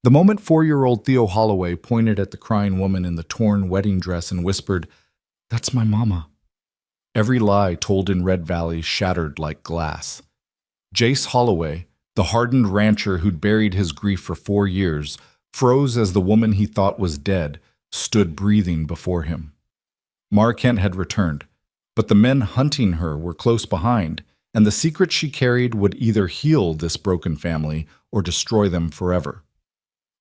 The moment 4-year-old Theo Holloway pointed at the crying woman in the torn wedding dress and whispered, "That's my mama." Every lie told in Red Valley shattered like glass. Jace Holloway, the hardened rancher who'd buried his grief for 4 years, froze as the woman he thought was dead stood breathing before him. Mara Kent had returned, but the men hunting her were close behind, and the secret she carried would either heal this broken family or destroy them forever.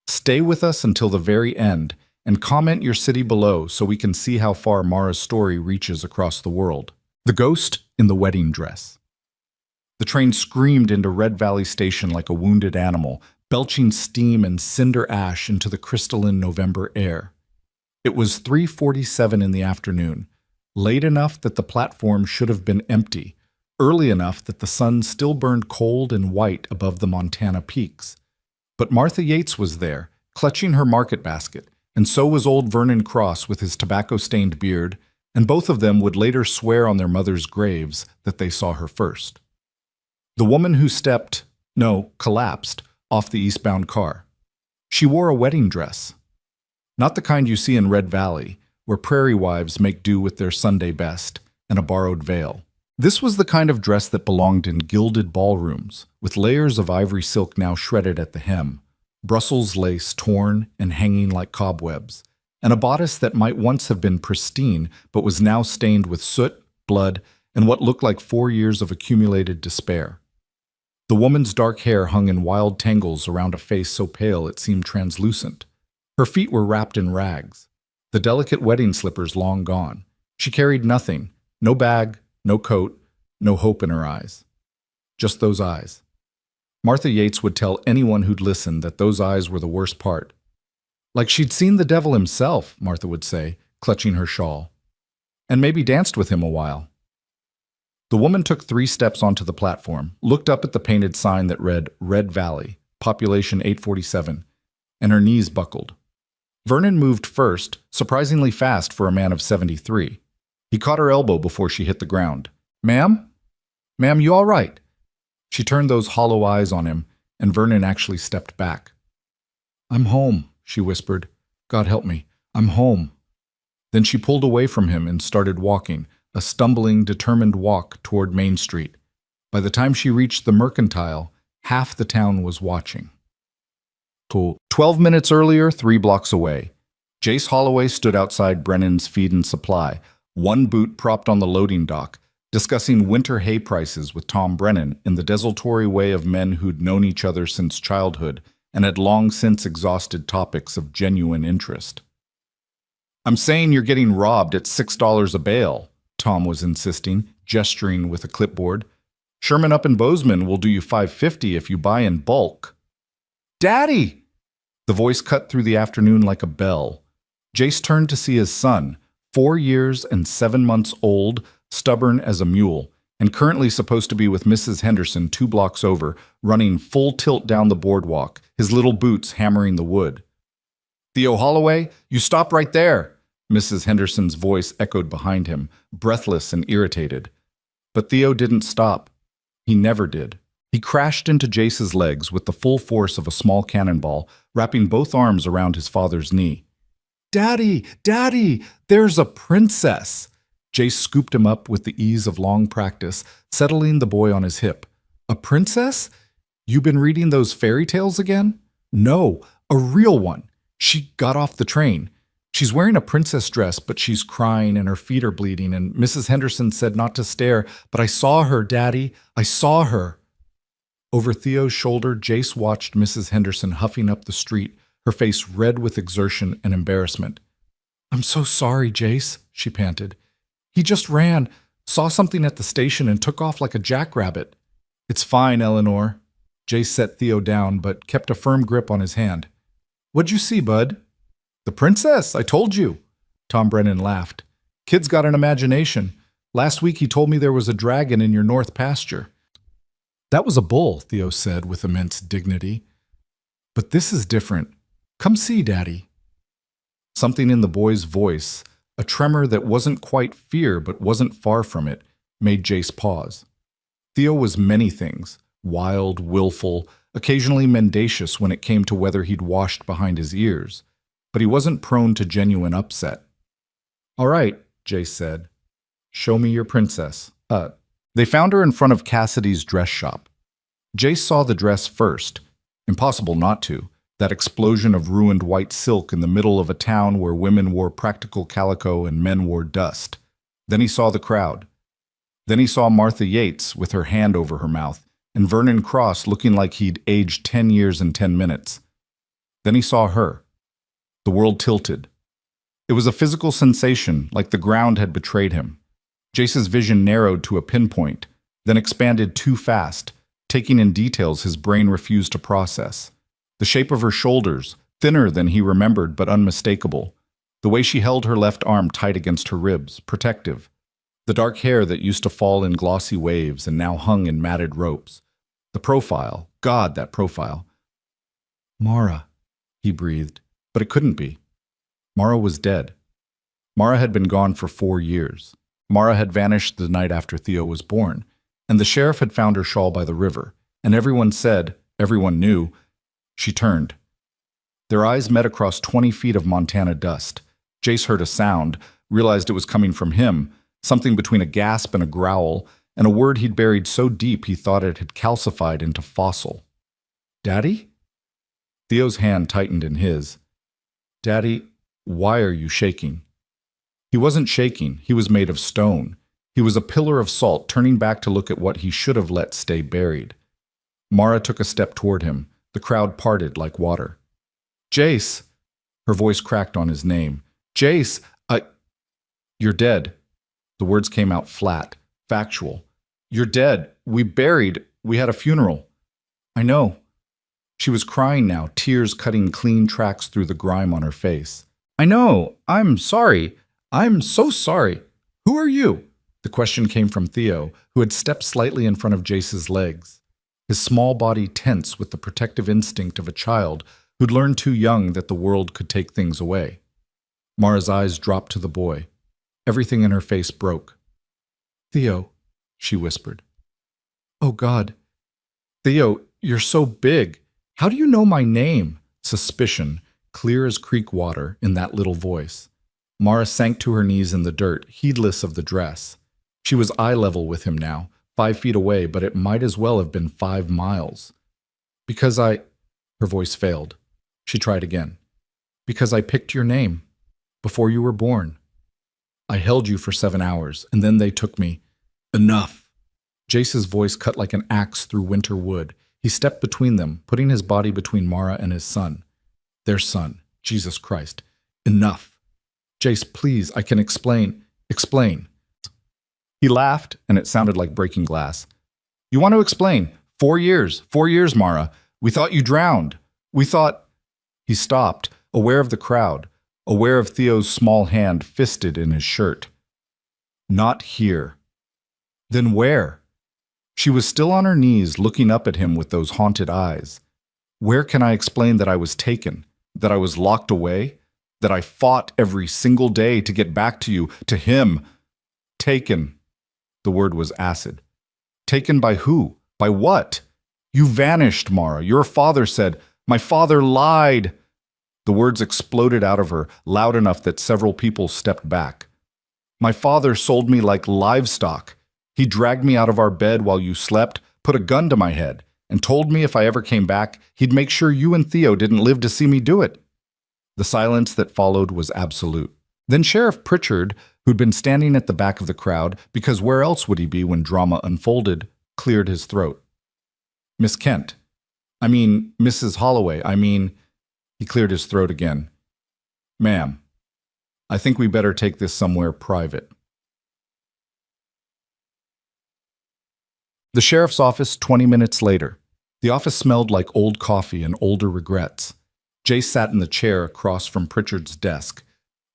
Stay with us until the very end, and comment your city below so we can see how far Mara's story reaches across the world. The Ghost in the Wedding Dress. The train screamed into Red Valley Station like a wounded animal, belching steam and cinder ash into the crystalline November air. It was 3:47 in the afternoon, late enough that the platform should have been empty, early enough that the sun still burned cold and white above the Montana peaks. But Martha Yates was there, clutching her market basket, and so was old Vernon Cross with his tobacco-stained beard, and both of them would later swear on their mother's graves that they saw her first. The woman who collapsed, off the eastbound car. She wore a wedding dress. Not the kind you see in Red Valley, where prairie wives make do with their Sunday best and a borrowed veil. This was the kind of dress that belonged in gilded ballrooms, with layers of ivory silk now shredded at the hem, Brussels lace torn and hanging like cobwebs, and a bodice that might once have been pristine but was now stained with soot, blood, and what looked like 4 years of accumulated despair. The woman's dark hair hung in wild tangles around a face so pale it seemed translucent. Her feet were wrapped in rags, the delicate wedding slippers long gone. She carried nothing, no bag, no coat, no hope in her eyes. Just those eyes. Martha Yates would tell anyone who'd listen that those eyes were the worst part. Like she'd seen the devil himself, Martha would say, clutching her shawl. And maybe danced with him a while. The woman took 3 steps onto the platform, looked up at the painted sign that read Red Valley, population 847, and her knees buckled. Vernon moved first, surprisingly fast for a man of 73. He caught her elbow before she hit the ground. "Ma'am? Ma'am, you all right?" She turned those hollow eyes on him, and Vernon actually stepped back. "I'm home," she whispered. "God help me, I'm home." Then she pulled away from him and started walking, a stumbling, determined walk toward Main Street. By the time she reached the Mercantile, half the town was watching. 12 minutes earlier, 3 blocks away, Jace Holloway stood outside Brennan's Feed and Supply, one boot propped on the loading dock, discussing winter hay prices with Tom Brennan in the desultory way of men who'd known each other since childhood and had long since exhausted topics of genuine interest. "I'm saying you're getting robbed at $6 a bale," Tom was insisting, gesturing with a clipboard. "Sherman up in Bozeman will do you $5.50 if you buy in bulk." "Daddy!" The voice cut through the afternoon like a bell. Jace turned to see his son, 4 years and 7 months old, stubborn as a mule, and currently supposed to be with Mrs. Henderson 2 blocks over, running full tilt down the boardwalk, his little boots hammering the wood. "Theo Holloway, you stop right there!" Mrs. Henderson's voice echoed behind him, breathless and irritated. But Theo didn't stop. He never did. He crashed into Jace's legs with the full force of a small cannonball, wrapping both arms around his father's knee. "Daddy! Daddy! There's a princess!" Jace scooped him up with the ease of long practice, settling the boy on his hip. "A princess? You been reading those fairy tales again?" "No, a real one. She got off the train. She's wearing a princess dress, but she's crying and her feet are bleeding, and Mrs. Henderson said not to stare, but I saw her, Daddy. I saw her." Over Theo's shoulder, Jace watched Mrs. Henderson huffing up the street, her face red with exertion and embarrassment. "I'm so sorry, Jace," she panted. "He just ran, saw something at the station and took off like a jackrabbit." "It's fine, Eleanor." Jace set Theo down, but kept a firm grip on his hand. "What'd you see, bud?" "The princess, I told you." Tom Brennan laughed. "Kid's got an imagination. Last week he told me there was a dragon in your north pasture." "That was a bull," Theo said with immense dignity. "But this is different. Come see, Daddy." Something in the boy's voice, a tremor that wasn't quite fear but wasn't far from it, made Jace pause. Theo was many things, wild, willful, occasionally mendacious when it came to whether he'd washed behind his ears, but he wasn't prone to genuine upset. "All right," Jace said. "Show me your princess." They found her in front of Cassidy's dress shop. Jace saw the dress first. Impossible not to. That explosion of ruined white silk in the middle of a town where women wore practical calico and men wore dust. Then he saw the crowd. Then he saw Martha Yates with her hand over her mouth, and Vernon Cross looking like he'd aged 10 years and 10 minutes. Then he saw her. The world tilted. It was a physical sensation, like the ground had betrayed him. Jace's vision narrowed to a pinpoint, then expanded too fast, taking in details his brain refused to process. The shape of her shoulders, thinner than he remembered but unmistakable. The way she held her left arm tight against her ribs, protective. The dark hair that used to fall in glossy waves and now hung in matted ropes. The profile, God, that profile. "Mara," he breathed, but it couldn't be. Mara was dead. Mara had been gone for 4 years. Mara had vanished the night after Theo was born, and the sheriff had found her shawl by the river, and everyone knew, she turned. Their eyes met across 20 feet of Montana dust. Jace heard a sound, realized it was coming from him, something between a gasp and a growl, and a word he'd buried so deep he thought it had calcified into fossil. "Daddy?" Theo's hand tightened in his. "Daddy, why are you shaking?" He wasn't shaking, he was made of stone. He was a pillar of salt, turning back to look at what he should have let stay buried. Mara took a step toward him. The crowd parted like water. "Jace!" Her voice cracked on his name. "Jace, you're dead." The words came out flat, factual. "You're dead. We had a funeral." "I know." She was crying now, tears cutting clean tracks through the grime on her face. "I know. I'm sorry. I'm so sorry. Who are you?" The question came from Theo, who had stepped slightly in front of Jace's legs, his small body tense with the protective instinct of a child who'd learned too young that the world could take things away. Mara's eyes dropped to the boy. Everything in her face broke. "Theo," she whispered. "Oh, God. Theo, you're so big. How do you know my name?" Suspicion, clear as creek water, in that little voice. Mara sank to her knees in the dirt, heedless of the dress. She was eye level with him now, 5 feet away, but it might as well have been 5 miles. "Because Her voice failed. She tried again. "Because I picked your name. Before you were born. I held you for 7 hours, and then they took me." "Enough!" Jace's voice cut like an axe through winter wood. He stepped between them, putting his body between Mara and his son. Their son. Jesus Christ. "Enough! Jace, please, I can explain." "Explain." He laughed, and it sounded like breaking glass. "You want to explain? 4 years. 4 years, Mara. We thought you drowned. We thought—" He stopped, aware of the crowd, aware of Theo's small hand fisted in his shirt. "Not here." "Then where?" She was still on her knees, looking up at him with those haunted eyes. "Where can I explain that I was taken, that I was locked away, that I fought every single day to get back to you, to him? Taken." The word was acid. "Taken by who? By what?" "You vanished, Mara. Your father said, 'My father lied.'" The words exploded out of her, loud enough that several people stepped back. "My father sold me like livestock. He dragged me out of our bed while you slept, put a gun to my head, and told me if I ever came back, he'd make sure you and Theo didn't live to see me do it." The silence that followed was absolute. Then Sheriff Pritchard, who'd been standing at the back of the crowd, because where else would he be when drama unfolded, cleared his throat. "Miss Kent. Mrs. Holloway. He cleared his throat again. "Ma'am, I think we better take this somewhere private." The sheriff's office 20 minutes later. The office smelled like old coffee and older regrets. Jace sat in the chair across from Pritchard's desk.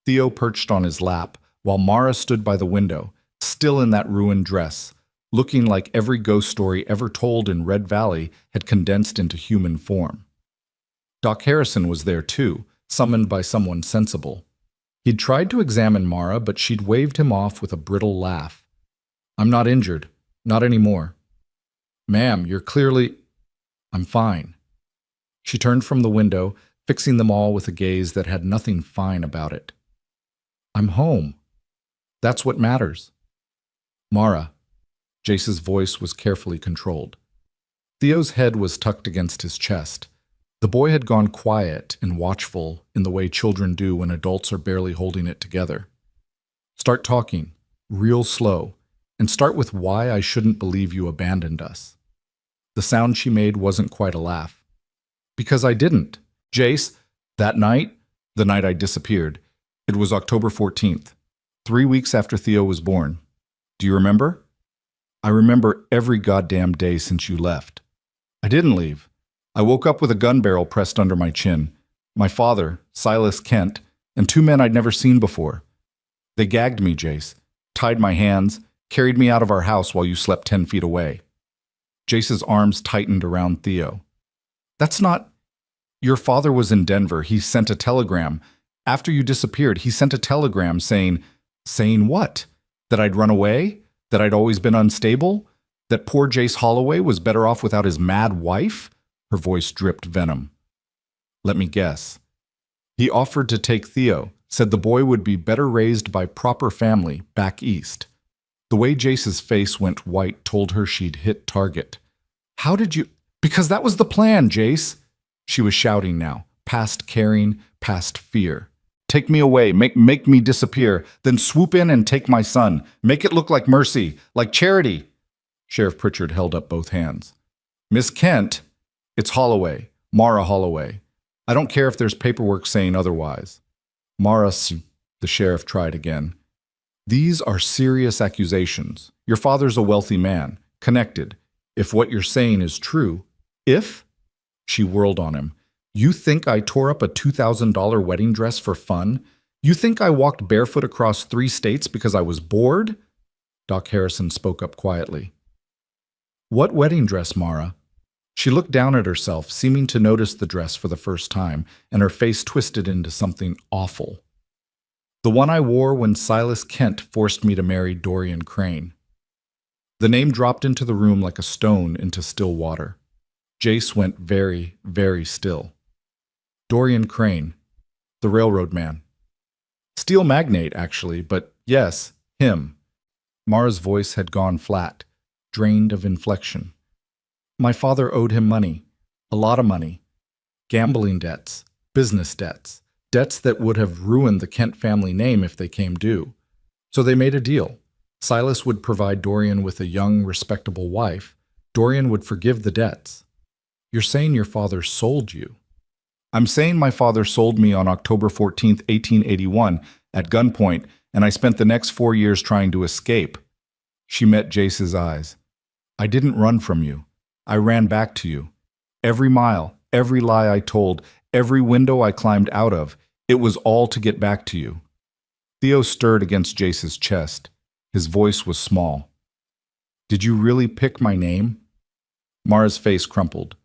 Theo perched on his lap, while Mara stood by the window, still in that ruined dress, looking like every ghost story ever told in Red Valley had condensed into human form. Doc Harrison was there too, summoned by someone sensible. He'd tried to examine Mara, but she'd waved him off with a brittle laugh. "I'm not injured. Not anymore." "Ma'am, you're clearly—" I'm fine. She turned from the window, fixing them all with a gaze that had nothing fine about it. I'm home. That's what matters. Mara. Jace's voice was carefully controlled. Theo's head was tucked against his chest. The boy had gone quiet and watchful in the way children do when adults are barely holding it together. Start talking, real slow, and start with why I shouldn't believe you abandoned us. The sound she made wasn't quite a laugh. Because I didn't. Jace, that night, the night I disappeared, it was October 14th, 3 weeks after Theo was born. Do you remember? I remember every goddamn day since you left. I didn't leave. I woke up with a gun barrel pressed under my chin. My father, Silas Kent, and 2 men I'd never seen before. They gagged me, Jace, tied my hands, carried me out of our house while you slept 10 feet away. Jace's arms tightened around Theo. That's not... Your father was in Denver. He sent a telegram. After you disappeared, he sent a telegram saying what? That I'd run away? That I'd always been unstable? That poor Jace Holloway was better off without his mad wife? Her voice dripped venom. Let me guess. He offered to take Theo, said the boy would be better raised by proper family back east. The way Jace's face went white told her she'd hit target. How did you... Because that was the plan, Jace. She was shouting now, past caring, past fear. Take me away, make me disappear, then swoop in and take my son. Make it look like mercy, like charity. Sheriff Pritchard held up both hands. Miss Kent, it's Holloway, Mara Holloway. I don't care if there's paperwork saying otherwise. Mara, the sheriff tried again. These are serious accusations. Your father's a wealthy man, connected. If what you're saying is true, if... She whirled on him. You think I tore up a $2,000 wedding dress for fun? You think I walked barefoot across 3 states because I was bored? Doc Harrison spoke up quietly. What wedding dress, Mara? She looked down at herself, seeming to notice the dress for the first time, and her face twisted into something awful. The one I wore when Silas Kent forced me to marry Dorian Crane. The name dropped into the room like a stone into still water. Jace went very, very still. Dorian Crane, the railroad man. Steel magnate, actually, but yes, him. Mara's voice had gone flat, drained of inflection. My father owed him money, a lot of money. Gambling debts, business debts, debts that would have ruined the Kent family name if they came due. So they made a deal. Silas would provide Dorian with a young, respectable wife. Dorian would forgive the debts. You're saying your father sold you. I'm saying my father sold me on October 14th, 1881, at gunpoint, and I spent the next 4 years trying to escape. She met Jace's eyes. I didn't run from you. I ran back to you. Every mile, every lie I told, every window I climbed out of, it was all to get back to you. Theo stirred against Jace's chest. His voice was small. Did you really pick my name? Mara's face crumpled.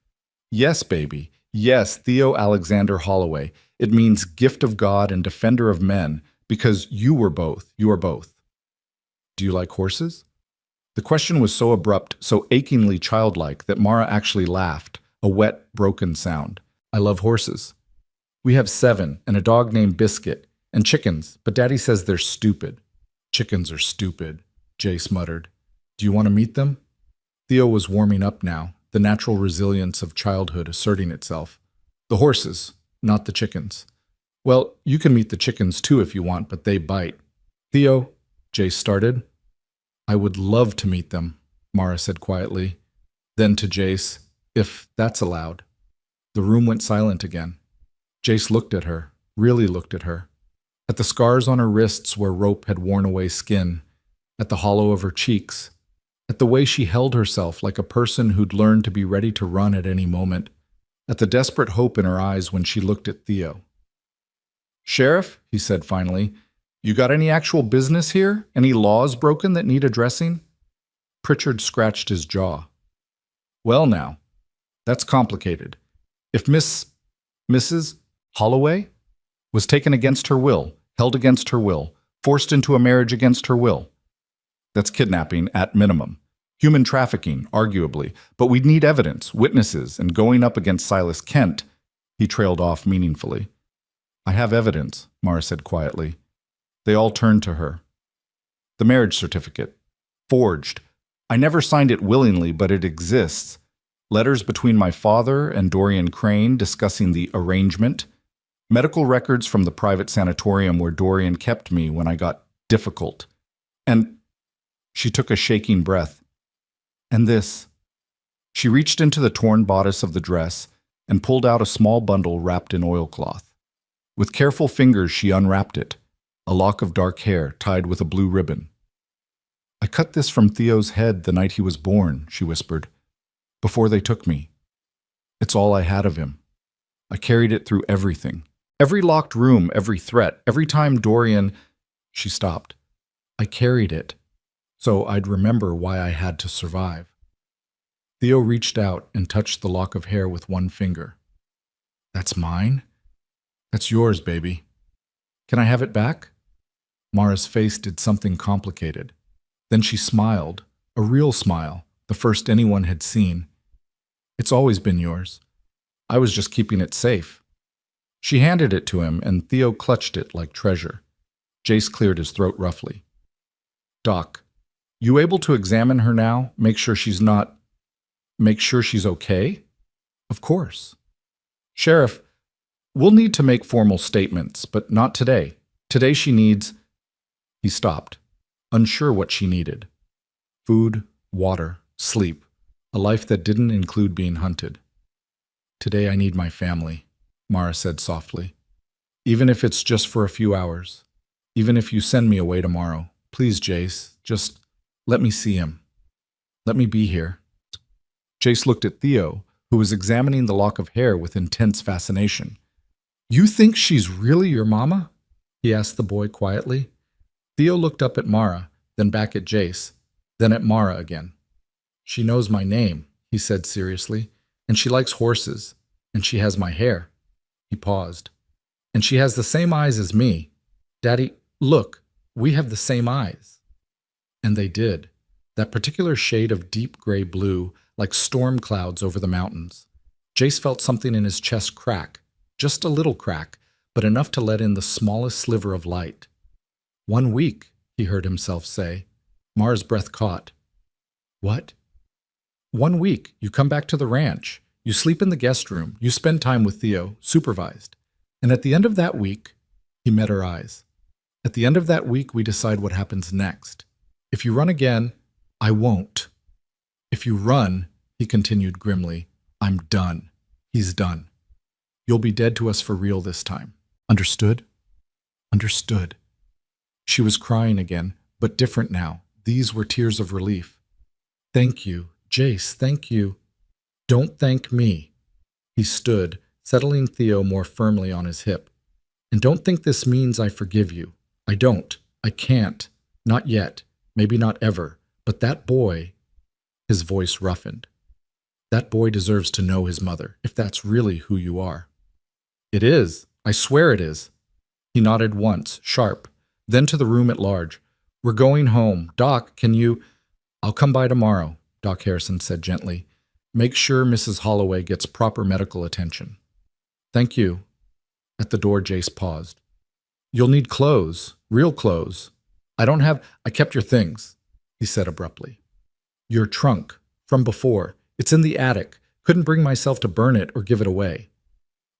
Yes, baby. Yes, Theo Alexander Holloway. It means gift of God and defender of men, because you were both. You are both. Do you like horses? The question was so abrupt, so achingly childlike, that Mara actually laughed, a wet, broken sound. I love horses. We have 7, and a dog named Biscuit, and chickens, but Daddy says they're stupid. Chickens are stupid, Jace muttered. Do you want to meet them? Theo was warming up now, the natural resilience of childhood asserting itself. The horses, not the chickens. Well, you can meet the chickens too if you want, but they bite. Theo, Jace started. I would love to meet them, Mara said quietly. Then to Jace, if that's allowed. The room went silent again. Jace looked at her, really looked at her. At the scars on her wrists where rope had worn away skin, at the hollow of her cheeks, at the way she held herself like a person who'd learned to be ready to run at any moment, at the desperate hope in her eyes when she looked at Theo. Sheriff, he said finally, you got any actual business here? Any laws broken that need addressing? Pritchard scratched his jaw. Well now, that's complicated. If Mrs. Holloway was taken against her will, held against her will, forced into a marriage against her will, that's kidnapping at minimum. Human trafficking, arguably, but we'd need evidence, witnesses, and going up against Silas Kent. He trailed off meaningfully. I have evidence, Mara said quietly. They all turned to her. The marriage certificate. Forged. I never signed it willingly, but it exists. Letters between my father and Dorian Crane discussing the arrangement. Medical records from the private sanatorium where Dorian kept me when I got difficult. And she took a shaking breath. And this. She reached into the torn bodice of the dress and pulled out a small bundle wrapped in oilcloth. With careful fingers, she unwrapped it, a lock of dark hair tied with a blue ribbon. I cut this from Theo's head the night he was born, she whispered, before they took me. It's all I had of him. I carried it through everything. Every locked room, every threat, every time Dorian... She stopped. I carried it, so I'd remember why I had to survive. Theo reached out and touched the lock of hair with one finger. That's mine? That's yours, baby. Can I have it back? Mara's face did something complicated. Then she smiled, a real smile, the first anyone had seen. It's always been yours. I was just keeping it safe. She handed it to him, and Theo clutched it like treasure. Jace cleared his throat roughly. Doc, you able to examine her now? Make sure she's okay? Of course. Sheriff, we'll need to make formal statements, but not today. Today she needs... He stopped, unsure what she needed. Food, water, sleep, a life that didn't include being hunted. Today I need my family, Mara said softly. Even if it's just for a few hours. Even if you send me away tomorrow. Please, Jace, just let me see him. Let me be here. Jace looked at Theo, who was examining the lock of hair with intense fascination. You think she's really your mama? He asked the boy quietly. Theo looked up at Mara, then back at Jace, then at Mara again. She knows my name, he said seriously, and she likes horses, and she has my hair. He paused. And she has the same eyes as me. Daddy, look, we have the same eyes. And they did. That particular shade of deep gray blue, like storm clouds over the mountains. Jace felt something in his chest crack, just a little crack, but enough to let in the smallest sliver of light. 1 week, he heard himself say. Mara's breath caught. What? 1 week, you come back to the ranch. You sleep in the guest room. You spend time with Theo, supervised. And at the end of that week, he met her eyes. At the end of that week, we decide what happens next. If you run again, I won't. If you run, he continued grimly, I'm done. He's done. You'll be dead to us for real this time. Understood? Understood. She was crying again, but different now. These were tears of relief. Thank you, Jace, thank you. Don't thank me. He stood, settling Theo more firmly on his hip. And don't think this means I forgive you. I don't. I can't. Not yet. Maybe not ever. But that boy... His voice roughened. That boy deserves to know his mother, if that's really who you are. It is. I swear it is. He nodded once, sharp, then to the room at large. We're going home. Doc, can you... I'll come by tomorrow, Doc Harrison said gently. Make sure Mrs. Holloway gets proper medical attention. Thank you. At the door, Jace paused. You'll need clothes, real clothes. I kept your things, he said abruptly. Your trunk, from before. It's in the attic. Couldn't bring myself to burn it or give it away.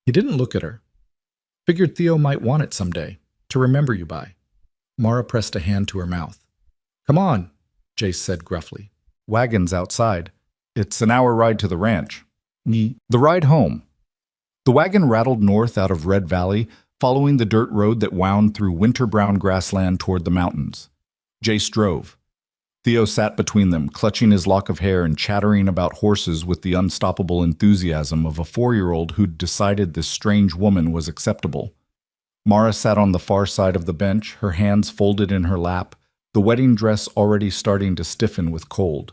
He didn't look at her. Figured Theo might want it someday, to remember you by. Mara pressed a hand to her mouth. Come on, Jace said gruffly. Wagon's outside. It's an hour ride to the ranch. The ride home. The wagon rattled north out of Red Valley, following the dirt road that wound through winter-brown grassland toward the mountains. Jace drove. Theo sat between them, clutching his lock of hair and chattering about horses with the unstoppable enthusiasm of a 4-year-old who'd decided this strange woman was acceptable. Mara sat on the far side of the bench, her hands folded in her lap, the wedding dress already starting to stiffen with cold.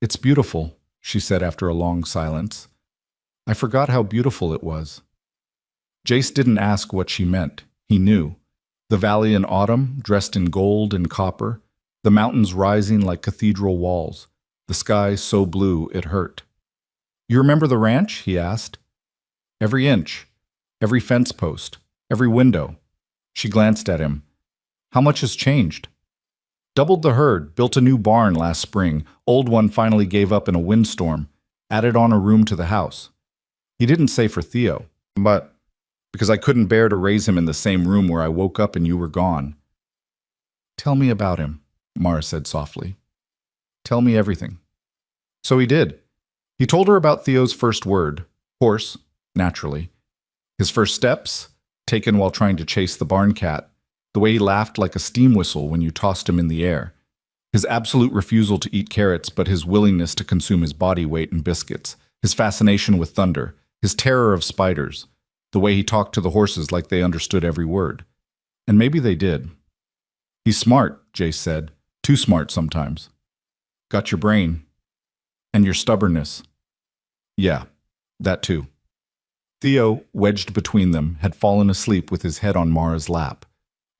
It's beautiful, she said after a long silence. I forgot how beautiful it was. Jace didn't ask what she meant. He knew. The valley in autumn, dressed in gold and copper, the mountains rising like cathedral walls, the sky so blue it hurt. You remember the ranch? He asked. Every inch, every fence post, every window. She glanced at him. How much has changed? Doubled the herd, built a new barn last spring. Old one finally gave up in a windstorm. Added on a room to the house. He didn't say for Theo, but because I couldn't bear to raise him in the same room where I woke up and you were gone. Tell me about him, Mara said softly. Tell me everything. So he did. He told her about Theo's first word, horse, naturally. His first steps, taken while trying to chase the barn cat. The way he laughed like a steam whistle when you tossed him in the air. His absolute refusal to eat carrots, but his willingness to consume his body weight in biscuits. His fascination with thunder. His terror of spiders. The way he talked to the horses like they understood every word. And maybe they did. He's smart, Jace said. Too smart sometimes. Got your brain. And your stubbornness. Yeah, that too. Theo, wedged between them, had fallen asleep with his head on Mara's lap.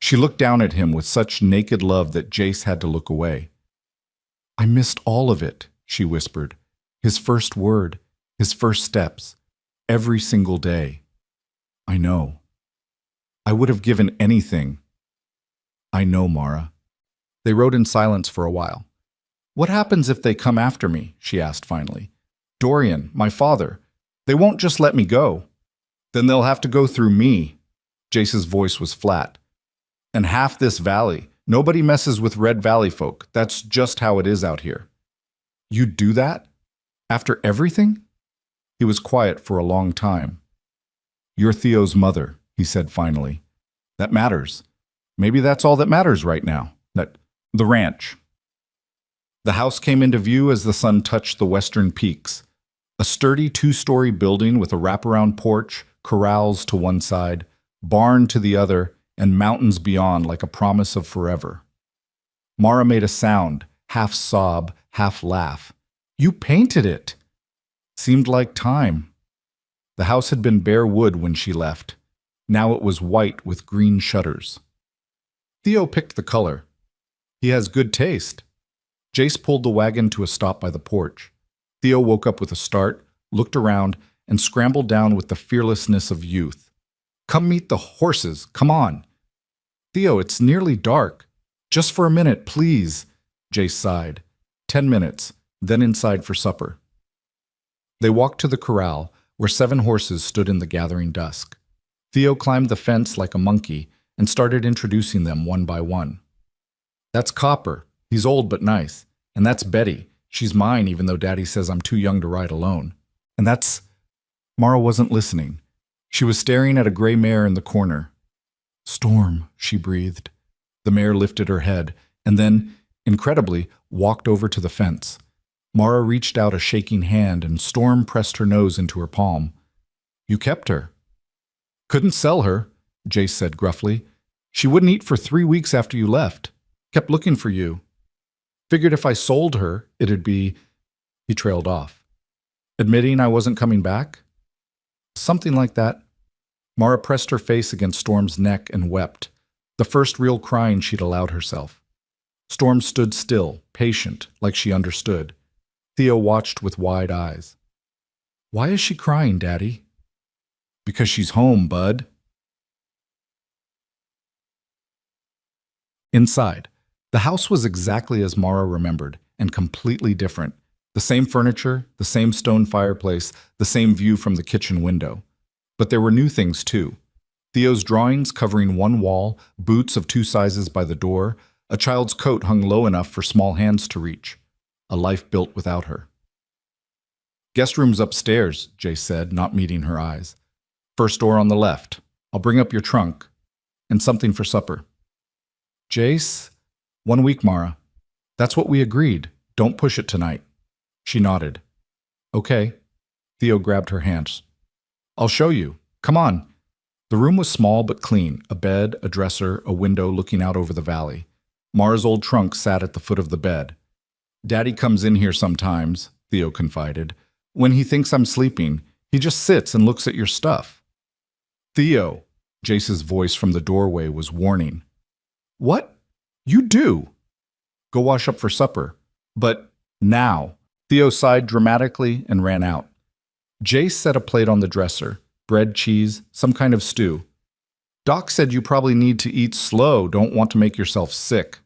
She looked down at him with such naked love that Jace had to look away. I missed all of it, she whispered. His first word, his first steps, every single day. I know. I would have given anything. I know, Mara. They rode in silence for a while. What happens if they come after me? She asked finally. Dorian, my father. They won't just let me go. Then they'll have to go through me. Jace's voice was flat. And half this valley. Nobody messes with Red Valley folk. That's just how it is out here. You'd do that? After everything? He was quiet for a long time. You're Theo's mother, he said finally. That matters. Maybe that's all that matters right now. The ranch. The house came into view as the sun touched the western peaks. A sturdy two-story building with a wraparound porch, corrals to one side, barn to the other, and mountains beyond like a promise of forever. Mara made a sound, half sob, half laugh. You painted it! Seemed like time. The house had been bare wood when she left. Now it was white with green shutters. Theo picked the color. He has good taste. Jace pulled the wagon to a stop by the porch. Theo woke up with a start, looked around, and scrambled down with the fearlessness of youth. Come meet the horses, come on. Theo, it's nearly dark. Just for a minute, please, Jace sighed. 10 minutes, then inside for supper. They walked to the corral, where 7 horses stood in the gathering dusk. Theo climbed the fence like a monkey and started introducing them one by one. That's Copper. He's old but nice. And that's Betty. She's mine even though Daddy says I'm too young to ride alone. And that's... Mara wasn't listening. She was staring at a gray mare in the corner. Storm, she breathed. The mare lifted her head and then, incredibly, walked over to the fence. Mara reached out a shaking hand and Storm pressed her nose into her palm. You kept her. Couldn't sell her, Jace said gruffly. She wouldn't eat for 3 weeks after you left. Kept looking for you. Figured if I sold her, it'd be... He trailed off. Admitting I wasn't coming back? Something like that. Mara pressed her face against Storm's neck and wept, the first real crying she'd allowed herself. Storm stood still, patient, like she understood. Theo watched with wide eyes. Why is she crying, Daddy? Because she's home, bud. Inside, the house was exactly as Mara remembered, and completely different. The same furniture, the same stone fireplace, the same view from the kitchen window. But there were new things too. Theo's drawings covering one wall, boots of 2 sizes by the door, a child's coat hung low enough for small hands to reach. A life built without her. Guest room's upstairs, Jace said, not meeting her eyes. First door on the left. I'll bring up your trunk. And something for supper. Jace? 1 week, Mara. That's what we agreed. Don't push it tonight. She nodded. Okay. Theo grabbed her hands. I'll show you. Come on. The room was small but clean. A bed, a dresser, a window looking out over the valley. Mara's old trunk sat at the foot of the bed. Daddy comes in here sometimes, Theo confided. When he thinks I'm sleeping, he just sits and looks at your stuff. Theo, Jace's voice from the doorway was warning. What? You do? Go wash up for supper. But Now. Theo sighed dramatically and ran out. Jace set a plate on the dresser. Bread, cheese, some kind of stew. Doc said you probably need to eat slow, don't want to make yourself sick.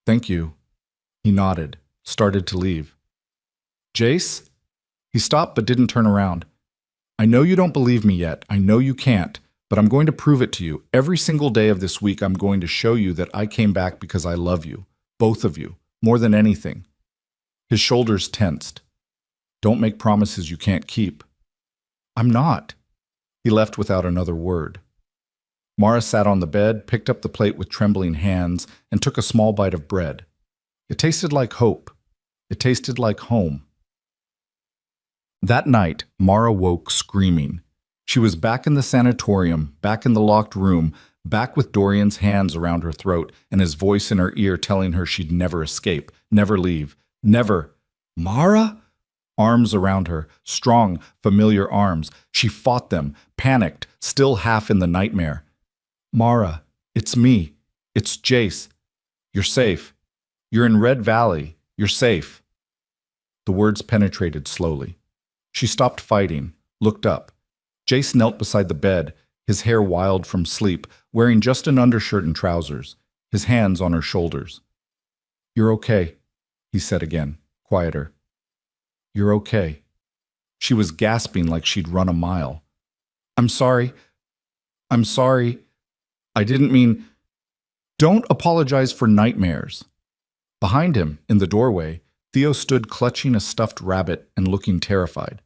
Thank you. He nodded, started to leave. Jace? He stopped but didn't turn around. I know you don't believe me yet. I know you can't. But I'm going to prove it to you. Every single day of this week, I'm going to show you that I came back because I love you. Both of you. More than anything. His shoulders tensed. Don't make promises you can't keep. I'm not. He left without another word. Mara sat on the bed, picked up the plate with trembling hands, and took a small bite of bread. It tasted like hope. It tasted like home. That night, Mara woke screaming. She was back in the sanatorium, back in the locked room, back with Dorian's hands around her throat and his voice in her ear telling her she'd never escape, never leave, never. Mara? Arms around her, strong, familiar arms. She fought them, panicked, still half in the nightmare. Mara, it's me. It's Jace. You're safe. You're in Red Valley. You're safe. The words penetrated slowly. She stopped fighting, looked up. Jace knelt beside the bed, his hair wild from sleep, wearing just an undershirt and trousers, his hands on her shoulders. You're okay, he said again, quieter. You're okay. She was gasping like she'd run a mile. I'm sorry. I'm sorry. I didn't mean... Don't apologize for nightmares. Behind him, in the doorway, Theo stood clutching a stuffed rabbit and looking terrified.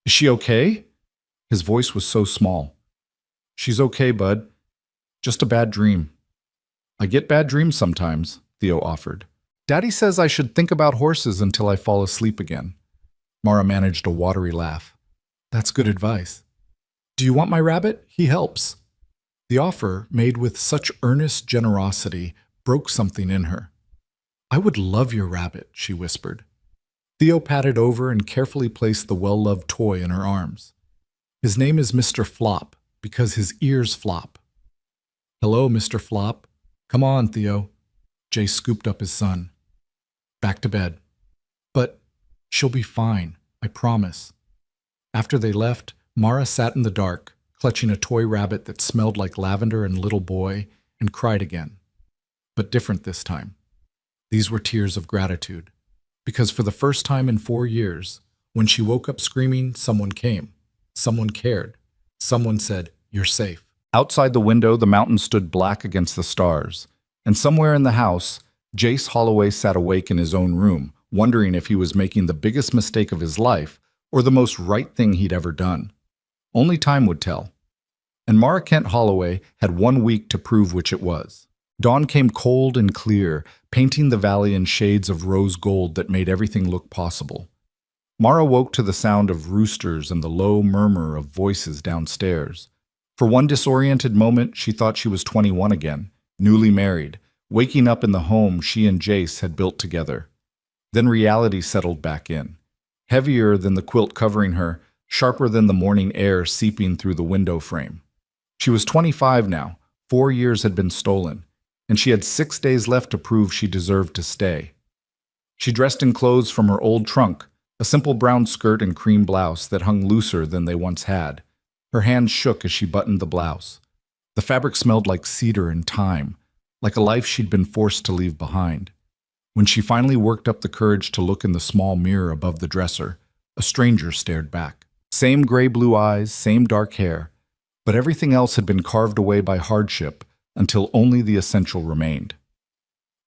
Is she okay? His voice was so small. She's okay, bud. Just a bad dream. I get bad dreams sometimes, Theo offered. Daddy says I should think about horses until I fall asleep again. Mara managed a watery laugh. That's good advice. Do you want my rabbit? He helps. The offer, made with such earnest generosity, broke something in her. I would love your rabbit, she whispered. Theo patted over and carefully placed the well-loved toy in her arms. His name is Mr. Flop, because his ears flop. Hello, Mr. Flop. Come on, Theo. Jay scooped up his son. Back to bed. But she'll be fine, I promise. After they left, Mara sat in the dark, clutching a toy rabbit that smelled like lavender and little boy, and cried again. But different this time. These were tears of gratitude, because for the first time in 4 years, when she woke up screaming, someone came. Someone cared. Someone said, you're safe. Outside the window, the mountain stood black against the stars, and somewhere in the house, Jace Holloway sat awake in his own room, wondering if he was making the biggest mistake of his life or the most right thing he'd ever done. Only time would tell. And Mara Kent Holloway had 1 week to prove which it was. Dawn came cold and clear, painting the valley in shades of rose gold that made everything look possible. Mara woke to the sound of roosters and the low murmur of voices downstairs. For one disoriented moment, she thought she was 21 again, newly married, waking up in the home she and Jace had built together. Then reality settled back in. Heavier than the quilt covering her, sharper than the morning air seeping through the window frame. She was 25 now. 4 years had been stolen, and she had 6 days left to prove she deserved to stay. She dressed in clothes from her old trunk, a simple brown skirt and cream blouse that hung looser than they once had. Her hands shook as she buttoned the blouse. The fabric smelled like cedar and thyme, like a life she'd been forced to leave behind. When she finally worked up the courage to look in the small mirror above the dresser, a stranger stared back. Same gray-blue eyes, same dark hair, but everything else had been carved away by hardship until only the essential remained.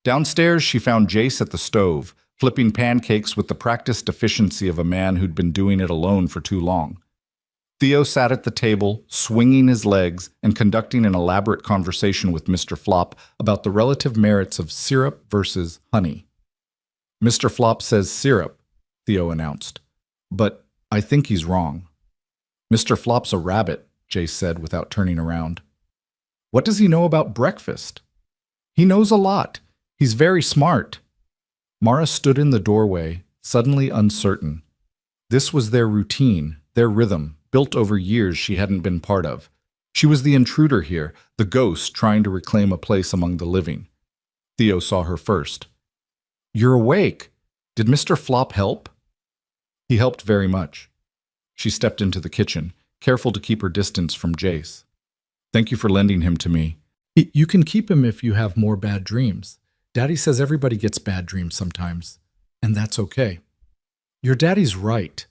Downstairs, she found Jace at the stove, flipping pancakes with the practiced efficiency of a man who'd been doing it alone for too long. Theo sat at the table, swinging his legs and conducting an elaborate conversation with Mr. Flop about the relative merits of syrup versus honey. Mr. Flop says syrup, Theo announced. But I think he's wrong. Mr. Flop's a rabbit, Jace said without turning around. What does he know about breakfast? He knows a lot. He's very smart. Mara stood in the doorway, suddenly uncertain. This was their routine, their rhythm, built over years she hadn't been part of. She was the intruder here, the ghost trying to reclaim a place among the living. Theo saw her first. You're awake. Did Mr. Flop help? He helped very much. She stepped into the kitchen, careful to keep her distance from Jace. Thank you for lending him to me. You can keep him if you have more bad dreams. Daddy says everybody gets bad dreams sometimes, and that's okay. Your daddy's right.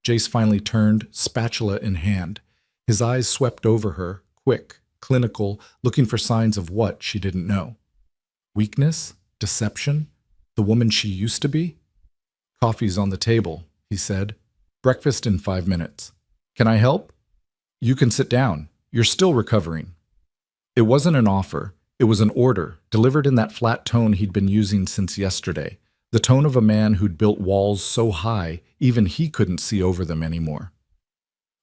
Jace finally turned, spatula in hand. His eyes swept over her, quick, clinical, looking for signs of what she didn't know. Weakness? Deception? The woman she used to be? Coffee's on the table, he said. Breakfast in 5 minutes. Can I help? You can sit down. You're still recovering. It wasn't an offer. It was an order, delivered in that flat tone he'd been using since yesterday, the tone of a man who'd built walls so high even he couldn't see over them anymore.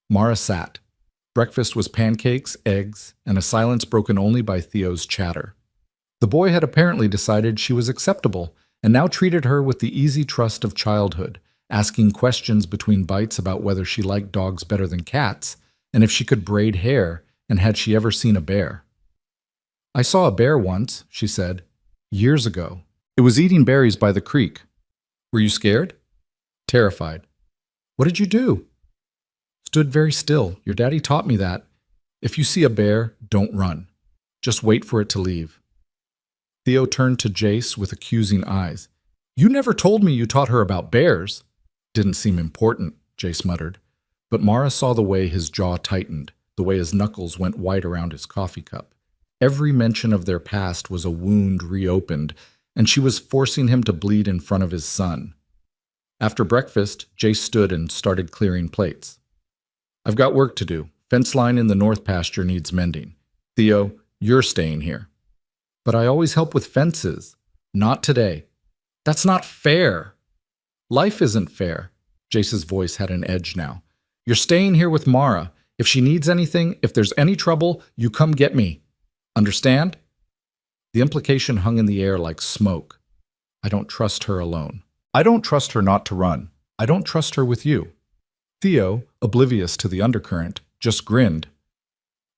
Mara sat. Breakfast was pancakes, eggs, and a silence broken only by Theo's chatter. The boy had apparently decided she was acceptable, and now treated her with the easy trust of childhood, asking questions between bites about whether she liked dogs better than cats, and if she could braid hair, and had she ever seen a bear. I saw a bear once, she said, years ago. It was eating berries by the creek. Were you scared? Terrified. What did you do? Stood very still. Your daddy taught me that. If you see a bear, don't run. Just wait for it to leave. Theo turned to Jace with accusing eyes. You never told me you taught her about bears. Didn't seem important, Jace muttered. But Mara saw the way his jaw tightened, the way his knuckles went white around his coffee cup. Every mention of their past was a wound reopened, and she was forcing him to bleed in front of his son. After breakfast, Jace stood and started clearing plates. I've got work to do. Fence line in the north pasture needs mending. Theo, you're staying here. But I always help with fences. Not today. That's not fair. Life isn't fair. Jace's voice had an edge now. You're staying here with Mara. If she needs anything, if there's any trouble, you come get me. Understand? The implication hung in the air like smoke. I don't trust her alone. I don't trust her not to run. I don't trust her with you. Theo, oblivious to the undercurrent, just grinned.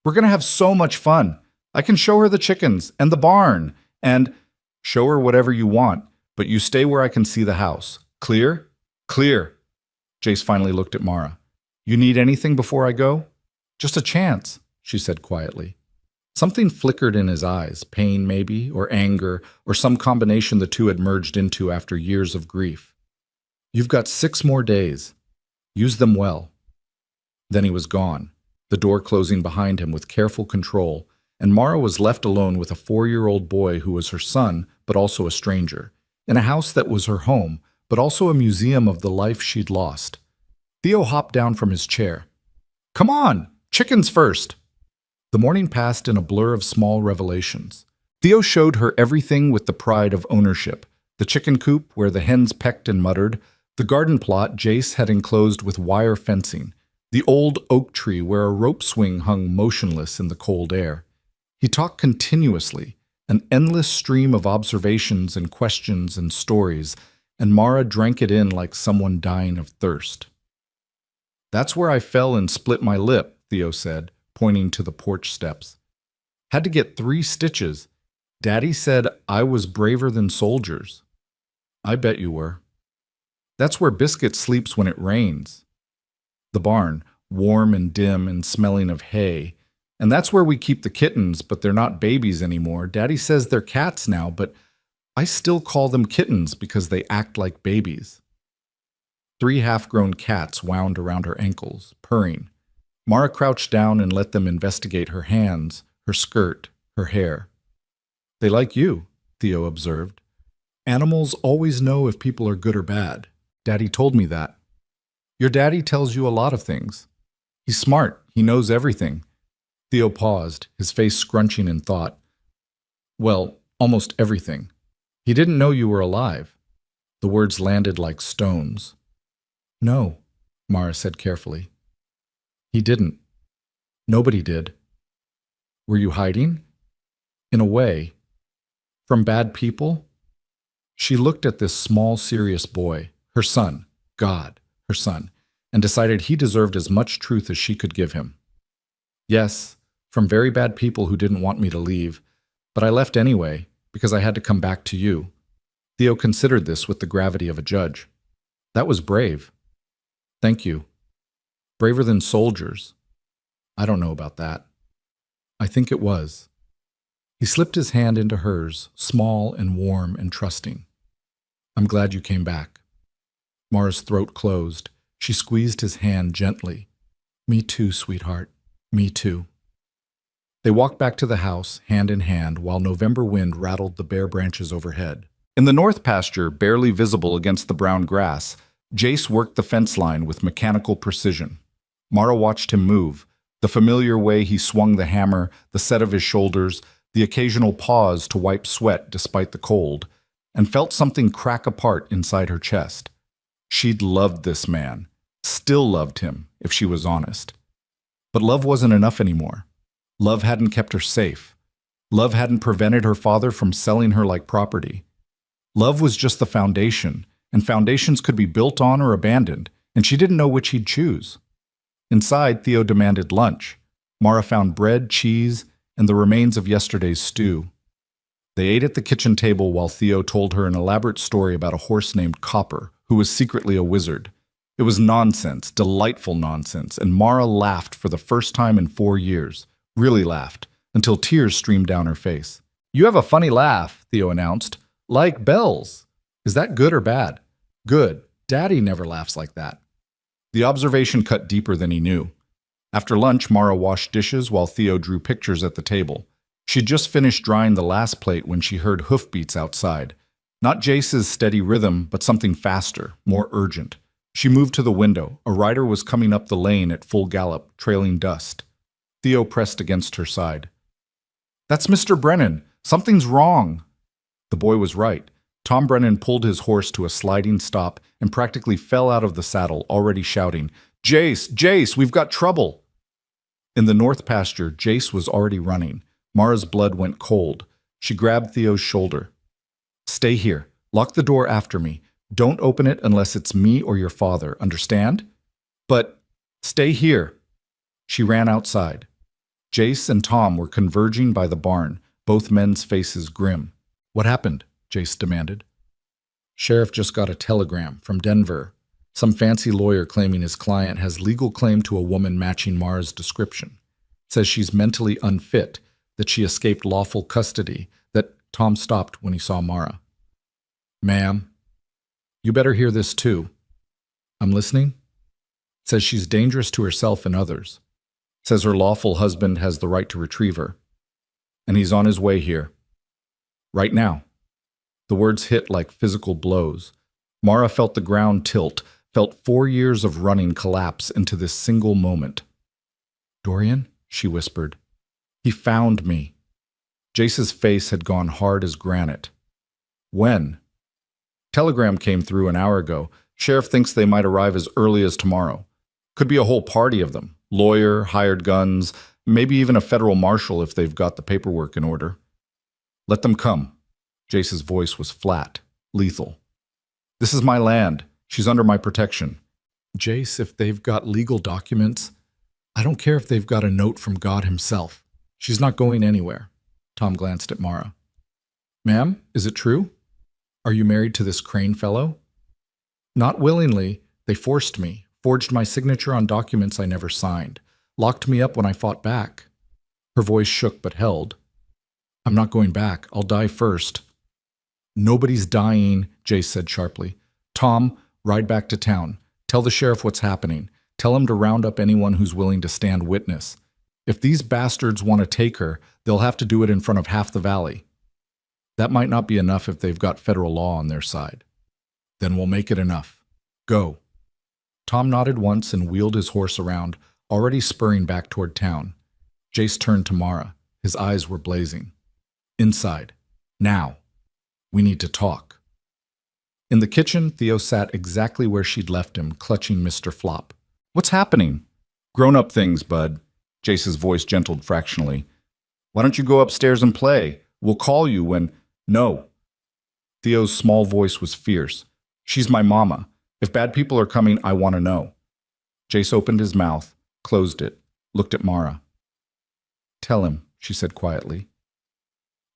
We're going to have so much fun. I can show her the chickens and the barn and show her whatever you want, but you stay where I can see the house. Clear? Clear. Jace finally looked at Mara. You need anything before I go? Just a chance, she said quietly. Something flickered in his eyes, pain maybe, or anger, or some combination the two had merged into after years of grief. You've got 6 more days. Use them well. Then he was gone, the door closing behind him with careful control, and Mara was left alone with a 4-year-old boy who was her son, but also a stranger, in a house that was her home, but also a museum of the life she'd lost. Theo hopped down from his chair. Come on, chickens first. The morning passed in a blur of small revelations. Theo showed her everything with the pride of ownership. The chicken coop where the hens pecked and muttered, the garden plot Jace had enclosed with wire fencing, the old oak tree where a rope swing hung motionless in the cold air. He talked continuously, an endless stream of observations and questions and stories, and Mara drank it in like someone dying of thirst. That's where I fell and split my lip, Theo said, pointing to the porch steps. Had to get 3 stitches. Daddy said I was braver than soldiers. I bet you were. That's where Biscuit sleeps when it rains. The barn, warm and dim and smelling of hay. And that's where we keep the kittens, but they're not babies anymore. Daddy says they're cats now, but I still call them kittens because they act like babies. 3 half-grown cats wound around her ankles, purring. Mara crouched down and let them investigate her hands, her skirt, her hair. They like you, Theo observed. Animals always know if people are good or bad. Daddy told me that. Your daddy tells you a lot of things. He's smart. He knows everything. Theo paused, his face scrunching in thought. Well, almost everything. He didn't know you were alive. The words landed like stones. No, Mara said carefully. He didn't. Nobody did. Were you hiding? In a way. From bad people? She looked at this small, serious boy, her son, God, her son, and decided he deserved as much truth as she could give him. Yes, from very bad people who didn't want me to leave, but I left anyway because I had to come back to you. Theo considered this with the gravity of a judge. That was brave. Thank you. Braver than soldiers. I don't know about that. I think it was. He slipped his hand into hers, small and warm and trusting. I'm glad you came back. Mara's throat closed. She squeezed his hand gently. Me too, sweetheart. Me too. They walked back to the house, hand in hand, while November wind rattled the bare branches overhead. In the north pasture, barely visible against the brown grass, Jace worked the fence line with mechanical precision. Mara watched him move, the familiar way he swung the hammer, the set of his shoulders, the occasional pause to wipe sweat despite the cold, and felt something crack apart inside her chest. She'd loved this man, still loved him, if she was honest. But love wasn't enough anymore. Love hadn't kept her safe. Love hadn't prevented her father from selling her like property. Love was just the foundation, and foundations could be built on or abandoned, and she didn't know which he'd choose. Inside, Theo demanded lunch. Mara found bread, cheese, and the remains of yesterday's stew. They ate at the kitchen table while Theo told her an elaborate story about a horse named Copper, who was secretly a wizard. It was nonsense, delightful nonsense, and Mara laughed for the first time in 4 years. Really laughed, until tears streamed down her face. You have a funny laugh, Theo announced. Like bells. Is that good or bad? Good. Daddy never laughs like that. The observation cut deeper than he knew. After lunch, Mara washed dishes while Theo drew pictures at the table. She'd just finished drying the last plate when she heard hoofbeats outside. Not Jace's steady rhythm, but something faster, more urgent. She moved to the window. A rider was coming up the lane at full gallop, trailing dust. Theo pressed against her side. That's Mr. Brennan. Something's wrong. The boy was right. Tom Brennan pulled his horse to a sliding stop and practically fell out of the saddle, already shouting, Jace, Jace, we've got trouble. In the north pasture, Jace was already running. Mara's blood went cold. She grabbed Theo's shoulder. Stay here. Lock the door after me. Don't open it unless it's me or your father, understand? But stay here. She ran outside. Jace and Tom were converging by the barn, both men's faces grim. What happened? Jace demanded. Sheriff just got a telegram from Denver. Some fancy lawyer claiming his client has legal claim to a woman matching Mara's description. Says she's mentally unfit, that she escaped lawful custody, that Tom stopped when he saw Mara. Ma'am, you better hear this too. I'm listening. Says she's dangerous to herself and others. Says her lawful husband has the right to retrieve her. And he's on his way here. Right now. The words hit like physical blows. Mara felt the ground tilt, felt 4 years of running collapse into this single moment. Dorian, she whispered. He found me. Jace's face had gone hard as granite. When? Telegram came through an hour ago. Sheriff thinks they might arrive as early as tomorrow. Could be a whole party of them. Lawyer, hired guns, maybe even a federal marshal if they've got the paperwork in order. Let them come. Jace's voice was flat, lethal. This is my land. She's under my protection. Jace, if they've got legal documents, I don't care if they've got a note from God himself. She's not going anywhere. Tom glanced at Mara. Ma'am, is it true? Are you married to this Crane fellow? Not willingly. They forced me, forged my signature on documents I never signed, locked me up when I fought back. Her voice shook but held. I'm not going back. I'll die first. Nobody's dying, Jace said sharply. Tom, ride back to town. Tell the sheriff what's happening. Tell him to round up anyone who's willing to stand witness. If these bastards want to take her, they'll have to do it in front of half the valley. That might not be enough if they've got federal law on their side. Then we'll make it enough. Go. Tom nodded once and wheeled his horse around, already spurring back toward town. Jace turned to Mara. His eyes were blazing. Inside. Now. We need to talk. In the kitchen, Theo sat exactly where she'd left him, clutching Mr. Flop. What's happening? Grown-up things, bud. Jace's voice gentled fractionally. Why don't you go upstairs and play? We'll call you when... No. Theo's small voice was fierce. She's my mama. If bad people are coming, I want to know. Jace opened his mouth, closed it, looked at Mara. Tell him, she said quietly.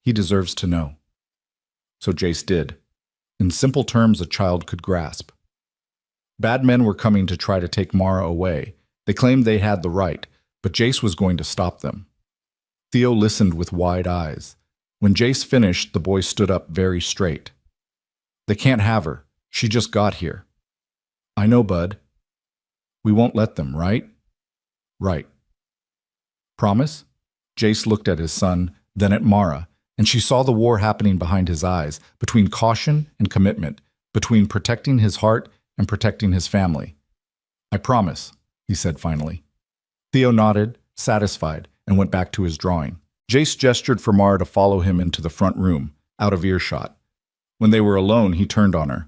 He deserves to know. So Jace did. in simple terms a child could grasp. Bad men were coming to try to take Mara away. They claimed they had the right, but Jace was going to stop them. Theo listened with wide eyes. When Jace finished, the boy stood up very straight. They can't have her. She just got here. I know, bud. We won't let them, right? Right. Promise? Jace looked at his son, then at Mara, and she saw the war happening behind his eyes, between caution and commitment, between protecting his heart and protecting his family. I promise, he said finally. Theo nodded, satisfied, and went back to his drawing. Jace gestured for Mara to follow him into the front room, out of earshot. When they were alone, he turned on her.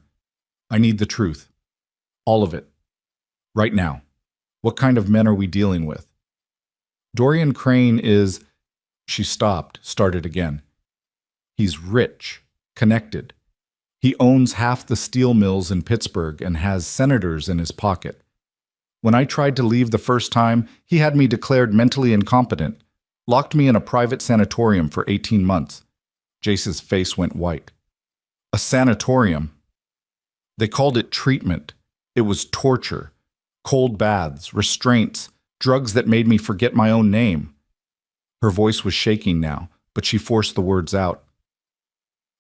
I need the truth. All of it. Right now. What kind of men are we dealing with? Dorian Crane is... She stopped, started again. He's rich, connected. He owns half the steel mills in Pittsburgh and has senators in his pocket. When I tried to leave the first time, he had me declared mentally incompetent, locked me in a private sanatorium for 18 months. Jace's face went white. A sanatorium. They called it treatment. It was torture. Cold baths, restraints, drugs that made me forget my own name. Her voice was shaking now, but she forced the words out.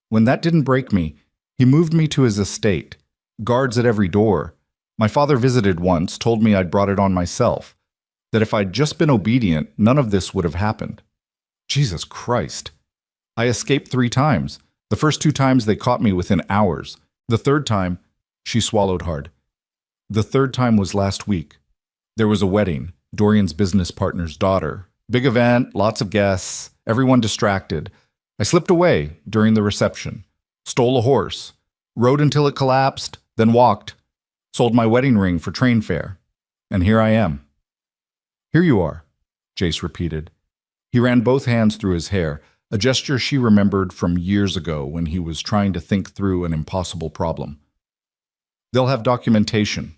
When that didn't break me, he moved me to his estate. Guards at every door. My father visited once, told me I'd brought it on myself. That if I'd just been obedient, none of this would have happened. Jesus Christ. I escaped 3 times. The first 2 times they caught me within hours. The third time, she swallowed hard. The third time was last week. There was a wedding, Dorian's business partner's daughter. Big event, lots of guests, everyone distracted. I slipped away during the reception. Stole a horse. Rode until it collapsed, then walked. Sold my wedding ring for train fare. And here I am. Here you are, Jace repeated. He ran both hands through his hair, a gesture she remembered from years ago when he was trying to think through an impossible problem. They'll have documentation,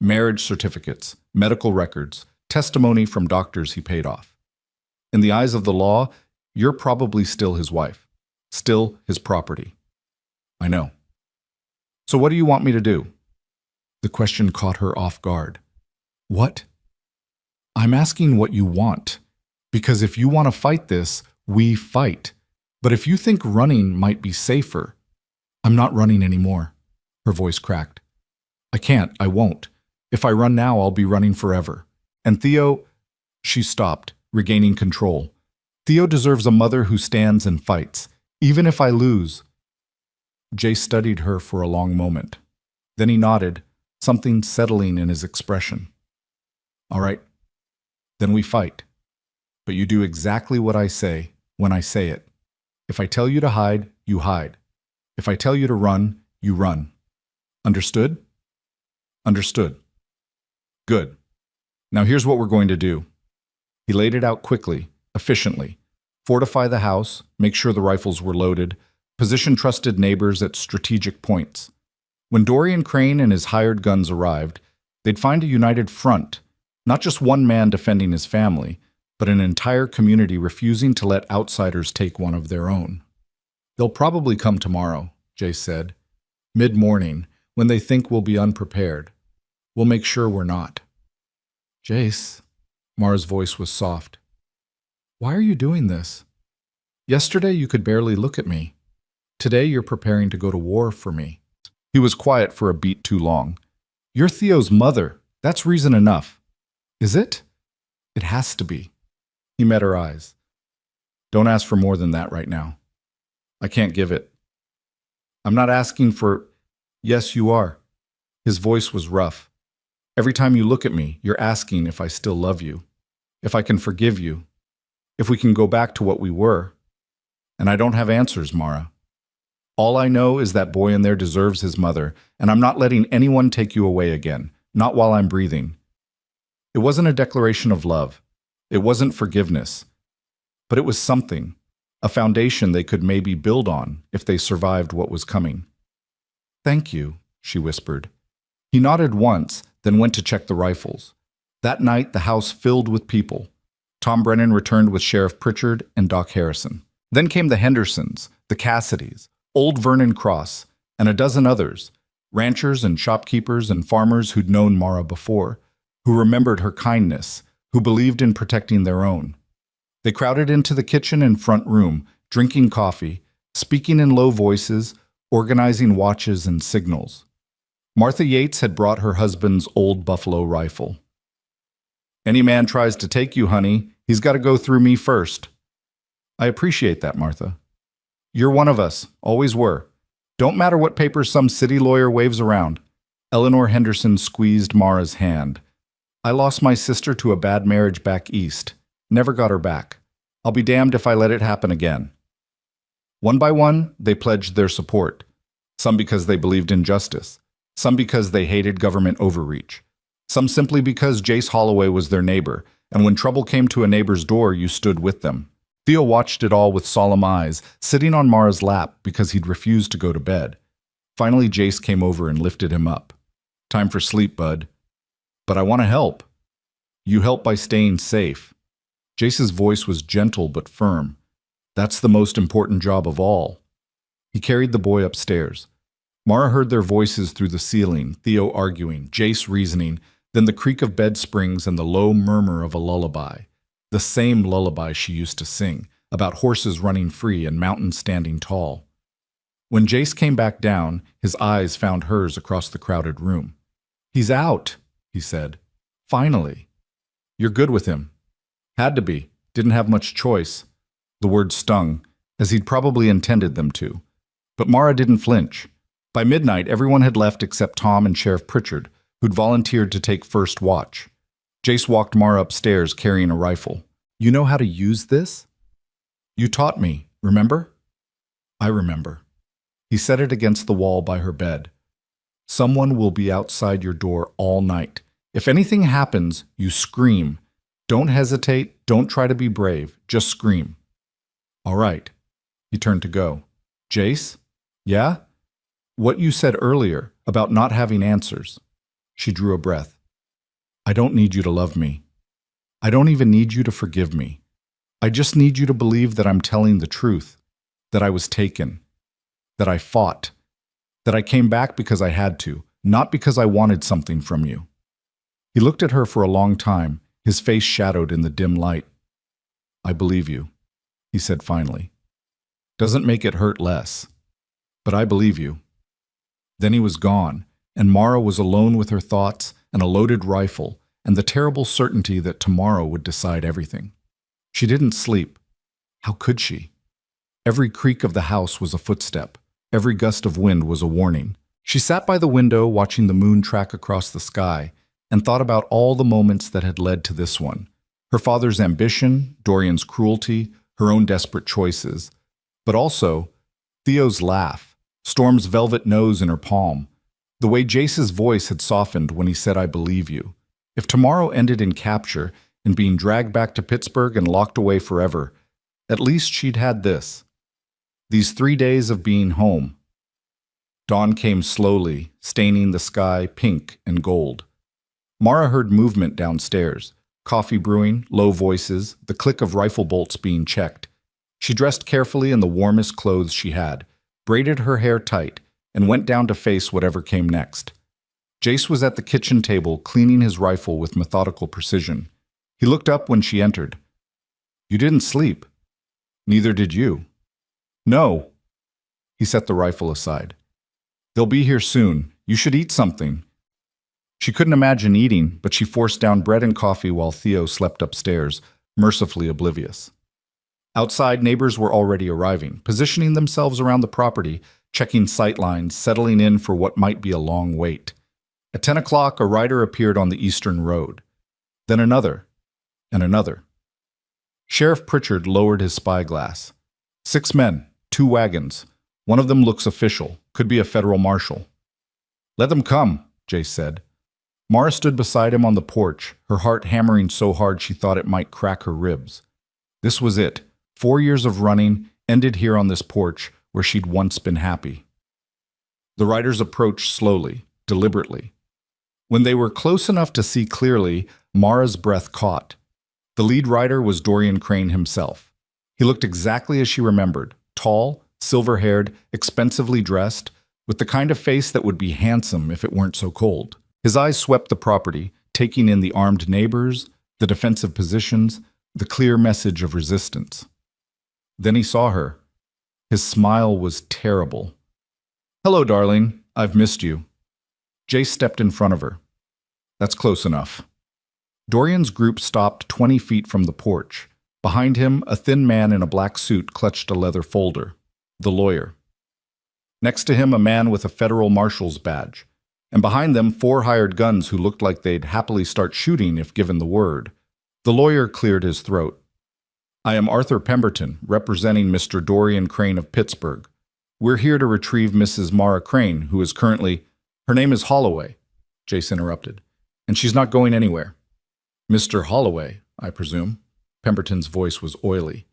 marriage certificates, medical records, testimony from doctors he paid off. In the eyes of the law, you're probably still his wife, still his property. I know. So what do you want me to do? The question caught her off guard. What? I'm asking what you want, because if you want to fight this, we fight. But if you think running might be safer, I'm not running anymore. Her voice cracked. I can't, I won't. If I run now, I'll be running forever. And Theo... She stopped, regaining control. Theo deserves a mother who stands and fights, even if I lose. Jay studied her for a long moment. Then he nodded, something settling in his expression. All right, then we fight. But you do exactly what I say when I say it. If I tell you to hide, you hide. If I tell you to run, you run. Understood? Understood. Good. Now here's what we're going to do. He laid it out quickly, efficiently. Fortify the house, make sure the rifles were loaded, position trusted neighbors at strategic points. When Dorian Crane and his hired guns arrived, they'd find a united front, not just one man defending his family, but an entire community refusing to let outsiders take one of their own. They'll probably come tomorrow, Jay said. Mid-morning, when they think we'll be unprepared. We'll make sure we're not. Jace, Mara's voice was soft. Why are you doing this? Yesterday you could barely look at me. Today you're preparing to go to war for me. He was quiet for a beat too long. You're Theo's mother. That's reason enough. Is it? It has to be. He met her eyes. Don't ask for more than that right now. I can't give it. I'm not asking for... Yes, you are. His voice was rough. Every time you look at me, you're asking if I still love you, if I can forgive you, if we can go back to what we were. And I don't have answers, Mara. All I know is that boy in there deserves his mother, and I'm not letting anyone take you away again, not while I'm breathing. It wasn't a declaration of love. It wasn't forgiveness. But it was something, a foundation they could maybe build on if they survived what was coming. Thank you, she whispered. He nodded once, then went to check the rifles. That night, the house filled with people. Tom Brennan returned with Sheriff Pritchard and Doc Harrison. Then came the Hendersons, the Cassidys, Old Vernon Cross, and a dozen others, ranchers and shopkeepers and farmers who'd known Mara before, who remembered her kindness, who believed in protecting their own. They crowded into the kitchen and front room, drinking coffee, speaking in low voices, organizing watches and signals. Martha Yates had brought her husband's old buffalo rifle. "Any man tries to take you, honey, he's got to go through me first." "I appreciate that, Martha. You're one of us, always were. Don't matter what papers some city lawyer waves around." Eleanor Henderson squeezed Mara's hand. "I lost my sister to a bad marriage back east. Never got her back. I'll be damned if I let it happen again." One by one, they pledged their support. Some because they believed in justice. Some because they hated government overreach. Some simply because Jace Holloway was their neighbor, and when trouble came to a neighbor's door, you stood with them. Theo watched it all with solemn eyes, sitting on Mara's lap because he'd refused to go to bed. Finally, Jace came over and lifted him up. "Time for sleep, bud." "But I want to help." "You help by staying safe." Jace's voice was gentle but firm. "That's the most important job of all." He carried the boy upstairs. Mara heard their voices through the ceiling, Theo arguing, Jace reasoning, then the creak of bed springs and the low murmur of a lullaby. The same lullaby she used to sing, about horses running free and mountains standing tall. When Jace came back down, his eyes found hers across the crowded room. "He's out," he said. "Finally." "You're good with him." "Had to be. Didn't have much choice." The words stung, as he'd probably intended them to. But Mara didn't flinch. By midnight, everyone had left except Tom and Sheriff Pritchard, who'd volunteered to take first watch. Jace walked Mara upstairs carrying a rifle. "You know how to use this?" "You taught me, remember?" "I remember." He set it against the wall by her bed. "Someone will be outside your door all night. If anything happens, you scream. Don't hesitate, don't try to be brave, just scream." "All right." He turned to go. "Jace?" "Yeah?" "What you said earlier about not having answers." She drew a breath. "I don't need you to love me. I don't even need you to forgive me. I just need you to believe that I'm telling the truth, that I was taken, that I fought, that I came back because I had to, not because I wanted something from you." He looked at her for a long time, his face shadowed in the dim light. "I believe you," he said finally. "Doesn't make it hurt less. But I believe you." Then he was gone, and Mara was alone with her thoughts and a loaded rifle and the terrible certainty that tomorrow would decide everything. She didn't sleep. How could she? Every creak of the house was a footstep. Every gust of wind was a warning. She sat by the window watching the moon track across the sky and thought about all the moments that had led to this one. Her father's ambition, Dorian's cruelty, her own desperate choices. But also, Theo's laugh, Storm's velvet nose in her palm, the way Jace's voice had softened when he said, "I believe you." If tomorrow ended in capture and being dragged back to Pittsburgh and locked away forever, at least she'd had this. These 3 days of being home. Dawn came slowly, staining the sky pink and gold. Mara heard movement downstairs, coffee brewing, low voices, the click of rifle bolts being checked. She dressed carefully in the warmest clothes she had, braided her hair tight, and went down to face whatever came next. Jace was at the kitchen table cleaning his rifle with methodical precision. He looked up when she entered. "You didn't sleep." "Neither did you." "No." He set the rifle aside. "They'll be here soon. You should eat something." She couldn't imagine eating, but she forced down bread and coffee while Theo slept upstairs, mercifully oblivious. Outside, neighbors were already arriving, positioning themselves around the property, checking sightlines, settling in for what might be a long wait. At 10 o'clock, a rider appeared on the eastern road. Then another, and another. Sheriff Pritchard lowered his spyglass. 6 men, 2 wagons. One of them looks official, could be a federal marshal. "Let them come," Jace said. Mara stood beside him on the porch, her heart hammering so hard she thought it might crack her ribs. This was it. 4 years of running ended here on this porch where she'd once been happy. The riders approached slowly, deliberately. When they were close enough to see clearly, Mara's breath caught. The lead rider was Dorian Crane himself. He looked exactly as she remembered, tall, silver-haired, expensively dressed, with the kind of face that would be handsome if it weren't so cold. His eyes swept the property, taking in the armed neighbors, the defensive positions, the clear message of resistance. Then he saw her. His smile was terrible. "Hello, darling. I've missed you." Jace stepped in front of her. "That's close enough." Dorian's group stopped 20 feet from the porch. Behind him, a thin man in a black suit clutched a leather folder. The lawyer. Next to him, a man with a federal marshal's badge. And behind them, 4 hired guns who looked like they'd happily start shooting if given the word. The lawyer cleared his throat. "I am Arthur Pemberton, representing Mr. Dorian Crane of Pittsburgh. We're here to retrieve Mrs. Mara Crane, who is currently—" "Her name is Holloway," Jace interrupted, "and she's not going anywhere." "Mr. Holloway, I presume?" Pemberton's voice was oily.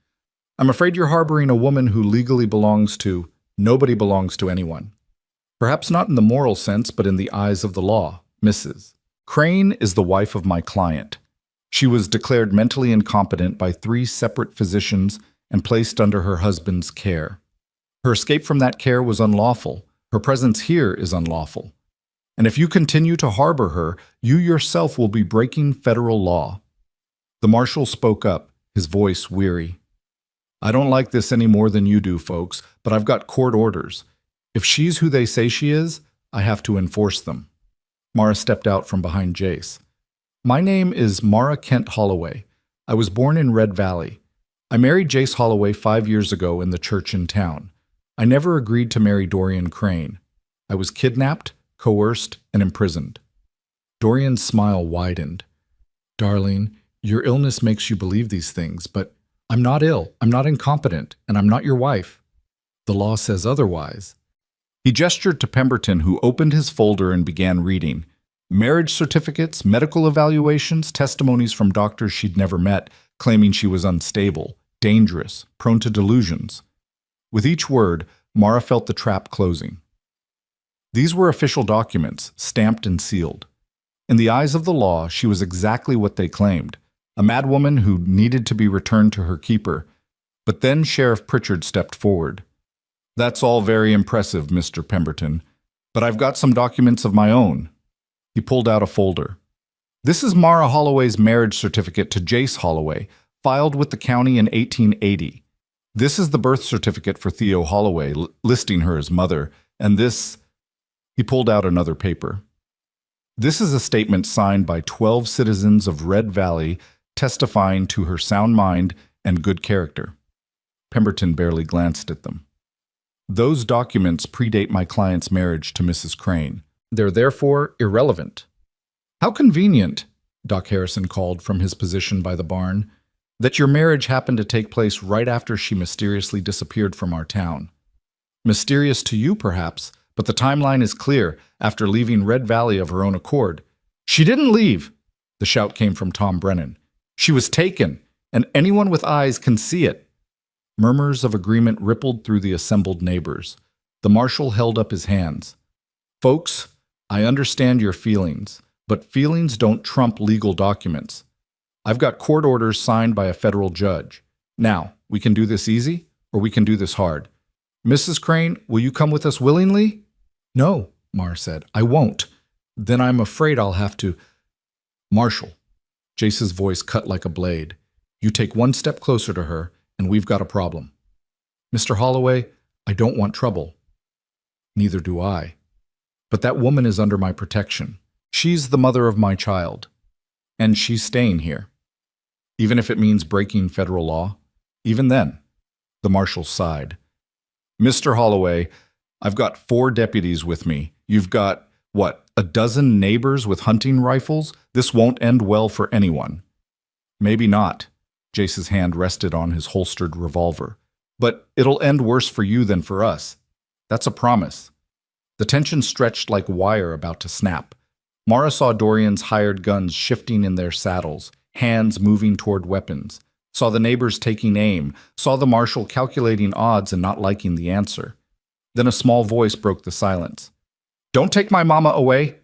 "I'm afraid you're harboring a woman who legally belongs to— nobody belongs to anyone. Perhaps not in the moral sense, but in the eyes of the law, Mrs. Crane is the wife of my client. She was declared mentally incompetent by 3 separate physicians and placed under her husband's care. Her escape from that care was unlawful. Her presence here is unlawful. And if you continue to harbor her, you yourself will be breaking federal law." The marshal spoke up, his voice weary. "I don't like this any more than you do, folks, but I've got court orders. If she's who they say she is, I have to enforce them." Mara stepped out from behind Jace. "My name is Mara Kent Holloway. I was born in Red Valley. I married Jace Holloway 5 years ago in the church in town. I never agreed to marry Dorian Crane. I was kidnapped, coerced, and imprisoned." Dorian's smile widened. "Darling, your illness makes you believe these things, but I'm not ill, I'm not incompetent, and I'm not your wife. The law says otherwise." He gestured to Pemberton, who opened his folder and began reading. Marriage certificates, medical evaluations, testimonies from doctors she'd never met, claiming she was unstable, dangerous, prone to delusions. With each word, Mara felt the trap closing. These were official documents, stamped and sealed. In the eyes of the law, she was exactly what they claimed, a madwoman who needed to be returned to her keeper. But then Sheriff Pritchard stepped forward. "That's all very impressive, Mr. Pemberton, but I've got some documents of my own." He pulled out a folder. "This is Mara Holloway's marriage certificate to Jace Holloway, filed with the county in 1880. This is the birth certificate for Theo Holloway, listing her as mother, and this—" He pulled out another paper. "This is a statement signed by 12 citizens of Red Valley testifying to her sound mind and good character." Pemberton barely glanced at them. "Those documents predate my client's marriage to Mrs. Crane. They're therefore irrelevant." "How convenient," Doc Harrison called from his position by the barn, "that your marriage happened to take place right after she mysteriously disappeared from our town. Mysterious to you, perhaps, but the timeline is clear. After leaving Red Valley of her own accord—" "She didn't leave!" The shout came from Tom Brennan. "She was taken, and anyone with eyes can see it." Murmurs of agreement rippled through the assembled neighbors. The marshal held up his hands. "Folks, I understand your feelings, but feelings don't trump legal documents. I've got court orders signed by a federal judge. Now, we can do this easy, or we can do this hard. Mrs. Crane, will you come with us willingly?" "No," Mara said, "I won't. Then I'm afraid I'll have to—" "Marshal," Jace's voice cut like a blade, "you take one step closer to her, and we've got a problem. Mr. Holloway, I don't want trouble." "Neither do I. But that woman is under my protection. She's the mother of my child. And she's staying here. Even if it means breaking federal law. Even then." The marshal sighed. "Mr. Holloway, I've got 4 deputies with me. You've got, what, a dozen neighbors with hunting rifles? This won't end well for anyone." "Maybe not." Jace's hand rested on his holstered revolver. "But it'll end worse for you than for us. That's a promise." The tension stretched like wire about to snap. Mara saw Dorian's hired guns shifting in their saddles, hands moving toward weapons, saw the neighbors taking aim, saw the marshal calculating odds and not liking the answer. Then a small voice broke the silence. "Don't take my mama away!"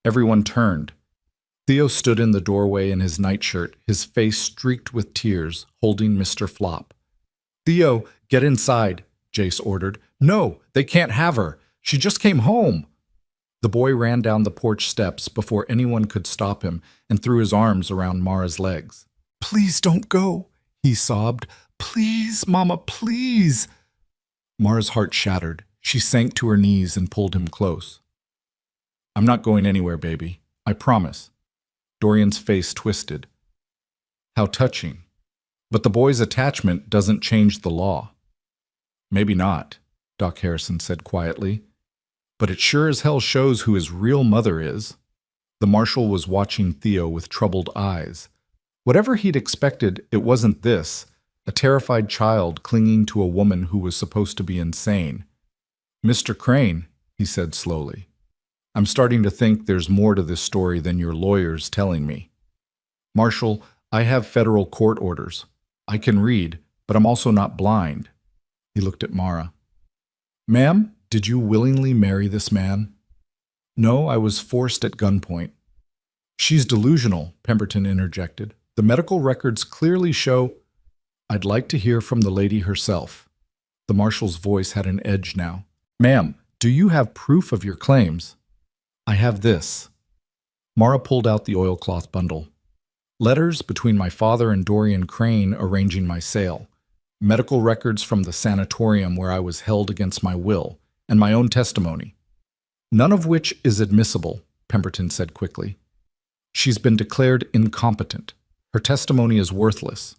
Everyone turned. Theo stood in the doorway in his nightshirt, his face streaked with tears, holding Mr. Flop. "Theo, get inside," Jace ordered. "No, they can't have her. She just came home. The boy ran down the porch steps before anyone could stop him and threw his arms around Mara's legs. Please don't go, he sobbed. Please, Mama, please. Mara's heart shattered. She sank to her knees and pulled him close. I'm not going anywhere, baby. I promise. Dorian's face twisted. How touching. But the boy's attachment doesn't change the law. Maybe not, Doc Harrison said quietly. But it sure as hell shows who his real mother is. The marshal was watching Theo with troubled eyes. Whatever he'd expected, it wasn't this, a terrified child clinging to a woman who was supposed to be insane. Mr. Crane, he said slowly, I'm starting to think there's more to this story than your lawyer's telling me. Marshal, I have federal court orders. I can read, but I'm also not blind. He looked at Mara. Ma'am, did you willingly marry this man? No, I was forced at gunpoint. She's delusional, Pemberton interjected. The medical records clearly show. I'd like to hear from the lady herself. The marshal's voice had an edge now. Ma'am, do you have proof of your claims? I have this. Mara pulled out the oilcloth bundle. Letters between my father and Dorian Crane arranging my sale. Medical records from the sanatorium where I was held against my will, and my own testimony. None of which is admissible, Pemberton said quickly. She's been declared incompetent. Her testimony is worthless.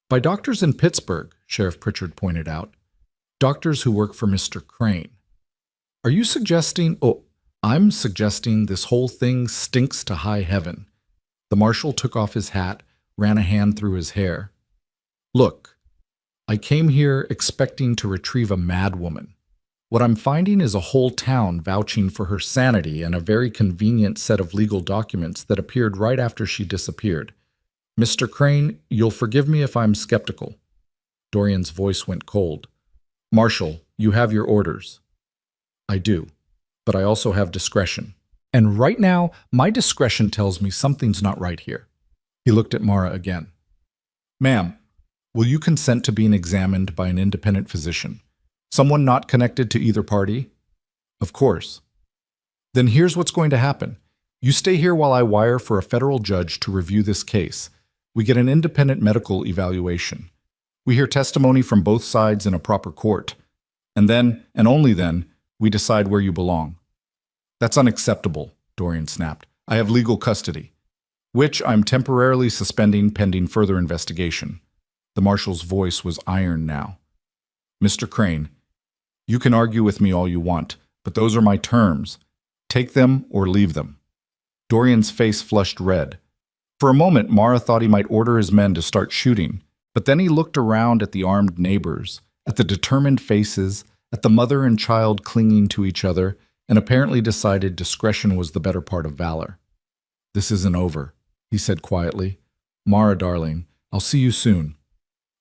By doctors in Pittsburgh, Sheriff Pritchard pointed out. Doctors who work for Mr. Crane. Are you suggesting... Oh, I'm suggesting this whole thing stinks to high heaven. The marshal took off his hat, ran a hand through his hair. Look, I came here expecting to retrieve a mad woman. What I'm finding is a whole town vouching for her sanity and a very convenient set of legal documents that appeared right after she disappeared. Mr. Crane, you'll forgive me if I'm skeptical. Dorian's voice went cold. Marshal, you have your orders. I do, but I also have discretion. And right now, my discretion tells me something's not right here. He looked at Mara again. Ma'am, will you consent to being examined by an independent physician? Someone not connected to either party? Of course. Then here's what's going to happen. You stay here while I wire for a federal judge to review this case. We get an independent medical evaluation. We hear testimony from both sides in a proper court. And then, and only then, we decide where you belong. That's unacceptable, Dorian snapped. I have legal custody, which I'm temporarily suspending pending further investigation. The marshal's voice was iron now. Mr. Crane, you can argue with me all you want, but those are my terms. Take them or leave them. Dorian's face flushed red. For a moment, Mara thought he might order his men to start shooting, but then he looked around at the armed neighbors, at the determined faces, at the mother and child clinging to each other, and apparently decided discretion was the better part of valor. This isn't over, he said quietly. Mara, darling, I'll see you soon.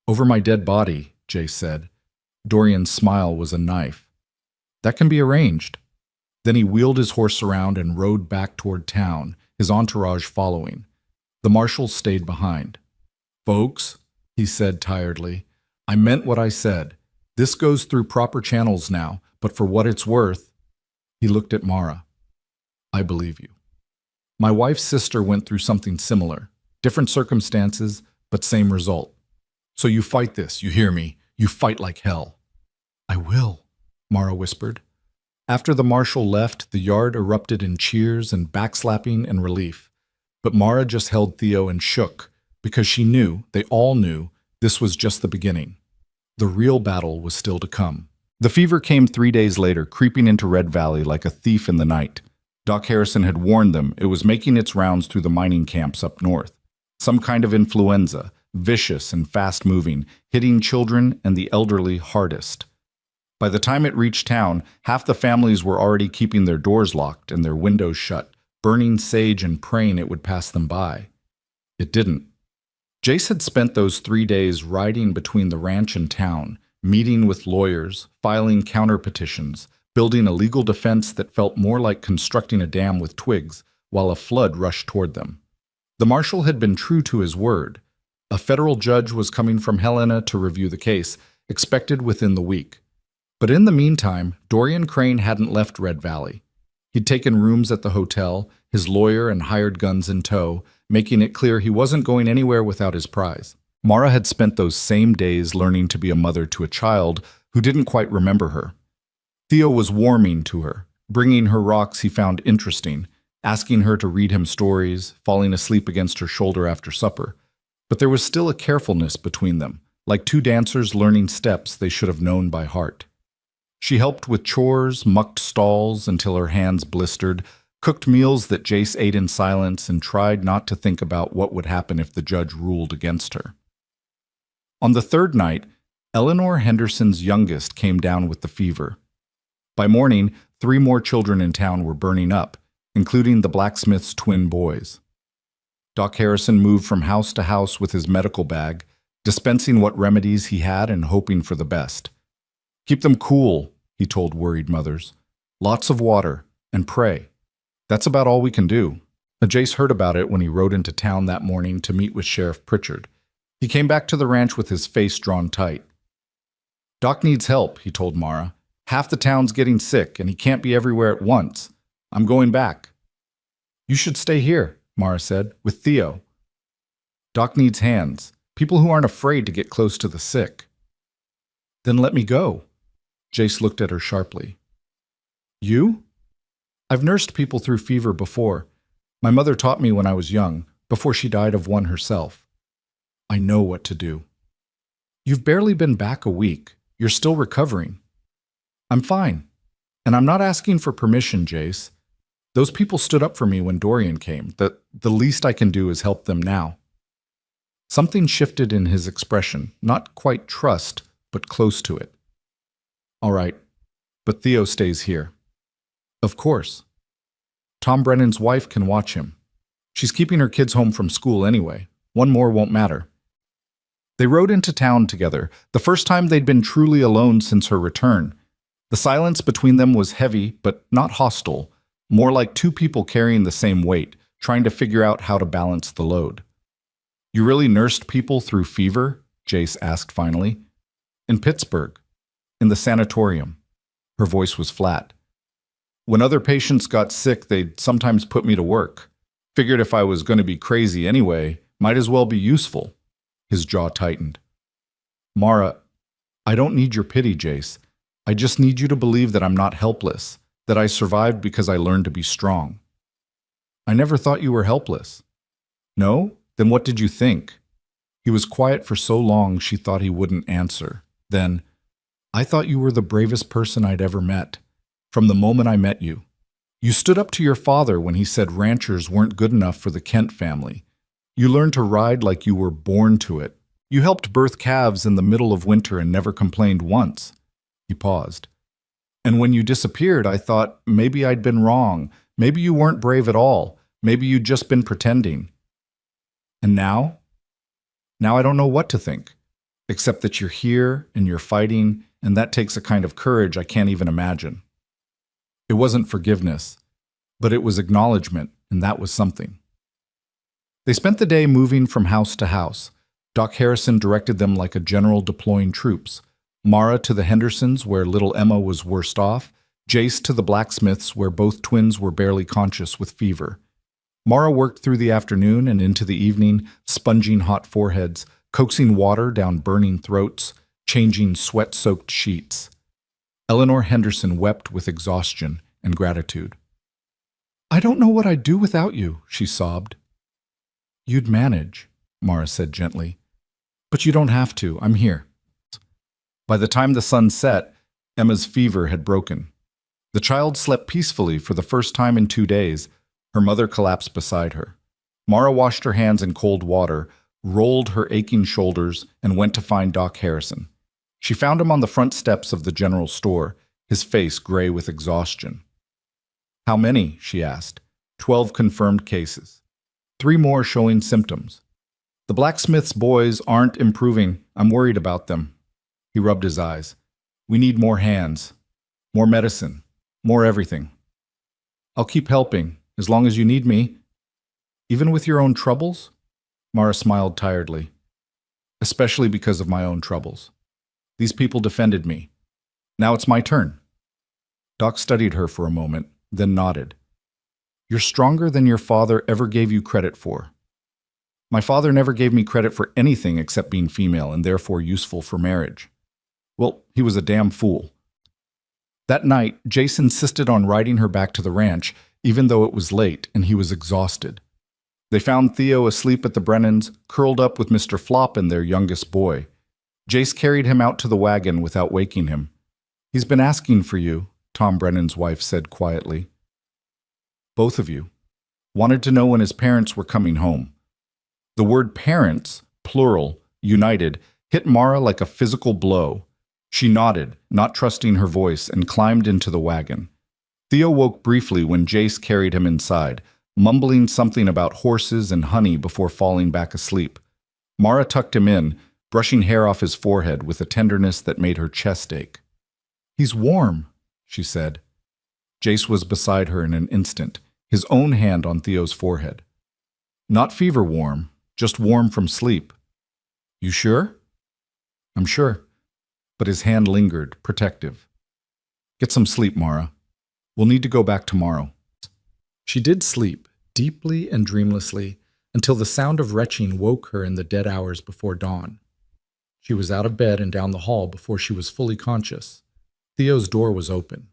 Over my dead body, Jay said. Dorian's smile was a knife. That can be arranged. Then he wheeled his horse around and rode back toward town, his entourage following. The marshal stayed behind. Folks, he said tiredly, I meant what I said. This goes through proper channels now, but for what it's worth, he looked at Mara. I believe you. My wife's sister went through something similar. Different circumstances, but same result. So you fight this, you hear me? You fight like hell. I will, Mara whispered. After the marshal left, the yard erupted in cheers and backslapping and relief. But Mara just held Theo and shook, because she knew, they all knew, this was just the beginning. The real battle was still to come. The fever came 3 days later, creeping into Red Valley like a thief in the night. Doc Harrison had warned them it was making its rounds through the mining camps up north. Some kind of influenza, vicious and fast-moving, hitting children and the elderly hardest. By the time it reached town, half the families were already keeping their doors locked and their windows shut, burning sage and praying it would pass them by. It didn't. Jace had spent those 3 days riding between the ranch and town, meeting with lawyers, filing counter-petitions, building a legal defense that felt more like constructing a dam with twigs, while a flood rushed toward them. The marshal had been true to his word. A federal judge was coming from Helena to review the case, expected within the week. But in the meantime, Dorian Crane hadn't left Red Valley. He'd taken rooms at the hotel, his lawyer and hired guns in tow, making it clear he wasn't going anywhere without his prize. Mara had spent those same days learning to be a mother to a child who didn't quite remember her. Theo was warming to her, bringing her rocks he found interesting, asking her to read him stories, falling asleep against her shoulder after supper. But there was still a carefulness between them, like two dancers learning steps they should have known by heart. She helped with chores, mucked stalls until her hands blistered, cooked meals that Jace ate in silence, and tried not to think about what would happen if the judge ruled against her. On the third night, Eleanor Henderson's youngest came down with the fever. By morning, 3 more children in town were burning up, including the blacksmith's twin boys. Doc Harrison moved from house to house with his medical bag, dispensing what remedies he had and hoping for the best. "Keep them cool," he told worried mothers. "Lots of water, and pray. That's about all we can do." Jace heard about it when he rode into town that morning to meet with Sheriff Pritchard. He came back to the ranch with his face drawn tight. "Doc needs help," he told Mara. "Half the town's getting sick, and he can't be everywhere at once. I'm going back." "You should stay here," Mara said, "with Theo. Doc needs hands, people who aren't afraid to get close to the sick." "Then let me go." Jace looked at her sharply. "You?" "I've nursed people through fever before. My mother taught me when I was young, before she died of one herself. I know what to do." "You've barely been back a week. You're still recovering." "I'm fine. And I'm not asking for permission, Jace. Those people stood up for me when Dorian came. The least I can do is help them now." Something shifted in his expression, not quite trust, but close to it. "All right, but Theo stays here." "Of course. Tom Brennan's wife can watch him. She's keeping her kids home from school anyway. One more won't matter." They rode into town together, the first time they'd been truly alone since her return. The silence between them was heavy, but not hostile, more like 2 people carrying the same weight, trying to figure out how to balance the load. "You really nursed people through fever?" Jace asked finally. "In Pittsburgh. In the sanatorium." Her voice was flat. "When other patients got sick, they'd sometimes put me to work. Figured if I was going to be crazy anyway, might as well be useful." His jaw tightened. "Mara, I don't need your pity, Jace. I just need you to believe that I'm not helpless, that I survived because I learned to be strong." "I never thought you were helpless." "No? Then what did you think?" He was quiet for so long she thought he wouldn't answer. Then, "I thought you were the bravest person I'd ever met. From the moment I met you. You stood up to your father when he said ranchers weren't good enough for the Kent family. You learned to ride like you were born to it. You helped birth calves in the middle of winter and never complained once." He paused. "And when you disappeared, I thought maybe I'd been wrong. Maybe you weren't brave at all. Maybe you'd just been pretending. And now? Now I don't know what to think, except that you're here and you're fighting, and that takes a kind of courage I can't even imagine." It wasn't forgiveness, but it was acknowledgement, and that was something. They spent the day moving from house to house. Doc Harrison directed them like a general deploying troops. Mara to the Hendersons, where little Emma was worst off. Jace to the blacksmiths, where both twins were barely conscious with fever. Mara worked through the afternoon and into the evening, sponging hot foreheads, coaxing water down burning throats, changing sweat-soaked sheets. Eleanor Henderson wept with exhaustion and gratitude. "I don't know what I'd do without you," she sobbed. "You'd manage," Mara said gently. "But you don't have to. I'm here." By the time the sun set, Emma's fever had broken. The child slept peacefully for the first time in 2 days. Her mother collapsed beside her. Mara washed her hands in cold water, rolled her aching shoulders, and went to find Doc Harrison. She found him on the front steps of the general store, his face gray with exhaustion. "How many?" she asked. 12 confirmed cases. 3 more showing symptoms. "The blacksmith's boys aren't improving. I'm worried about them." He rubbed his eyes. "We need more hands, more medicine, more everything. I'll keep helping, as long as you need me." "Even with your own troubles?" Mara smiled tiredly. "Especially because of my own troubles. These people defended me. Now it's my turn. Doc studied her for a moment, then nodded. You're stronger than your father ever gave you credit for. My father never gave me credit for anything except being female and therefore useful for marriage. Well, he was a damn fool. That night, Jace insisted on riding her back to the ranch, even though it was late and he was exhausted. They found Theo asleep at the Brennans, curled up with Mr. Flop and their youngest boy. Jace carried him out to the wagon without waking him. He's been asking for you, Tom Brennan's wife said quietly. Both of you. Wanted to know when his parents were coming home. The word parents, plural, united, hit Mara like a physical blow. She nodded, not trusting her voice, and climbed into the wagon. Theo woke briefly when Jace carried him inside, mumbling something about horses and honey before falling back asleep. Mara tucked him in, brushing hair off his forehead with a tenderness that made her chest ache. He's warm, she said. Jace was beside her in an instant, his own hand on Theo's forehead. Not fever warm, just warm from sleep. You sure? I'm sure. But his hand lingered, protective. Get some sleep, Mara. We'll need to go back tomorrow. She did sleep, deeply and dreamlessly, until the sound of retching woke her in the dead hours before dawn. She was out of bed and down the hall before she was fully conscious. Theo's door was open.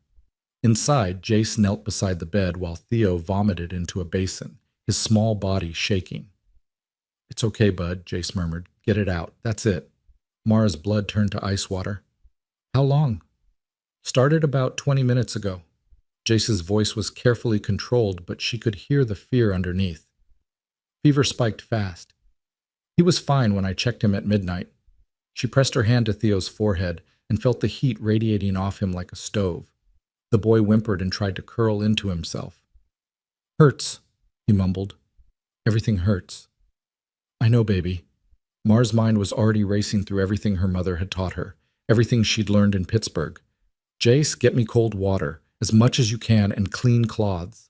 Inside, Jace knelt beside the bed while Theo vomited into a basin, his small body shaking. It's okay, bud, Jace murmured. Get it out. That's it. Mara's blood turned to ice water. How long? Started about 20 minutes ago. Jace's voice was carefully controlled, but she could hear the fear underneath. Fever spiked fast. He was fine when I checked him at midnight. She pressed her hand to Theo's forehead and felt the heat radiating off him like a stove. The boy whimpered and tried to curl into himself. Hurts, he mumbled. Everything hurts. I know, baby. Mara's mind was already racing through everything her mother had taught her, everything she'd learned in Pittsburgh. Jace, get me cold water, as much as you can, and clean cloths.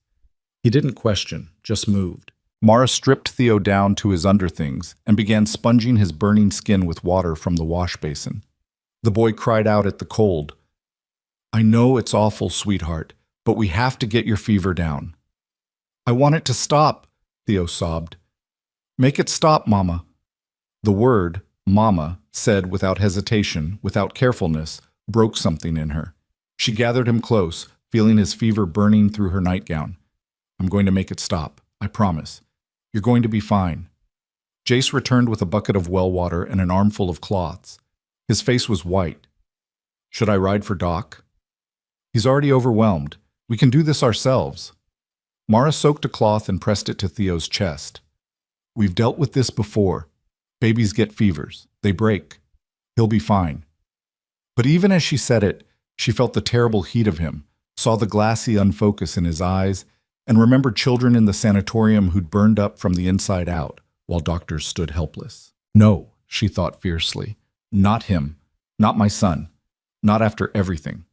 He didn't question, just moved. Mara stripped Theo down to his underthings and began sponging his burning skin with water from the wash basin. The boy cried out at the cold. I know it's awful, sweetheart, but we have to get your fever down. I want it to stop, Theo sobbed. Make it stop, Mama. The word, Mama, said without hesitation, without carefulness, broke something in her. She gathered him close, feeling his fever burning through her nightgown. I'm going to make it stop, I promise. You're going to be fine. Jace returned with a bucket of well water and an armful of cloths. His face was white. Should I ride for Doc? He's already overwhelmed. We can do this ourselves. Mara soaked a cloth and pressed it to Theo's chest. We've dealt with this before. Babies get fevers. They break. He'll be fine. But even as she said it, she felt the terrible heat of him, saw the glassy unfocus in his eyes, and remembered children in the sanatorium who'd burned up from the inside out, while doctors stood helpless. No, she thought fiercely. Not him. Not my son. Not after everything.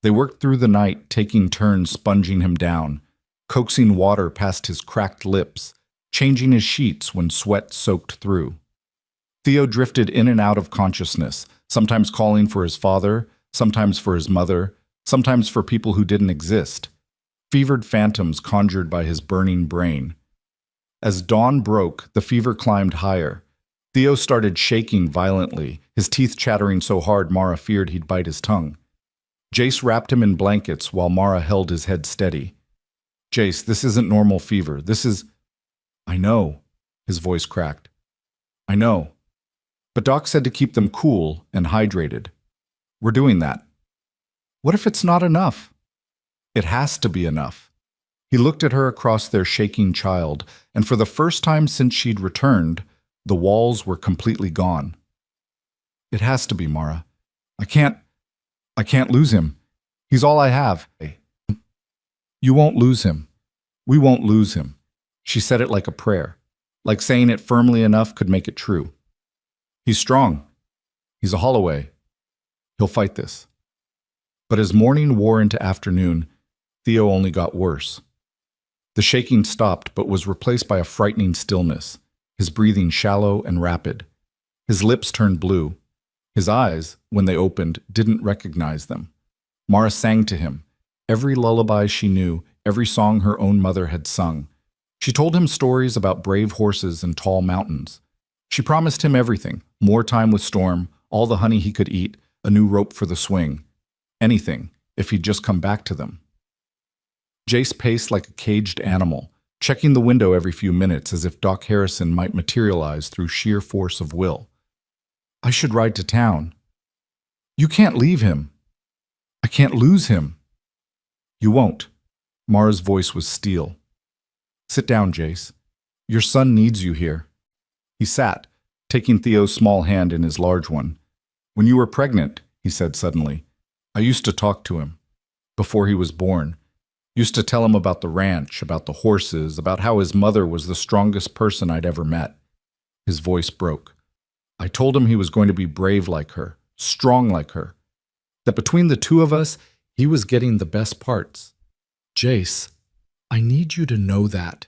They worked through the night, taking turns sponging him down, coaxing water past his cracked lips, changing his sheets when sweat soaked through. Theo drifted in and out of consciousness, sometimes calling for his father, sometimes for his mother, sometimes for people who didn't exist. Fevered phantoms conjured by his burning brain. As dawn broke, the fever climbed higher. Theo started shaking violently, his teeth chattering so hard Mara feared he'd bite his tongue. Jace wrapped him in blankets while Mara held his head steady. Jace, this isn't normal fever. This is... I know, his voice cracked. I know. But Doc said to keep them cool and hydrated. We're doing that. What if it's not enough? It has to be enough. He looked at her across their shaking child, and for the first time since she'd returned, the walls were completely gone. It has to be, Mara. I can't lose him. He's all I have. You won't lose him. We won't lose him. She said it like a prayer, like saying it firmly enough could make it true. He's strong. He's a Holloway. He'll fight this. But as morning wore into afternoon, Theo only got worse. The shaking stopped but was replaced by a frightening stillness, his breathing shallow and rapid. His lips turned blue. His eyes, when they opened, didn't recognize them. Mara sang to him. Every lullaby she knew, every song her own mother had sung. She told him stories about brave horses and tall mountains. She promised him everything, more time with Storm, all the honey he could eat, a new rope for the swing. Anything, if he'd just come back to them. Jace paced like a caged animal, checking the window every few minutes as if Doc Harrison might materialize through sheer force of will. I should ride to town. You can't leave him. I can't lose him. You won't. Mara's voice was steel. Sit down, Jace. Your son needs you here. He sat, taking Theo's small hand in his large one. When you were pregnant, he said suddenly, I used to talk to him. Before he was born. Used to tell him about the ranch, about the horses, about how his mother was the strongest person I'd ever met. His voice broke. I told him he was going to be brave like her, strong like her. That between the two of us, he was getting the best parts. Jace, I need you to know that.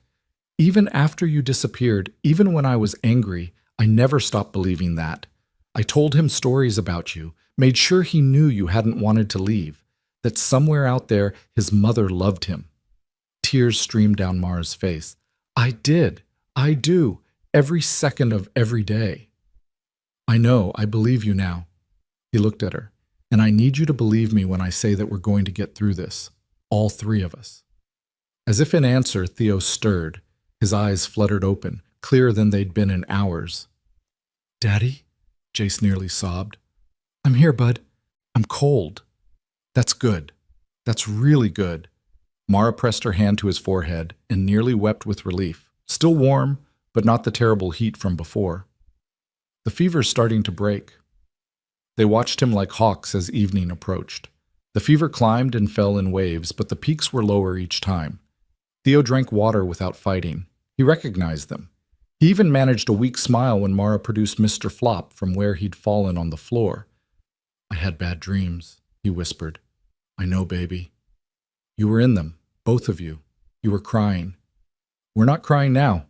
Even after you disappeared, even when I was angry, I never stopped believing that. I told him stories about you, made sure he knew you hadn't wanted to leave, that somewhere out there his mother loved him. Tears streamed down Mara's face. I did. I do. Every second of every day. I know. I believe you now. He looked at her. And I need you to believe me when I say that we're going to get through this. All three of us. As if in answer, Theo stirred. His eyes fluttered open, clearer than they'd been in hours. Daddy? Jace nearly sobbed. I'm here, bud. I'm cold. That's good. That's really good. Mara pressed her hand to his forehead and nearly wept with relief. Still warm, but not the terrible heat from before. The fever's starting to break. They watched him like hawks as evening approached. The fever climbed and fell in waves, but the peaks were lower each time. Theo drank water without fighting. He recognized them. He even managed a weak smile when Mara produced Mr. Flop from where he'd fallen on the floor. I had bad dreams, he whispered. I know, baby. You were in them, both of you. You were crying. We're not crying now.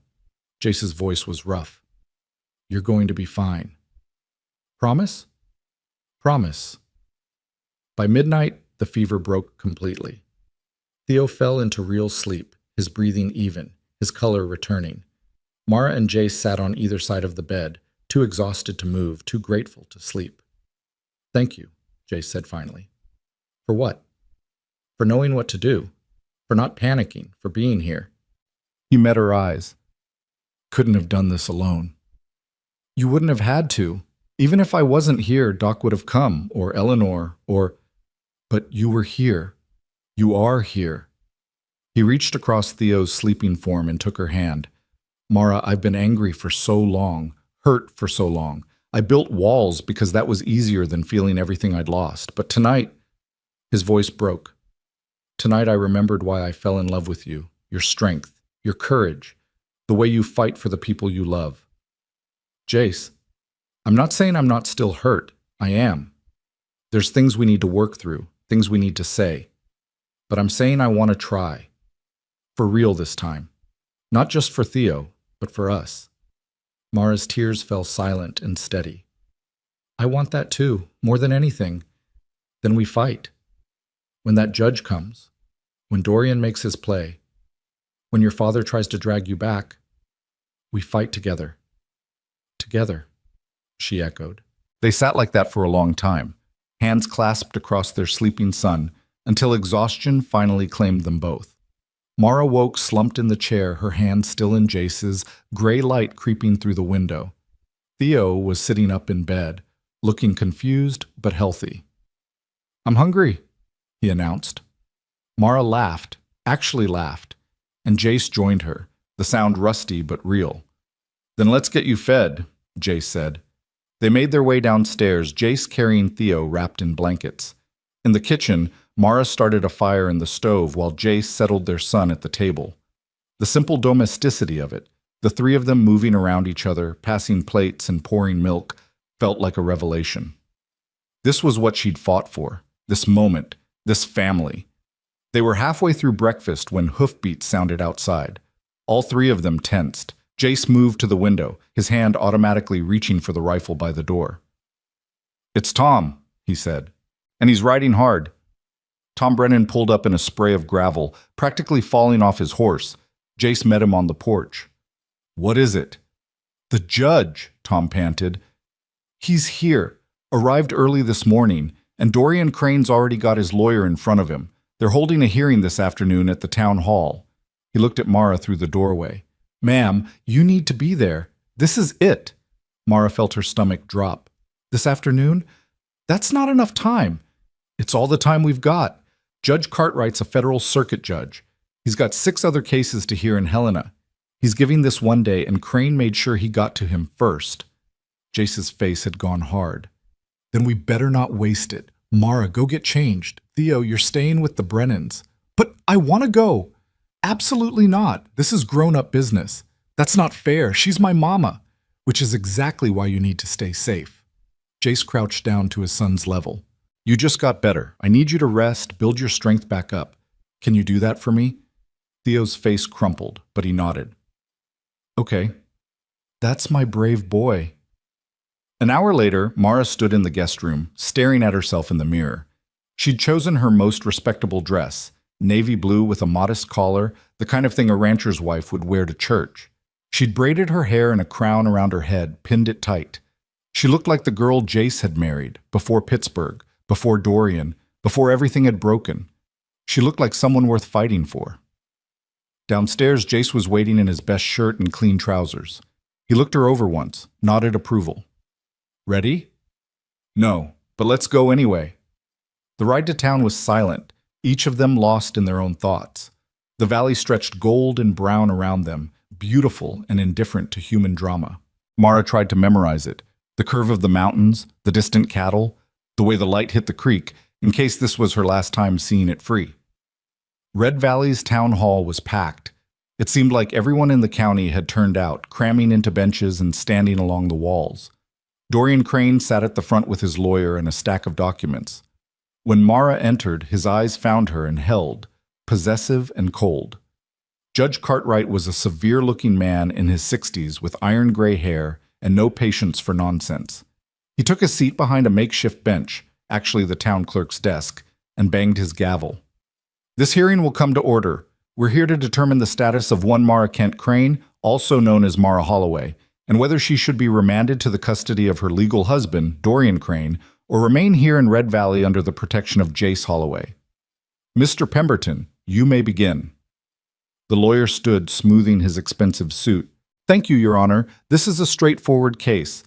Jace's voice was rough. You're going to be fine. Promise? Promise. By midnight, the fever broke completely. Theo fell into real sleep, his breathing even, his color returning. Mara and Jace sat on either side of the bed, too exhausted to move, too grateful to sleep. Thank you, Jace said finally. For what? For knowing what to do. For not panicking, for being here. He met her eyes. Couldn't have done this alone. You wouldn't have had to. Even if I wasn't here, Doc would have come, or Eleanor, or... But you were here. You are here. He reached across Theo's sleeping form and took her hand. Mara, I've been angry for so long, hurt for so long. I built walls because that was easier than feeling everything I'd lost. But tonight, his voice broke. Tonight I remembered why I fell in love with you, your strength, your courage, the way you fight for the people you love. Jace, I'm not saying I'm not still hurt. I am. There's things we need to work through, things we need to say. But I'm saying I want to try. For real this time. Not just for Theo, but for us. Mara's tears fell silent and steady. I want that too, more than anything. Then we fight. When that judge comes, when Dorian makes his play, when your father tries to drag you back, we fight together. Together, she echoed. They sat like that for a long time, hands clasped across their sleeping son, until exhaustion finally claimed them both. Mara woke slumped in the chair, her hand still in Jace's, gray light creeping through the window. Theo was sitting up in bed, looking confused but healthy. I'm hungry, he announced. Mara laughed, actually laughed, and Jace joined her, the sound rusty but real. Then let's get you fed, Jace said. They made their way downstairs, Jace carrying Theo wrapped in blankets. In the kitchen, Mara started a fire in the stove while Jace settled their son at the table. The simple domesticity of it, the three of them moving around each other, passing plates and pouring milk, felt like a revelation. This was what she'd fought for, this moment, this family. They were halfway through breakfast when hoofbeats sounded outside. All three of them tensed. Jace moved to the window, his hand automatically reaching for the rifle by the door. It's Tom, he said, and he's riding hard. Tom Brennan pulled up in a spray of gravel, practically falling off his horse. Jace met him on the porch. "What is it?" "The judge," Tom panted. "He's here. Arrived early this morning, and Dorian Crane's already got his lawyer in front of him. They're holding a hearing this afternoon at the town hall." He looked at Mara through the doorway. "Ma'am, you need to be there. This is it." Mara felt her stomach drop. "This afternoon? That's not enough time." "It's all the time we've got. Judge Cartwright's a federal circuit judge. He's got 6 other cases to hear in Helena. He's giving this one day, and Crane made sure he got to him first." Jace's face had gone hard. "Then we better not waste it. Mara, go get changed. Theo, you're staying with the Brennans." "But I want to go." "Absolutely not. This is grown-up business. That's not fair. She's my mama." "Which is exactly why you need to stay safe." Jace crouched down to his son's level. "You just got better. I need you to rest, build your strength back up. Can you do that for me?" Theo's face crumpled, but he nodded. "Okay. That's my brave boy." An hour later, Mara stood in the guest room, staring at herself in the mirror. She'd chosen her most respectable dress, navy blue with a modest collar, the kind of thing a rancher's wife would wear to church. She'd braided her hair in a crown around her head, pinned it tight. She looked like the girl Jace had married, before Pittsburgh, before Dorian, before everything had broken. She looked like someone worth fighting for. Downstairs, Jace was waiting in his best shirt and clean trousers. He looked her over once, nodded approval. "Ready?" "No, but let's go anyway." The ride to town was silent, each of them lost in their own thoughts. The valley stretched gold and brown around them, beautiful and indifferent to human drama. Mara tried to memorize it, the curve of the mountains, the distant cattle, the way the light hit the creek, in case this was her last time seeing it free. Red Valley's town hall was packed. It seemed like everyone in the county had turned out, cramming into benches and standing along the walls. Dorian Crane sat at the front with his lawyer and a stack of documents. When Mara entered, his eyes found her and held, possessive and cold. Judge Cartwright was a severe-looking man in his 60s with iron-gray hair and no patience for nonsense. He took a seat behind a makeshift bench, actually the town clerk's desk, and banged his gavel. "This hearing will come to order. We're here to determine the status of one Mara Kent Crane, also known as Mara Holloway, and whether she should be remanded to the custody of her legal husband, Dorian Crane, or remain here in Red Valley under the protection of Jace Holloway. Mr. Pemberton, you may begin." The lawyer stood, smoothing his expensive suit. "Thank you, Your Honor. This is a straightforward case.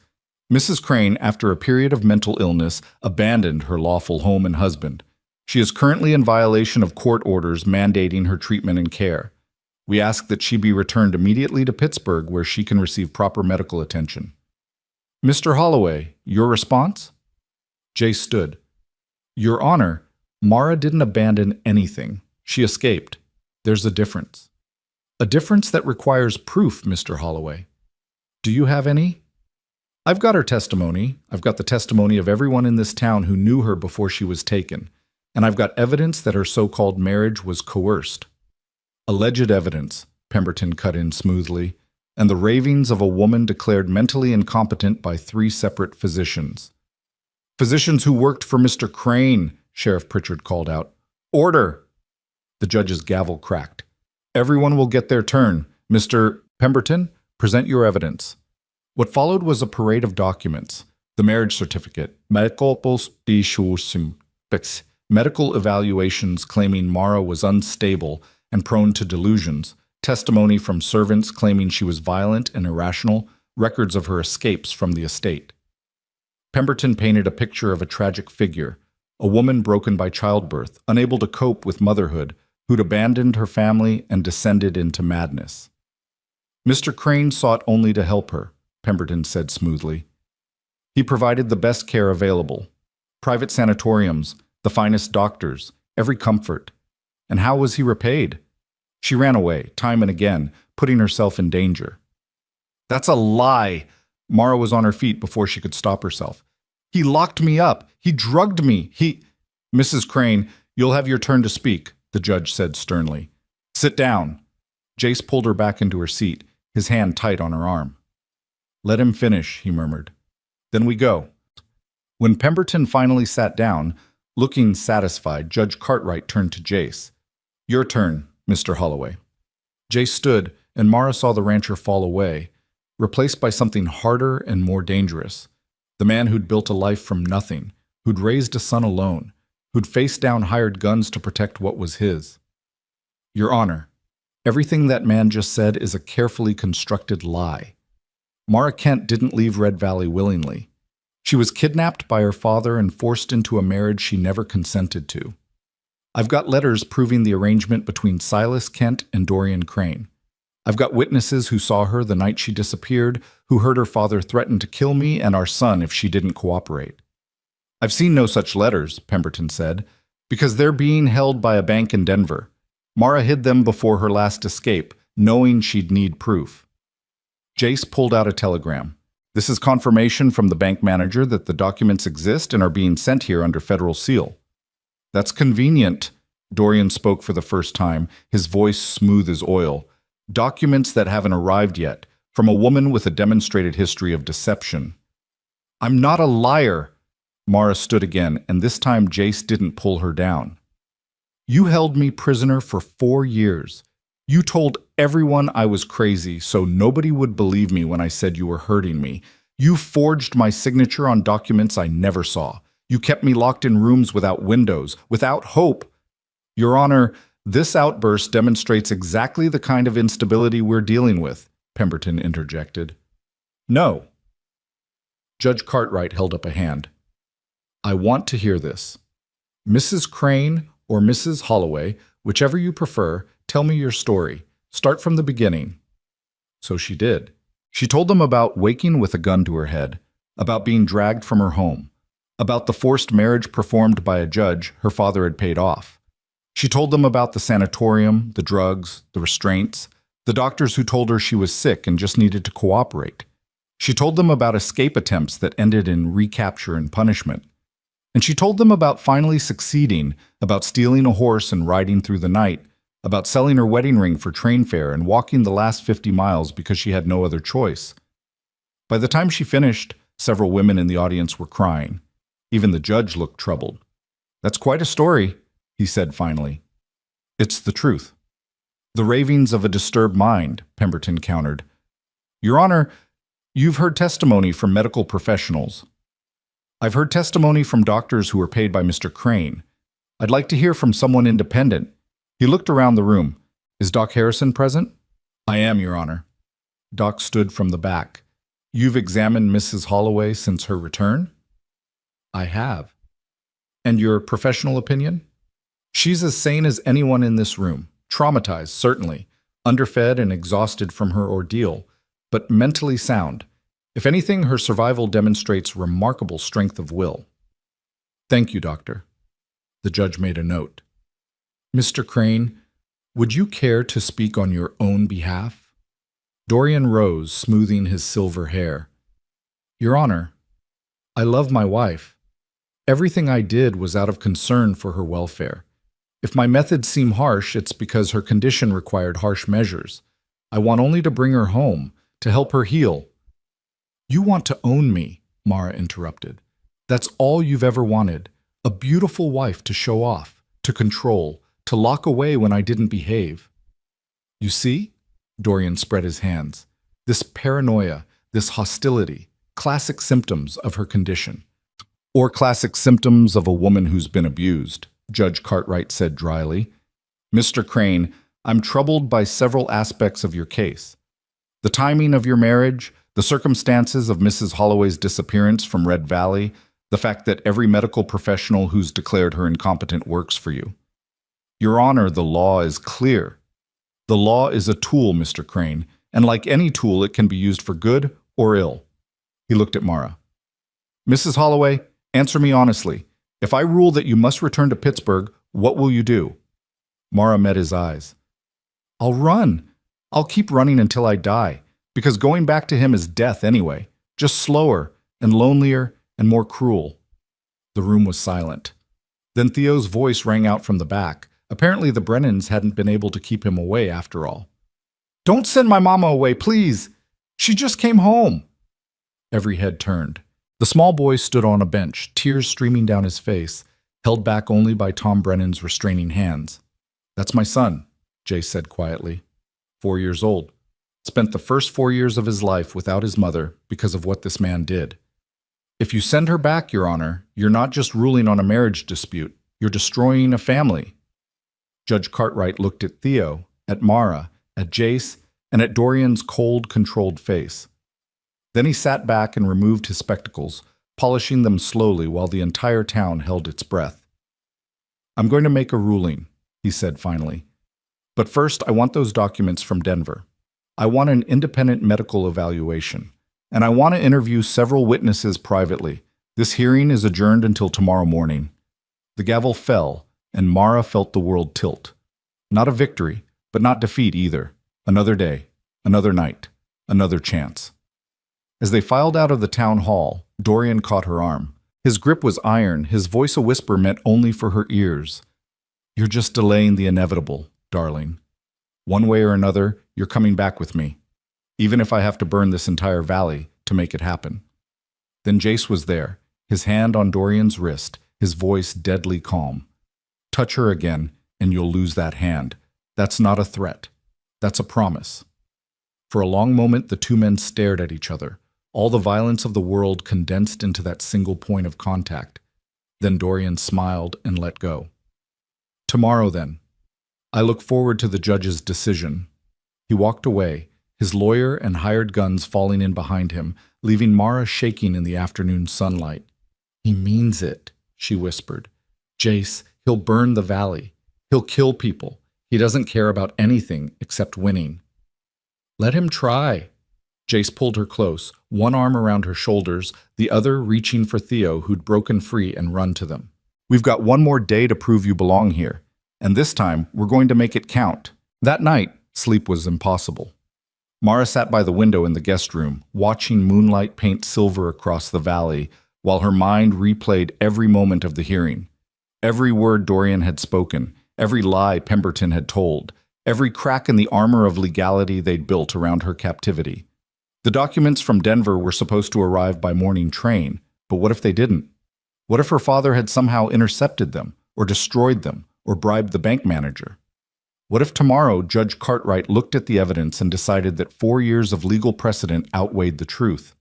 Mrs. Crane, after a period of mental illness, abandoned her lawful home and husband. She is currently in violation of court orders mandating her treatment and care. We ask that she be returned immediately to Pittsburgh, where she can receive proper medical attention." "Mr. Holloway, your response?" Jace stood. "Your Honor, Mara didn't abandon anything. She escaped. There's a difference." "A difference that requires proof, Mr. Holloway. Do you have any?" "I've got her testimony. I've got the testimony of everyone in this town who knew her before she was taken. And I've got evidence that her so-called marriage was coerced." "Alleged evidence," Pemberton cut in smoothly, "and the ravings of a woman declared mentally incompetent by 3 separate physicians." "Physicians who worked for Mr. Crane," Sheriff Pritchard called out. "Order!" The judge's gavel cracked. "Everyone will get their turn. Mr. Pemberton, present your evidence." What followed was a parade of documents: the marriage certificate, medical evaluations claiming Mara was unstable and prone to delusions, testimony from servants claiming she was violent and irrational, records of her escapes from the estate. Pemberton painted a picture of a tragic figure, a woman broken by childbirth, unable to cope with motherhood, who'd abandoned her family and descended into madness. "Mr. Crane sought only to help her," Pemberton said smoothly. "He provided the best care available. Private sanatoriums, the finest doctors, every comfort. And how was he repaid? She ran away, time and again, putting herself in danger." "That's a lie!" Mara was on her feet before she could stop herself. "He locked me up. He drugged me. "Mrs. Crane, you'll have your turn to speak," the judge said sternly. "Sit down." Jace pulled her back into her seat, his hand tight on her arm. "Let him finish," he murmured. "Then we go." When Pemberton finally sat down, Looking satisfied, Judge Cartwright turned to Jace. Your turn, Mr. Holloway. Jace stood, and Mara saw the rancher fall away, replaced by something harder and more dangerous. The man who'd built a life from nothing, who'd raised a son alone, who'd faced down hired guns to protect what was his. Your Honor, everything that man just said is a carefully constructed lie. Mara Kent didn't leave Red Valley willingly. She was kidnapped by her father and forced into a marriage she never consented to. I've got letters proving the arrangement between Silas Kent and Dorian Crane. I've got witnesses who saw her the night she disappeared, who heard her father threaten to kill me and our son if she didn't cooperate. I've seen no such letters, Pemberton said, because they're being held by a bank in Denver. Mara hid them before her last escape, knowing she'd need proof. Jace pulled out a telegram. This is confirmation from the bank manager that the documents exist and are being sent here under federal seal. That's convenient, Dorian spoke for the first time, his voice smooth as oil. Documents that haven't arrived yet, from a woman with a demonstrated history of deception. I'm not a liar, Mara stood again, and this time Jace didn't pull her down. You held me prisoner for 4 years. You told everyone I was crazy, so nobody would believe me when I said you were hurting me. You forged my signature on documents I never saw. You kept me locked in rooms without windows, without hope. Your Honor, this outburst demonstrates exactly the kind of instability we're dealing with, Pemberton interjected. No. Judge Cartwright held up a hand. I want to hear this. Mrs. Crane or Mrs. Holloway, whichever you prefer, tell me your story. Start from the beginning. So she did. She told them about waking with a gun to her head, about being dragged from her home, about the forced marriage performed by a judge her father had paid off. She told them about the sanatorium, the drugs, the restraints, the doctors who told her she was sick and just needed to cooperate. She told them about escape attempts that ended in recapture and punishment. And she told them about finally succeeding, about stealing a horse and riding through the night, about selling her wedding ring for train fare and walking the last 50 miles because she had no other choice. By the time she finished, several women in the audience were crying. Even the judge looked troubled. That's quite a story, he said finally. It's the truth. The ravings of a disturbed mind, Pemberton countered. Your Honor, you've heard testimony from medical professionals. I've heard testimony from doctors who were paid by Mr. Crane. I'd like to hear from someone independent. He looked around the room. Is Doc Harrison present? I am, Your Honor. Doc stood from the back. You've examined Mrs. Holloway since her return? I have. And your professional opinion? She's as sane as anyone in this room. Traumatized, certainly. Underfed and exhausted from her ordeal, but mentally sound. If anything, her survival demonstrates remarkable strength of will. Thank you, Doctor. The judge made a note. Mr. Crane, would you care to speak on your own behalf? Dorian rose, smoothing his silver hair. Your Honor, I love my wife. Everything I did was out of concern for her welfare. If my methods seem harsh, it's because her condition required harsh measures. I want only to bring her home, to help her heal. You want to own me, Mara interrupted. That's all you've ever wanted. A beautiful wife to show off, to control, to lock away when I didn't behave. You see? Dorian spread his hands. This paranoia, this hostility, classic symptoms of her condition. Or classic symptoms of a woman who's been abused, Judge Cartwright said dryly. Mr. Crane, I'm troubled by several aspects of your case. The timing of your marriage, the circumstances of Mrs. Holloway's disappearance from Red Valley, the fact that every medical professional who's declared her incompetent works for you. Your Honor, the law is clear. The law is a tool, Mr. Crane, and like any tool, it can be used for good or ill. He looked at Mara. Mrs. Holloway, answer me honestly. If I rule that you must return to Pittsburgh, what will you do? Mara met his eyes. I'll run. I'll keep running until I die. Because going back to him is death anyway, just slower and lonelier and more cruel. The room was silent. Then Theo's voice rang out from the back. Apparently the Brennans hadn't been able to keep him away after all. Don't send my mama away, please. She just came home. Every head turned. The small boy stood on a bench, tears streaming down his face. held back only by Tom Brennan's restraining hands. "That's my son," Jace said quietly. 4 years old. Spent the first 4 years of his life without his mother because of what this man did. "If you send her back, Your Honor, you're not just ruling on a marriage dispute, you're destroying a family." Judge Cartwright looked at Theo, at Mara, at Jace, and at Dorian's cold, controlled face. Then he sat back and removed his spectacles, polishing them slowly while the entire town held its breath. "I'm going to make a ruling," he said finally. "But first, I want those documents from Denver. I want an independent medical evaluation, and I want to interview several witnesses privately. This hearing is adjourned until tomorrow morning." The gavel fell, and Mara felt the world tilt. Not a victory, but not defeat either. Another day, another night, another chance. As they filed out of the town hall, Dorian caught her arm. His grip was iron, his voice a whisper meant only for her ears. "You're just delaying the inevitable, darling. One way or another, you're coming back with me, even if I have to burn this entire valley to make it happen." Then Jace was there, his hand on Dorian's wrist, his voice deadly calm. "Touch her again, and you'll lose that hand. That's not a threat. That's a promise." For a long moment, the two men stared at each other, all the violence of the world condensed into that single point of contact. Then Dorian smiled and let go. "Tomorrow, then. I look forward to the judge's decision." He walked away, his lawyer and hired guns falling in behind him, leaving Mara shaking in the afternoon sunlight. "He means it," she whispered. "Jace, he'll burn the valley. He'll kill people. He doesn't care about anything except winning." "Let him try." Jace pulled her close, one arm around her shoulders, the other reaching for Theo, who'd broken free and run to them. "We've got one more day to prove you belong here, and this time we're going to make it count." That night, sleep was impossible. Mara sat by the window in the guest room, watching moonlight paint silver across the valley, while her mind replayed every moment of the hearing. Every word Dorian had spoken, every lie Pemberton had told, every crack in the armor of legality they'd built around her captivity. The documents from Denver were supposed to arrive by morning train, but what if they didn't? What if her father had somehow intercepted them, or destroyed them, or bribed the bank manager? What if tomorrow Judge Cartwright looked at the evidence and decided that 4 years of legal precedent outweighed the truth?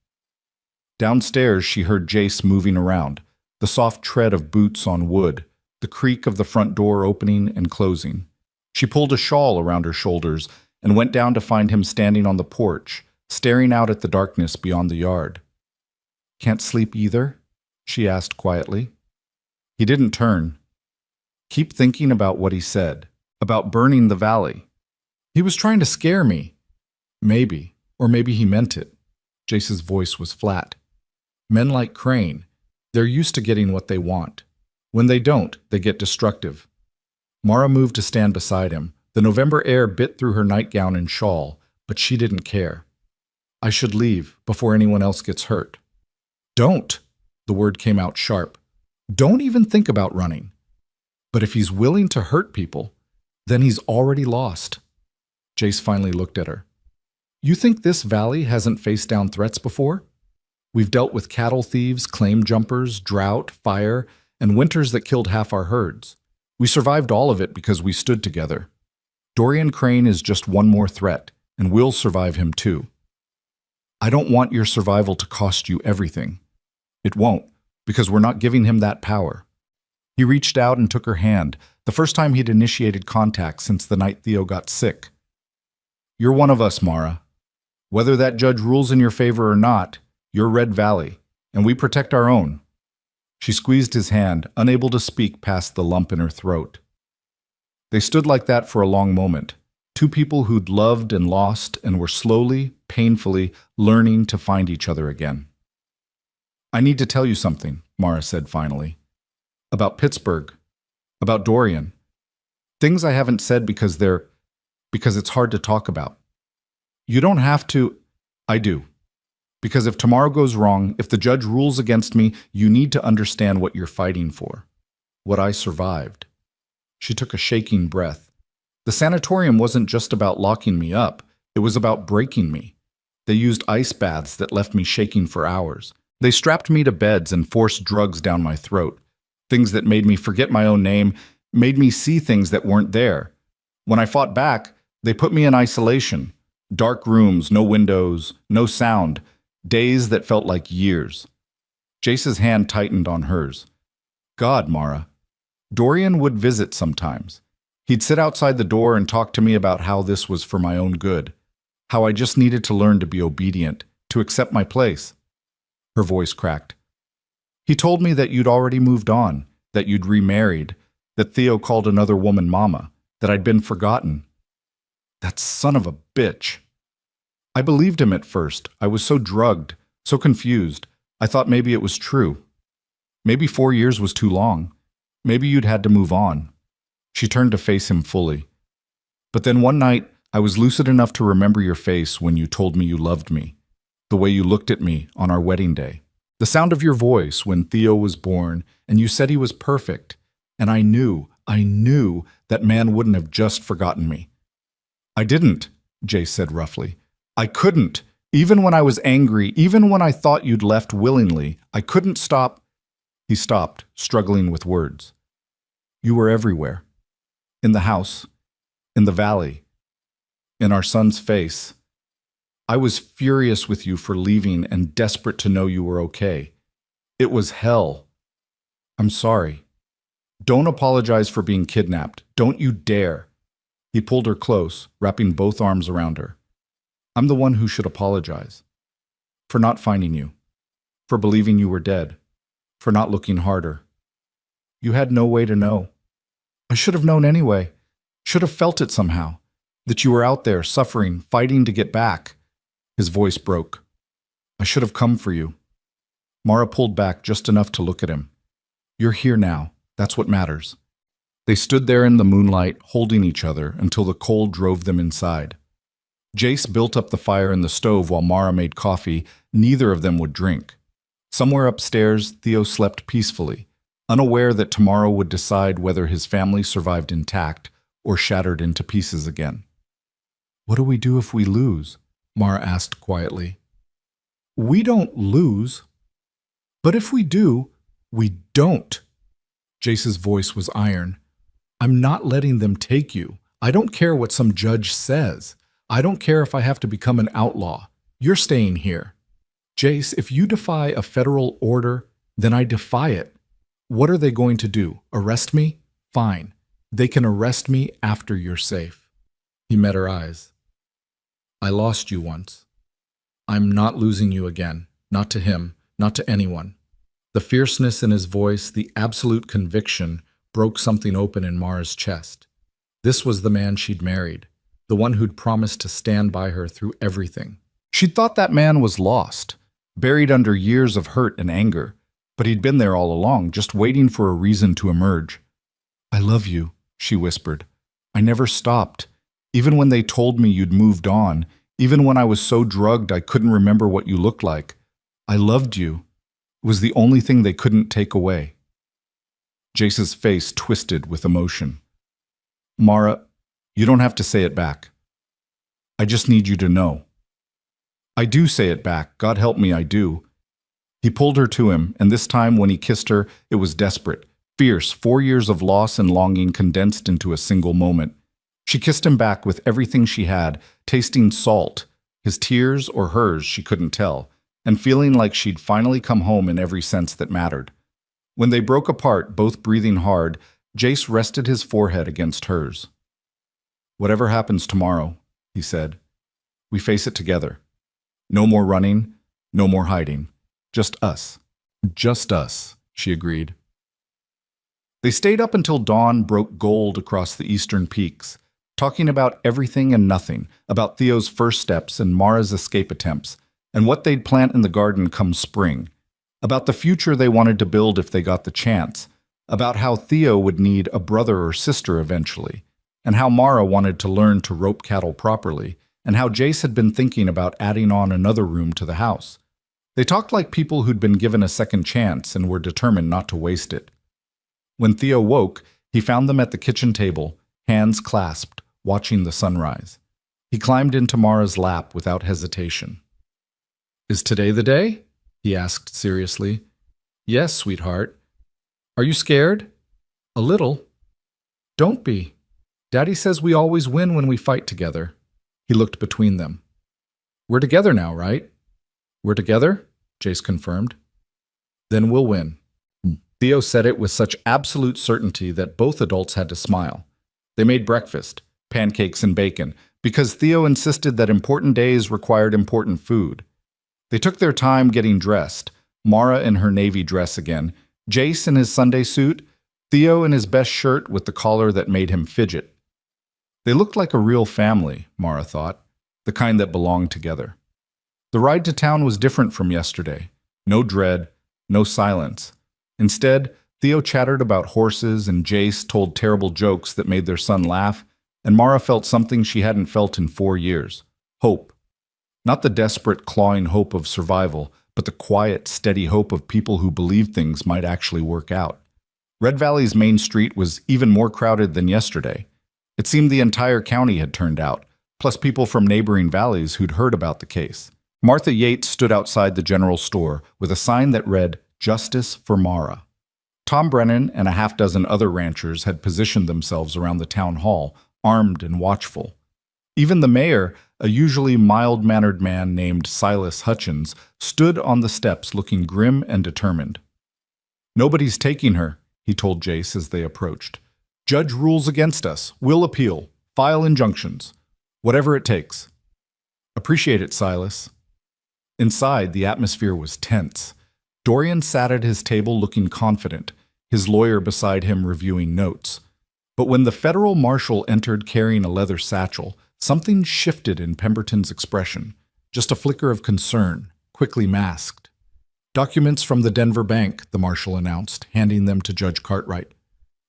Downstairs, she heard Jace moving around, the soft tread of boots on wood, the creak of the front door opening and closing. She pulled a shawl around her shoulders and went down to find him standing on the porch, staring out at the darkness beyond the yard. "Can't sleep either?" she asked quietly. He didn't turn. "Keep thinking about what he said, about burning the valley. He was trying to scare me." "Maybe, or maybe he meant it." Jace's voice was flat. "Men like Crane, they're used to getting what they want. When they don't, they get destructive." Mara moved to stand beside him. The November air bit through her nightgown and shawl, but she didn't care. "I should leave before anyone else gets hurt." "Don't!" The word came out sharp. "Don't even think about running." "But if he's willing to hurt people, then he's already lost." Jace finally looked at her. "You think this valley hasn't faced down threats before? We've dealt with cattle thieves, claim jumpers, drought, fire, and winters that killed half our herds. We survived all of it because we stood together. Dorian Crane is just one more threat, and we'll survive him too. I don't want your survival to cost you everything. It won't, because we're not giving him that power." He reached out and took her hand, the first time he'd initiated contact since the night Theo got sick. "You're one of us, Mara. Whether that judge rules in your favor or not, you're Red Valley, and we protect our own." She squeezed his hand, unable to speak past the lump in her throat. They stood like that for a long moment, two people who'd loved and lost and were slowly, painfully learning to find each other again. "I need to tell you something," Mara said finally. "About Pittsburgh. About Dorian. Things I haven't said because it's hard to talk about. You don't have to." "I do. Because if tomorrow goes wrong, if the judge rules against me, you need to understand what you're fighting for. What I survived." She took a shaking breath. "The sanatorium wasn't just about locking me up. It was about breaking me. They used ice baths that left me shaking for hours. They strapped me to beds and forced drugs down my throat. Things that made me forget my own name, made me see things that weren't there. When I fought back, they put me in isolation. Dark rooms, no windows, no sound. Days that felt like years. Jace's hand tightened on hers. God, Mara. Dorian would visit sometimes. He'd sit outside the door and talk to me about how this was for my own good. How I just needed to learn to be obedient, to accept my place. Her voice cracked. He told me that you'd already moved on, that you'd remarried, that Theo called another woman mama, that I'd been forgotten. That son of a bitch. I believed him at first. I was so drugged, so confused. I thought maybe it was true. Maybe 4 years was too long. Maybe you'd had to move on. She turned to face him fully. But then one night, I was lucid enough to remember your face when you told me you loved me. The way you looked at me on our wedding day. The sound of your voice when Theo was born, and you said he was perfect. And I knew that man wouldn't have just forgotten me. I didn't, Jace said roughly. I couldn't. Even when I was angry, even when I thought you'd left willingly, I couldn't stop. He stopped, struggling with words. You were everywhere. In the house, in the valley, in our son's face. I was furious with you for leaving and desperate to know you were okay. It was hell. I'm sorry. Don't apologize for being kidnapped. Don't you dare. He pulled her close, wrapping both arms around her. I'm the one who should apologize. For not finding you. For believing you were dead. For not looking harder. You had no way to know. I should have known anyway. Should have felt it somehow. That you were out there, suffering, fighting to get back. His voice broke. I should have come for you. Mara pulled back just enough to look at him. You're here now. That's what matters. They stood there in the moonlight, holding each other until the cold drove them inside. Jace built up the fire in the stove while Mara made coffee. Neither of them would drink. Somewhere upstairs, Theo slept peacefully, unaware that tomorrow would decide whether his family survived intact or shattered into pieces again. What do we do if we lose? Mara asked quietly. We don't lose. But if we do, we don't. Jace's voice was iron. I'm not letting them take you. I don't care what some judge says. I don't care if I have to become an outlaw. You're staying here. Jace, if you defy a federal order, then I defy it. What are they going to do? Arrest me? Fine. They can arrest me after you're safe. He met her eyes. I lost you once. I'm not losing you again. Not to him, not to anyone. The fierceness in his voice, the absolute conviction, broke something open in Mara's chest. This was the man she'd married, the one who'd promised to stand by her through everything. She'd thought that man was lost, buried under years of hurt and anger, but he'd been there all along, just waiting for a reason to emerge. I love you, she whispered. I never stopped. Even when they told me you'd moved on, even when I was so drugged I couldn't remember what you looked like. I loved you. It was the only thing they couldn't take away. Jace's face twisted with emotion. Mara, you don't have to say it back. I just need you to know. I do say it back. God help me, I do. He pulled her to him, and this time when he kissed her, it was desperate, fierce, 4 years of loss and longing condensed into a single moment. She kissed him back with everything she had, tasting salt, his tears or hers, she couldn't tell, and feeling like she'd finally come home in every sense that mattered. When they broke apart, both breathing hard, Jace rested his forehead against hers. Whatever happens tomorrow, he said, we face it together. No more running, no more hiding. Just us. Just us, she agreed. They stayed up until dawn broke gold across the eastern peaks, talking about everything and nothing, about Theo's first steps and Mara's escape attempts, and what they'd plant in the garden come spring, about the future they wanted to build if they got the chance, about how Theo would need a brother or sister eventually, and how Mara wanted to learn to rope cattle properly, and how Jace had been thinking about adding on another room to the house. They talked like people who'd been given a second chance and were determined not to waste it. When Theo woke, he found them at the kitchen table, hands clasped, watching the sunrise. He climbed into Mara's lap without hesitation. Is today the day? He asked seriously. Yes, sweetheart. Are you scared? A little. Don't be. Daddy says we always win when we fight together. He looked between them. We're together now, right? We're together? Jace confirmed. Then we'll win. Theo said it with such absolute certainty that both adults had to smile. They made breakfast, pancakes and bacon, because Theo insisted that important days required important food. They took their time getting dressed, Mara in her navy dress again, Jace in his Sunday suit, Theo in his best shirt with the collar that made him fidget. They looked like a real family, Mara thought, the kind that belonged together. The ride to town was different from yesterday. No dread, no silence. Instead, Theo chattered about horses and Jace told terrible jokes that made their son laugh, and Mara felt something she hadn't felt in 4 years. Hope. Not the desperate, clawing hope of survival, but the quiet, steady hope of people who believed things might actually work out. Red Valley's main street was even more crowded than yesterday. It seemed the entire county had turned out, plus people from neighboring valleys who'd heard about the case. Martha Yates stood outside the general store with a sign that read, "Justice for Mara." Tom Brennan and a half-dozen other ranchers had positioned themselves around the town hall, armed and watchful. Even the mayor, a usually mild-mannered man named Silas Hutchins, stood on the steps looking grim and determined. "Nobody's taking her," he told Jace as they approached. "Judge rules against us. We'll appeal. File injunctions. Whatever it takes." "Appreciate it, Silas." Inside, the atmosphere was tense. Dorian sat at his table looking confident, his lawyer beside him reviewing notes. But when the federal marshal entered carrying a leather satchel, something shifted in Pemberton's expression, just a flicker of concern, quickly masked. "Documents from the Denver bank," the marshal announced, handing them to Judge Cartwright.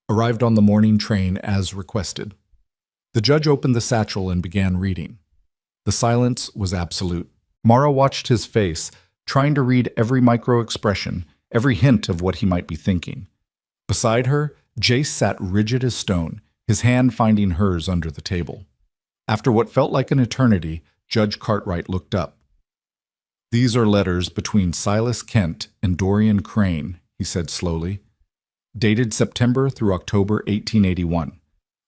"Arrived on the morning train as requested." The judge opened the satchel and began reading. The silence was absolute. Mara watched his face, trying to read every micro-expression, every hint of what he might be thinking. Beside her, Jace sat rigid as stone, his hand finding hers under the table. After what felt like an eternity, Judge Cartwright looked up. "These are letters between Silas Kent and Dorian Crane," he said slowly. "Dated September through October 1881.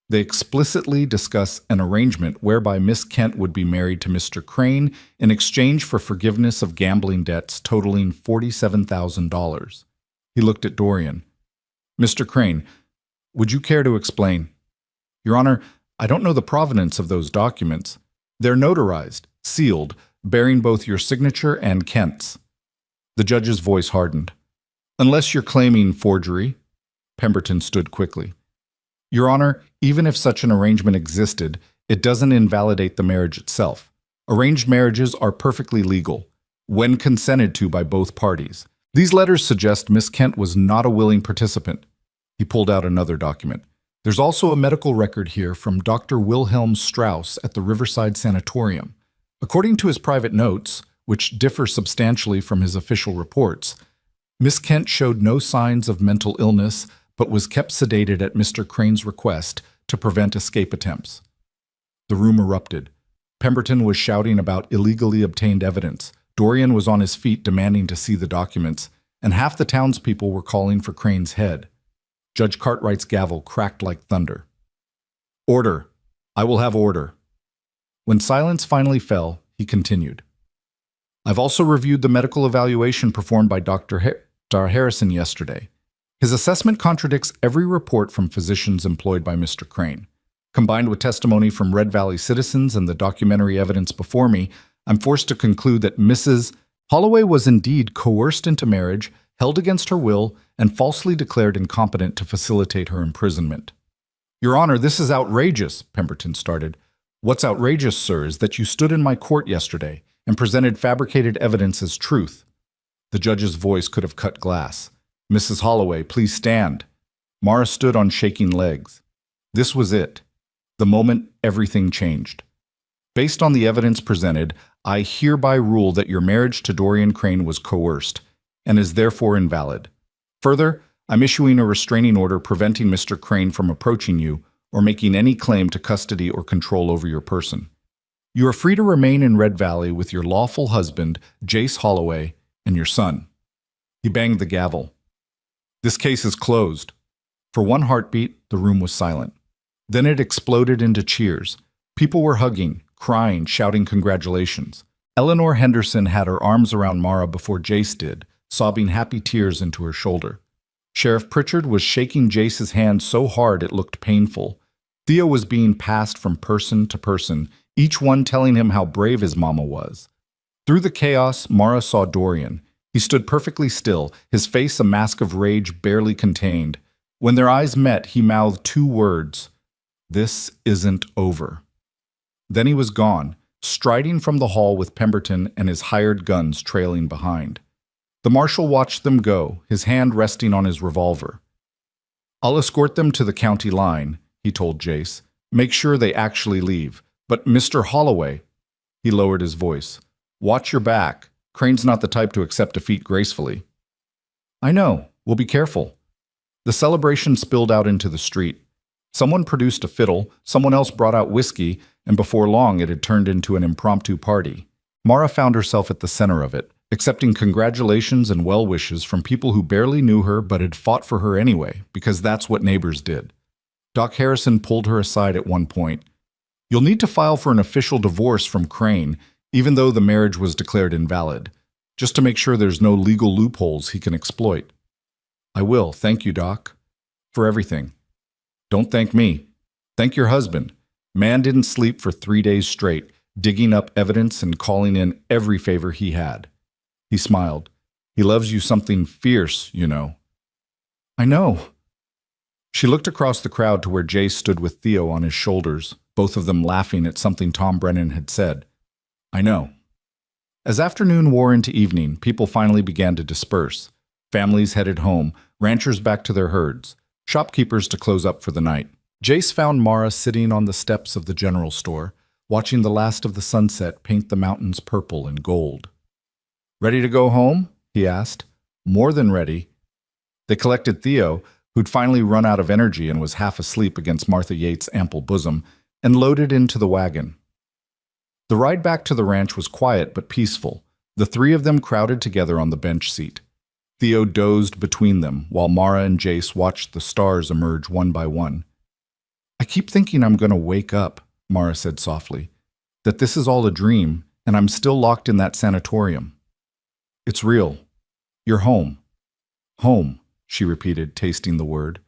They explicitly discuss an arrangement whereby Miss Kent would be married to Mr. Crane in exchange for forgiveness of gambling debts totaling $47,000. He looked at Dorian. "Mr. Crane, would you care to explain?" "Your Honor, I don't know the provenance of those documents. They're notarized, sealed, bearing both your signature and Kent's." The judge's voice hardened. "Unless you're claiming forgery." Pemberton stood quickly. "Your Honor, even if such an arrangement existed, it doesn't invalidate the marriage itself. Arranged marriages are perfectly legal, when consented to by both parties. These letters suggest Miss Kent was not a willing participant." He pulled out another document. "There's also a medical record here from Dr. Wilhelm Strauss at the Riverside Sanatorium. According to his private notes, which differ substantially from his official reports, Miss Kent showed no signs of mental illness, but was kept sedated at Mr. Crane's request to prevent escape attempts." The room erupted. Pemberton was shouting about illegally obtained evidence. Dorian was on his feet demanding to see the documents, and half the townspeople were calling for Crane's head. Judge Cartwright's gavel cracked like thunder. "Order. I will have order." When silence finally fell, he continued. "I've also reviewed the medical evaluation performed by Dr. Harrison yesterday. His assessment contradicts every report from physicians employed by Mr. Crane. Combined with testimony from Red Valley citizens and the documentary evidence before me, I'm forced to conclude that Mrs. Holloway was indeed coerced into marriage, held against her will, and falsely declared incompetent to facilitate her imprisonment." "Your Honor, this is outrageous," Pemberton started. "What's outrageous, sir, is that you stood in my court yesterday and presented fabricated evidence as truth." The judge's voice could have cut glass. "Mrs. Holloway, please stand." Mara stood on shaking legs. This was it. The moment everything changed. "Based on the evidence presented, I hereby rule that your marriage to Dorian Crane was coerced and is therefore invalid. Further, I'm issuing a restraining order preventing Mr. Crane from approaching you or making any claim to custody or control over your person. You are free to remain in Red Valley with your lawful husband, Jace Holloway, and your son." He banged the gavel. This case is closed. For one heartbeat, the room was silent. Then it exploded into cheers. People were hugging, crying, shouting congratulations. Eleanor Henderson had her arms around Mara before Jace did, sobbing happy tears into her shoulder. Sheriff Pritchard was shaking Jace's hand so hard it looked painful. Theo was being passed from person to person, each one telling him how brave his mama was. Through the chaos, Mara saw Dorian. He stood perfectly still, his face a mask of rage barely contained. When their eyes met, he mouthed two words, "This isn't over." Then he was gone, striding from the hall with Pemberton and his hired guns trailing behind. The marshal watched them go, his hand resting on his revolver. "I'll escort them to the county line," he told Jace. "Make sure they actually leave. But Mr. Holloway," he lowered his voice, "watch your back. Crane's not the type to accept defeat gracefully." "I know. We'll be careful." The celebration spilled out into the street. Someone produced a fiddle, someone else brought out whiskey, and before long it had turned into an impromptu party. Mara found herself at the center of it, accepting congratulations and well wishes from people who barely knew her but had fought for her anyway, because that's what neighbors did. Doc Harrison pulled her aside at one point. "You'll need to file for an official divorce from Crane, even though the marriage was declared invalid, just to make sure there's no legal loopholes he can exploit." "I will, thank you, Doc. For everything." "Don't thank me. Thank your husband. Man didn't sleep for 3 days straight, digging up evidence and calling in every favor he had." He smiled. "He loves you something fierce, you know." "I know." She looked across the crowd to where Jace stood with Theo on his shoulders, both of them laughing at something Tom Brennan had said. "I know." As afternoon wore into evening, people finally began to disperse. Families headed home, ranchers back to their herds, shopkeepers to close up for the night. Jace found Mara sitting on the steps of the general store, watching the last of the sunset paint the mountains purple and gold. "Ready to go home?" he asked. "More than ready." They collected Theo, who'd finally run out of energy and was half asleep against Martha Yates' ample bosom, and loaded into the wagon. The ride back to the ranch was quiet but peaceful, the three of them crowded together on the bench seat. Theo dozed between them, while Mara and Jace watched the stars emerge one by one. "I keep thinking I'm going to wake up," Mara said softly, "that this is all a dream, and I'm still locked in that sanatorium." "It's real. You're home." "Home," she repeated, tasting the word.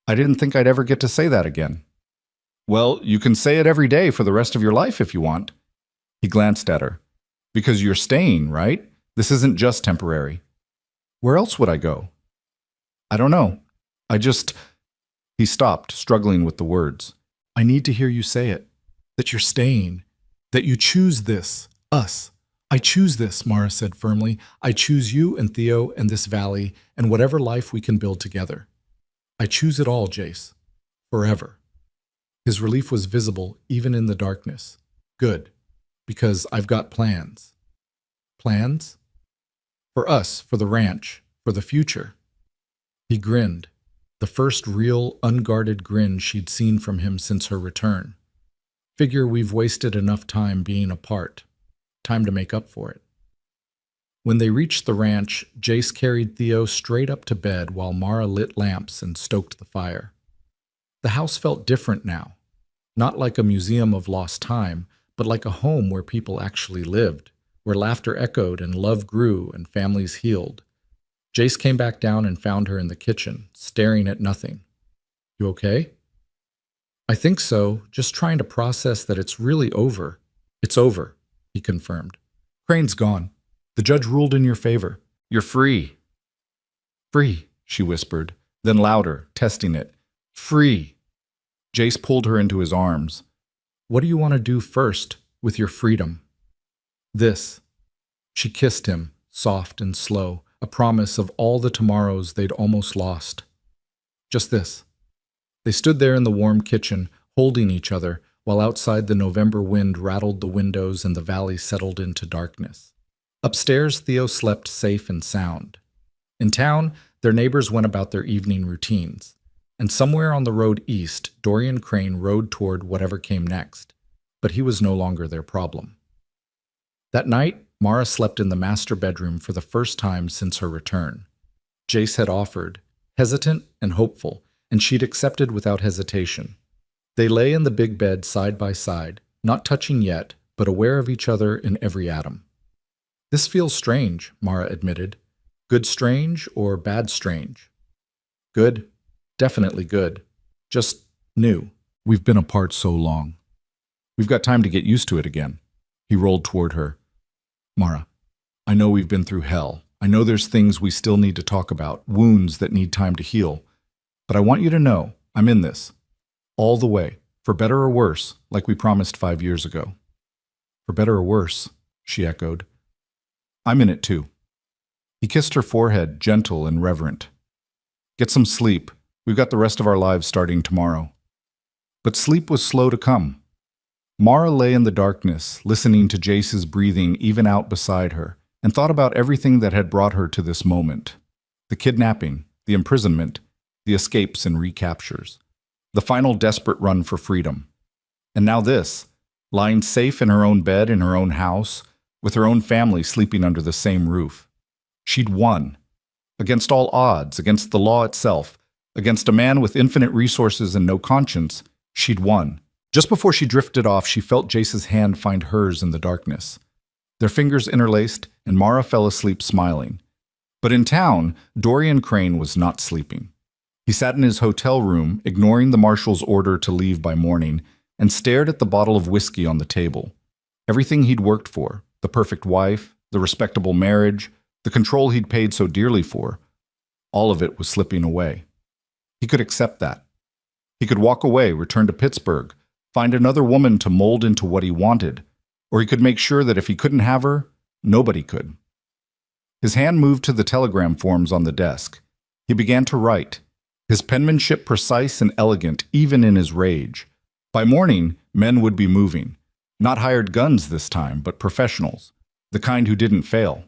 "I didn't think I'd ever get to say that again." "Well, you can say it every day for the rest of your life if you want." He glanced at her. "Because you're staying, right? This isn't just temporary." "Where else would I go?" "I don't know. I just—" He stopped, struggling with the words. "I need to hear you say it. That you're staying. That you choose this. Us. I choose this," Mara said firmly. "I choose you and Theo and this valley and whatever life we can build together. I choose it all, Jace. Forever." His relief was visible even in the darkness. "Good. Because I've got plans." "Plans?" "For us, for the ranch, for the future." He grinned, the first real, unguarded grin she'd seen from him since her return. "Figure we've wasted enough time being apart. Time to make up for it." When they reached the ranch, Jace carried Theo straight up to bed while Mara lit lamps and stoked the fire. The house felt different now. Not like a museum of lost time, but like a home where people actually lived, where laughter echoed and love grew and families healed. Jace came back down and found her in the kitchen, staring at nothing. "You okay?" "I think so, just trying to process that it's really over." "It's over," he confirmed. "Crane's gone. The judge ruled in your favor. You're free." "Free," she whispered, then louder, testing it. "Free." Jace pulled her into his arms. "What do you want to do first with your freedom?" "This." She kissed him, soft and slow, a promise of all the tomorrows they'd almost lost. "Just this." They stood there in the warm kitchen, holding each other, while outside the November wind rattled the windows and the valley settled into darkness. Upstairs, Theo slept safe and sound. In town, their neighbors went about their evening routines. And somewhere on the road east, Dorian Crane rode toward whatever came next. But he was no longer their problem. That night, Mara slept in the master bedroom for the first time since her return. Jace had offered, hesitant and hopeful, and she'd accepted without hesitation. They lay in the big bed side by side, not touching yet, but aware of each other in every atom. "This feels strange," Mara admitted. "Good strange or bad strange?" "Good. Definitely good. Just new. We've been apart so long. We've got time to get used to it again." He rolled toward her. "Mara, I know we've been through hell. I know there's things we still need to talk about, wounds that need time to heal. But I want you to know I'm in this. All the way, for better or worse, like we promised 5 years ago." "For better or worse," she echoed. "I'm in it too." He kissed her forehead, gentle and reverent. "Get some sleep. We've got the rest of our lives starting tomorrow." But sleep was slow to come. Mara lay in the darkness, listening to Jace's breathing even out beside her, and thought about everything that had brought her to this moment. The kidnapping, the imprisonment, the escapes and recaptures, the final desperate run for freedom. And now this, lying safe in her own bed in her own house, with her own family sleeping under the same roof. She'd won. Against all odds, against the law itself, against a man with infinite resources and no conscience, she'd won. Just before she drifted off, she felt Jace's hand find hers in the darkness. Their fingers interlaced, and Mara fell asleep smiling. But in town, Dorian Crane was not sleeping. He sat in his hotel room, ignoring the marshal's order to leave by morning, and stared at the bottle of whiskey on the table. Everything he'd worked for, the perfect wife, the respectable marriage, the control he'd paid so dearly for, all of it was slipping away. He could accept that. He could walk away, return to Pittsburgh, find another woman to mold into what he wanted, or he could make sure that if he couldn't have her, nobody could. His hand moved to the telegram forms on the desk. He began to write, his penmanship precise and elegant even in his rage. By morning, men would be moving. Not hired guns this time, but professionals, the kind who didn't fail.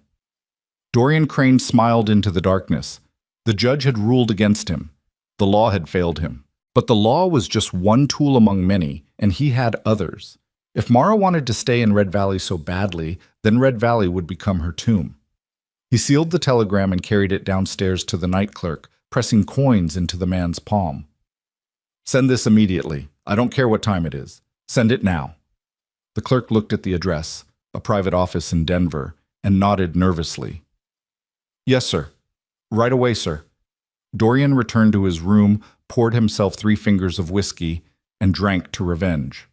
Dorian Crane smiled into the darkness. The judge had ruled against him. The law had failed him. But the law was just one tool among many, and he had others. If Mara wanted to stay in Red Valley so badly, then Red Valley would become her tomb. He sealed the telegram and carried it downstairs to the night clerk, pressing coins into the man's palm. "Send this immediately. I don't care what time it is. Send it now." The clerk looked at the address, a private office in Denver, and nodded nervously. "Yes, sir. Right away, sir." Dorian returned to his room, poured himself 3 fingers of whiskey, and drank to revenge.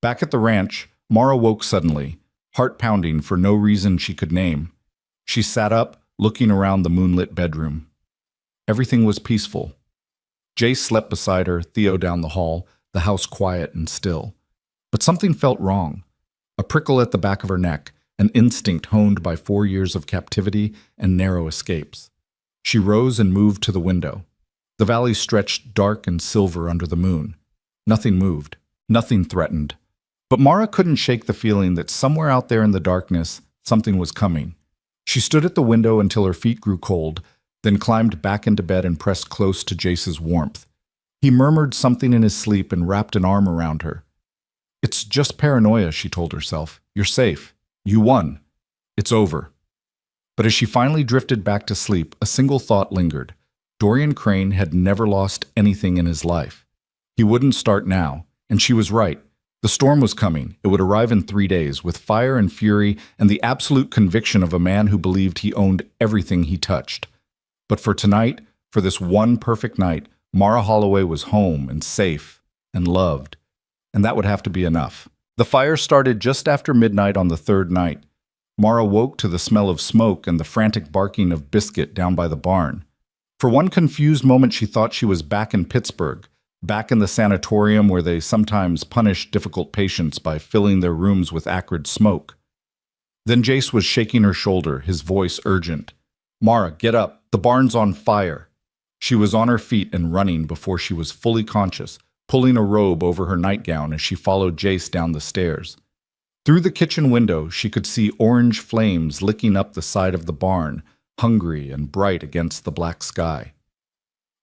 Back at the ranch, Mara woke suddenly, heart pounding for no reason she could name. She sat up, looking around the moonlit bedroom. Everything was peaceful. Jace slept beside her, Theo down the hall, the house quiet and still. But something felt wrong. A prickle at the back of her neck, an instinct honed by 4 years of captivity and narrow escapes. She rose and moved to the window. The valley stretched dark and silver under the moon. Nothing moved. Nothing threatened. But Mara couldn't shake the feeling that somewhere out there in the darkness, something was coming. She stood at the window until her feet grew cold, then climbed back into bed and pressed close to Jace's warmth. He murmured something in his sleep and wrapped an arm around her. "It's just paranoia," she told herself. "You're safe. You won. It's over." But as she finally drifted back to sleep, a single thought lingered. Dorian Crane had never lost anything in his life. He wouldn't start now, and she was right. The storm was coming. It would arrive in 3 days, with fire and fury and the absolute conviction of a man who believed he owned everything he touched. But for tonight, for this one perfect night, Mara Holloway was home and safe and loved. And that would have to be enough. The fire started just after midnight on the 3rd night. Mara woke to the smell of smoke and the frantic barking of Biscuit down by the barn. For one confused moment she thought she was back in Pittsburgh, back in the sanatorium where they sometimes punish difficult patients by filling their rooms with acrid smoke. Then Jace was shaking her shoulder, his voice urgent. "Mara, get up. The barn's on fire." She was on her feet and running before she was fully conscious, pulling a robe over her nightgown as she followed Jace down the stairs. Through the kitchen window, she could see orange flames licking up the side of the barn, hungry and bright against the black sky.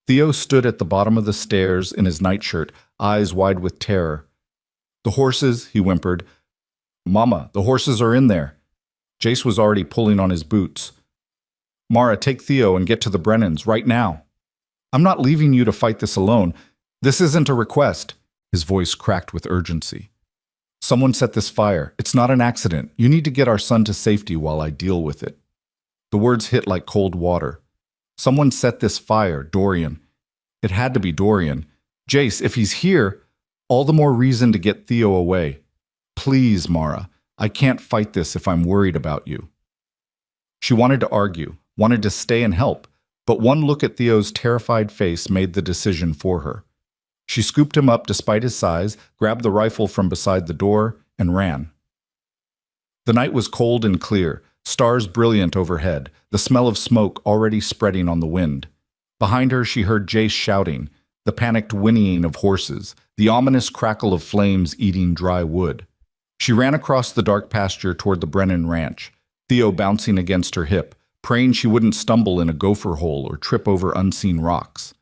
Theo stood at the bottom of the stairs in his nightshirt, eyes wide with terror. "The horses," he whimpered. "Mama, the horses are in there." Jace was already pulling on his boots. "Mara, take Theo and get to the Brennans right now." I'm not leaving you to fight this alone. This isn't a request. His voice cracked with urgency. Someone set this fire. It's not an accident. You need to get our son to safety while I deal with it. The words hit like cold water. Someone set this fire, Dorian. It had to be Dorian. Jace, if he's here, all the more reason to get Theo away. Please, Mara, I can't fight this if I'm worried about you. She wanted to argue, wanted to stay and help, but one look at Theo's terrified face made the decision for her. She scooped him up despite his size, grabbed the rifle from beside the door, and ran. The night was cold and clear, stars brilliant overhead, the smell of smoke already spreading on the wind. Behind her she heard Jace shouting, the panicked whinnying of horses, the ominous crackle of flames eating dry wood. She ran across the dark pasture toward the Brennan ranch, Theo bouncing against her hip, praying she wouldn't stumble in a gopher hole or trip over unseen rocks.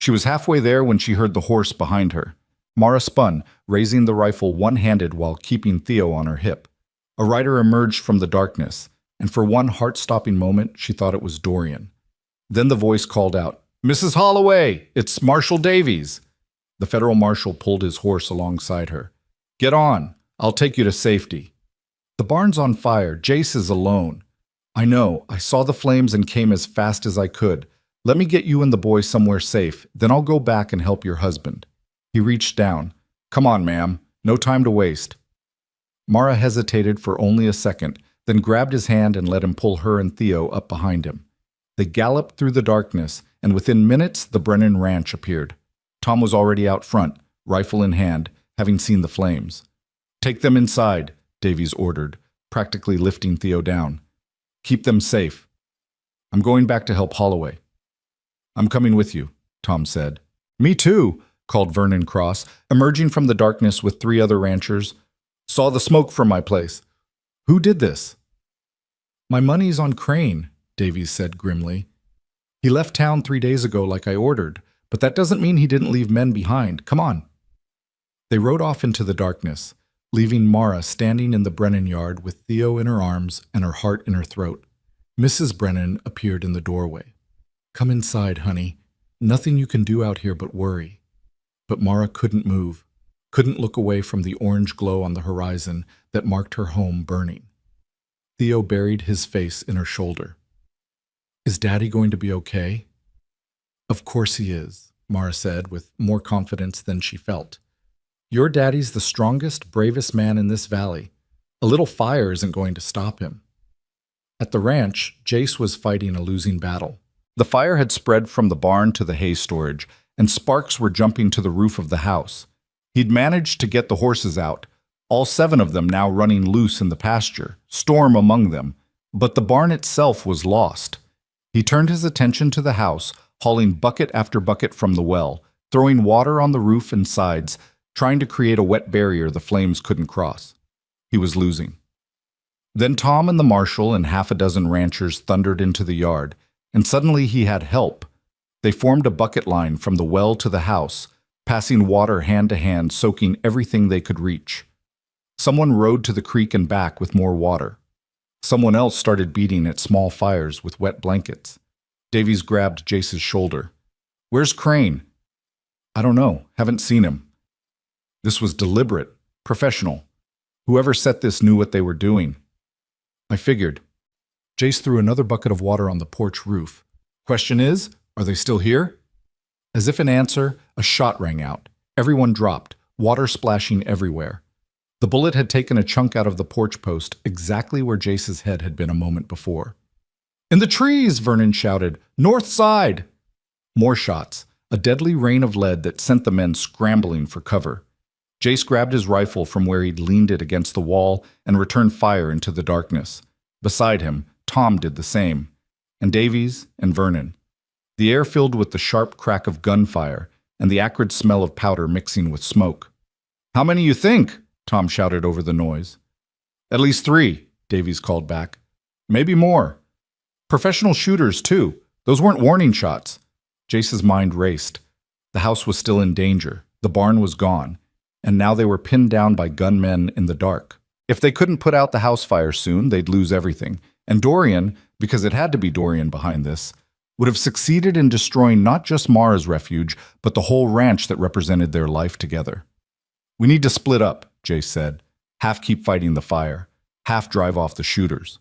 She was halfway there when she heard the horse behind her. Mara spun, raising the rifle one-handed while keeping Theo on her hip. A rider emerged from the darkness, and for one heart-stopping moment she thought it was Dorian. Then the voice called out, "Mrs. Holloway, it's Marshal Davies." The federal marshal pulled his horse alongside her. "Get on. I'll take you to safety." "The barn's on fire. Jace is alone." "I know. I saw the flames and came as fast as I could. Let me get you and the boy somewhere safe, then I'll go back and help your husband." He reached down. "Come on, ma'am. No time to waste." Mara hesitated for only a second, then grabbed his hand and let him pull her and Theo up behind him. They galloped through the darkness, and within minutes the Brennan ranch appeared. Tom was already out front, rifle in hand, having seen the flames. "Take them inside," Davies ordered, practically lifting Theo down. "Keep them safe. I'm going back to help Holloway." "I'm coming with you," Tom said. "Me too," called Vernon Cross, emerging from the darkness with 3 other ranchers. "Saw the smoke from my place. Who did this?" "My money's on Crane," Davies said grimly. "He left town 3 days ago like I ordered, but that doesn't mean he didn't leave men behind. Come on." They rode off into the darkness, leaving Mara standing in the Brennan yard with Theo in her arms and her heart in her throat. Mrs. Brennan appeared in the doorway. "Come inside, honey. Nothing you can do out here but worry." But Mara couldn't move, couldn't look away from the orange glow on the horizon that marked her home burning. Theo buried his face in her shoulder. "Is Daddy going to be okay?" "Of course he is," Mara said with more confidence than she felt. "Your daddy's the strongest, bravest man in this valley. A little fire isn't going to stop him." At the ranch, Jace was fighting a losing battle. The fire had spread from the barn to the hay storage, and sparks were jumping to the roof of the house. He'd managed to get the horses out, all 7 of them now running loose in the pasture, Storm among them, but the barn itself was lost. He turned his attention to the house, hauling bucket after bucket from the well, throwing water on the roof and sides, trying to create a wet barrier the flames couldn't cross. He was losing. Then Tom and the marshal and half a dozen ranchers thundered into the yard, and suddenly he had help. They formed a bucket line from the well to the house, passing water hand to hand, soaking everything they could reach. Someone rode to the creek and back with more water. Someone else started beating at small fires with wet blankets. Davies grabbed Jace's shoulder. "Where's Crane?" "I don't know. Haven't seen him." This was deliberate, professional. Whoever set this knew what they were doing. "I figured." Jace threw another bucket of water on the porch roof. "Question is, are they still here?" As if in answer, a shot rang out. Everyone dropped, water splashing everywhere. The bullet had taken a chunk out of the porch post, exactly where Jace's head had been a moment before. "In the trees!" Vernon shouted. "North side!" More shots, a deadly rain of lead that sent the men scrambling for cover. Jace grabbed his rifle from where he'd leaned it against the wall and returned fire into the darkness. Beside him, Tom did the same, and Davies and Vernon. The air filled with the sharp crack of gunfire and the acrid smell of powder mixing with smoke. "How many you think?" Tom shouted over the noise. "At least 3, Davies called back. "Maybe more. Professional shooters, too. Those weren't warning shots." Jace's mind raced. The house was still in danger. The barn was gone. And now they were pinned down by gunmen in the dark. If they couldn't put out the house fire soon, they'd lose everything. And Dorian, because it had to be Dorian behind this, would have succeeded in destroying not just Mara's refuge, but the whole ranch that represented their life together. "We need to split up," Jace said. "Half keep fighting the fire, half drive off the shooters."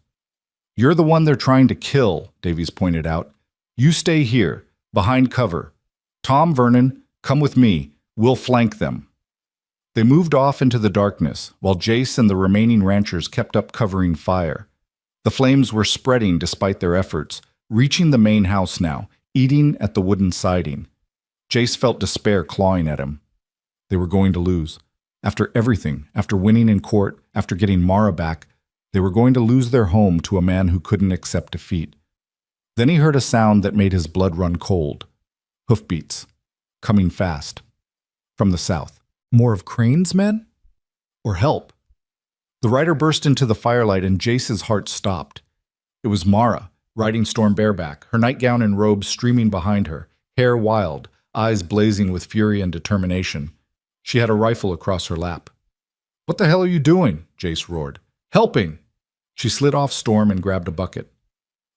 "You're the one they're trying to kill," Davies pointed out. "You stay here, behind cover. Tom, Vernon, come with me. We'll flank them." They moved off into the darkness, while Jace and the remaining ranchers kept up covering fire. The flames were spreading despite their efforts, reaching the main house now, eating at the wooden siding. Jace felt despair clawing at him. They were going to lose. After everything, after winning in court, after getting Mara back, they were going to lose their home to a man who couldn't accept defeat. Then he heard a sound that made his blood run cold. Hoofbeats. Coming fast. From the south. More of Crane's men? Or help? The rider burst into the firelight and Jace's heart stopped. It was Mara, riding Storm bareback, her nightgown and robe streaming behind her, hair wild, eyes blazing with fury and determination. She had a rifle across her lap. "What the hell are you doing?" Jace roared. "Helping!" She slid off Storm and grabbed a bucket.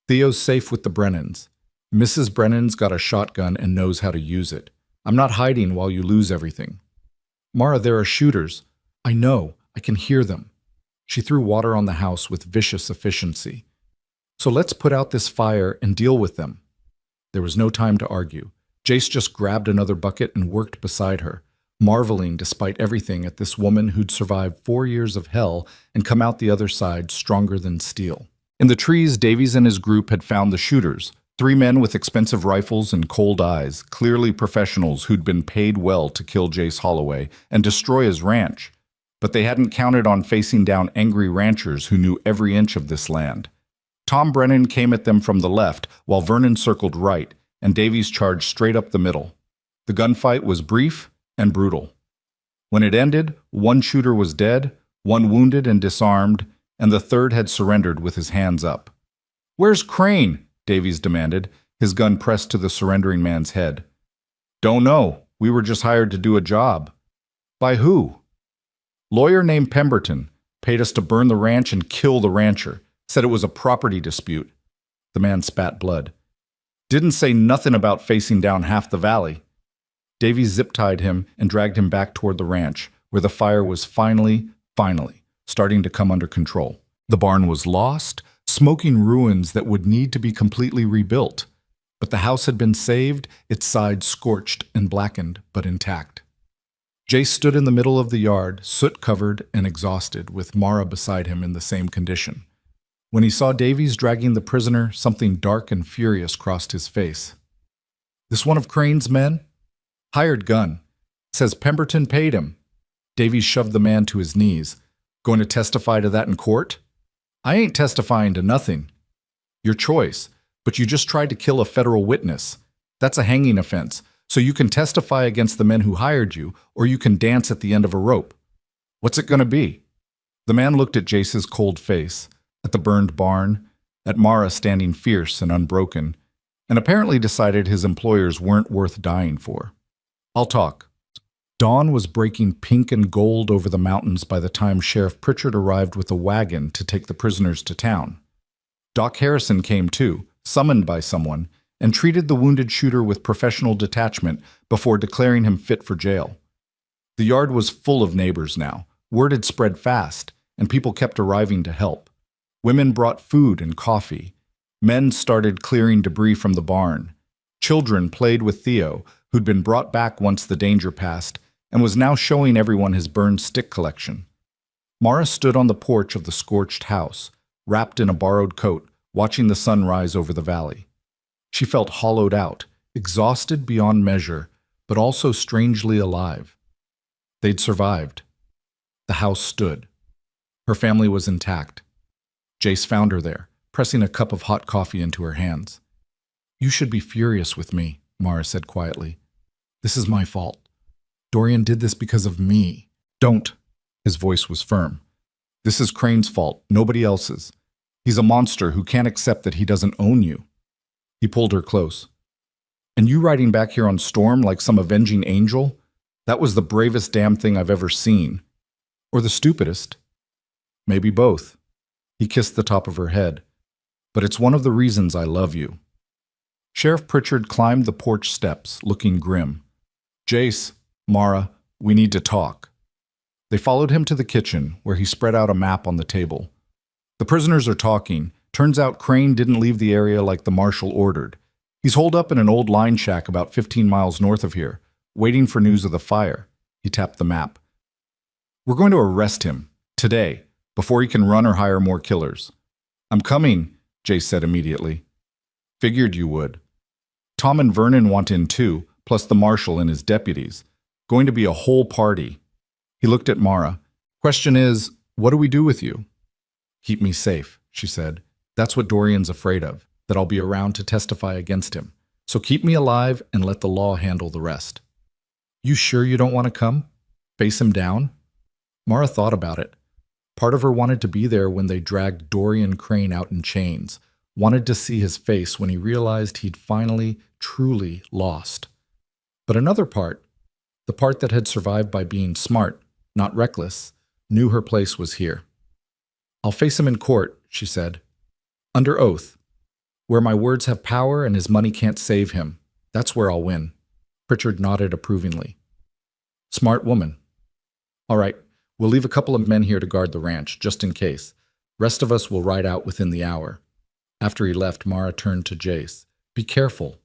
"Theo's safe with the Brennans. Mrs. Brennan's got a shotgun and knows how to use it. I'm not hiding while you lose everything." "Mara, there are shooters." "I know. I can hear them." She threw water on the house with vicious efficiency. "So let's put out this fire and deal with them." There was no time to argue. Jace just grabbed another bucket and worked beside her, marveling despite everything at this woman who'd survived 4 years of hell and come out the other side stronger than steel. In the trees, Davies and his group had found the shooters, 3 men with expensive rifles and cold eyes, clearly professionals who'd been paid well to kill Jace Holloway and destroy his ranch. But they hadn't counted on facing down angry ranchers who knew every inch of this land. Tom Brennan came at them from the left, while Vernon circled right, and Davies charged straight up the middle. The gunfight was brief and brutal. When it ended, 1 shooter was dead, 1 wounded and disarmed, and the 3rd had surrendered with his hands up. "Where's Crane?" Davies demanded, his gun pressed to the surrendering man's head. "Don't know. We were just hired to do a job." "By who?" "Lawyer named Pemberton. Paid us to burn the ranch and kill the rancher. Said it was a property dispute." The man spat blood. "Didn't say nothing about facing down half the valley." Davies zip-tied him and dragged him back toward the ranch, where the fire was finally, starting to come under control. The barn was lost, smoking ruins that would need to be completely rebuilt. But the house had been saved, its sides scorched and blackened, but intact. Jace stood in the middle of the yard, soot-covered and exhausted, with Mara beside him in the same condition. When he saw Davies dragging the prisoner, something dark and furious crossed his face. "This one of Crane's men?" "Hired gun. Says Pemberton paid him." Davies shoved the man to his knees. "Going to testify to that in court?" "I ain't testifying to nothing." "Your choice, but you just tried to kill a federal witness. That's a hanging offense, so you can testify against the men who hired you, or you can dance at the end of a rope. What's it going to be?" The man looked at Jace's cold face, at the burned barn, at Mara standing fierce and unbroken, and apparently decided his employers weren't worth dying for. "I'll talk." Dawn was breaking pink and gold over the mountains by the time Sheriff Pritchard arrived with a wagon to take the prisoners to town. Doc Harrison came too, summoned by someone, and treated the wounded shooter with professional detachment before declaring him fit for jail. The yard was full of neighbors now. Word had spread fast, and people kept arriving to help. Women brought food and coffee. Men started clearing debris from the barn. Children played with Theo, who'd been brought back once the danger passed, and was now showing everyone his burned stick collection. Mara stood on the porch of the scorched house, wrapped in a borrowed coat, watching the sun rise over the valley. She felt hollowed out, exhausted beyond measure, but also strangely alive. They'd survived. The house stood. Her family was intact. Jace found her there, pressing a cup of hot coffee into her hands. "You should be furious with me," Mara said quietly. "This is my fault. Dorian did this because of me." "Don't." His voice was firm. "This is Crane's fault, nobody else's. He's a monster who can't accept that he doesn't own you." He pulled her close. "And you riding back here on Storm like some avenging angel? That was the bravest damn thing I've ever seen. Or the stupidest. Maybe both." He kissed the top of her head. "But it's one of the reasons I love you." Sheriff Pritchard climbed the porch steps, looking grim. Jace, Mara, we need to talk. They followed him to the kitchen, where he spread out a map on the table. The prisoners are talking. Turns out Crane didn't leave the area like the marshal ordered. He's holed up in an old line shack about 15 miles north of here, waiting for news of the fire. He tapped the map. We're going to arrest him, today, before he can run or hire more killers. I'm coming, Jace said immediately. Figured you would. Tom and Vernon want in too, plus the marshal and his deputies. Going to be a whole party. He looked at Mara. Question is, what do we do with you? Keep me safe, she said. That's what Dorian's afraid of, that I'll be around to testify against him. So keep me alive and let the law handle the rest. You sure you don't want to come? Face him down? Mara thought about it. Part of her wanted to be there when they dragged Dorian Crane out in chains, wanted to see his face when he realized he'd finally, truly lost. But another part, the part that had survived by being smart, not reckless, knew her place was here. I'll face him in court, she said. Under oath. Where my words have power and his money can't save him, that's where I'll win. Pritchard nodded approvingly. Smart woman. All right, we'll leave a couple of men here to guard the ranch, just in case. Rest of us will ride out within the hour. After he left, Mara turned to Jace. Be careful.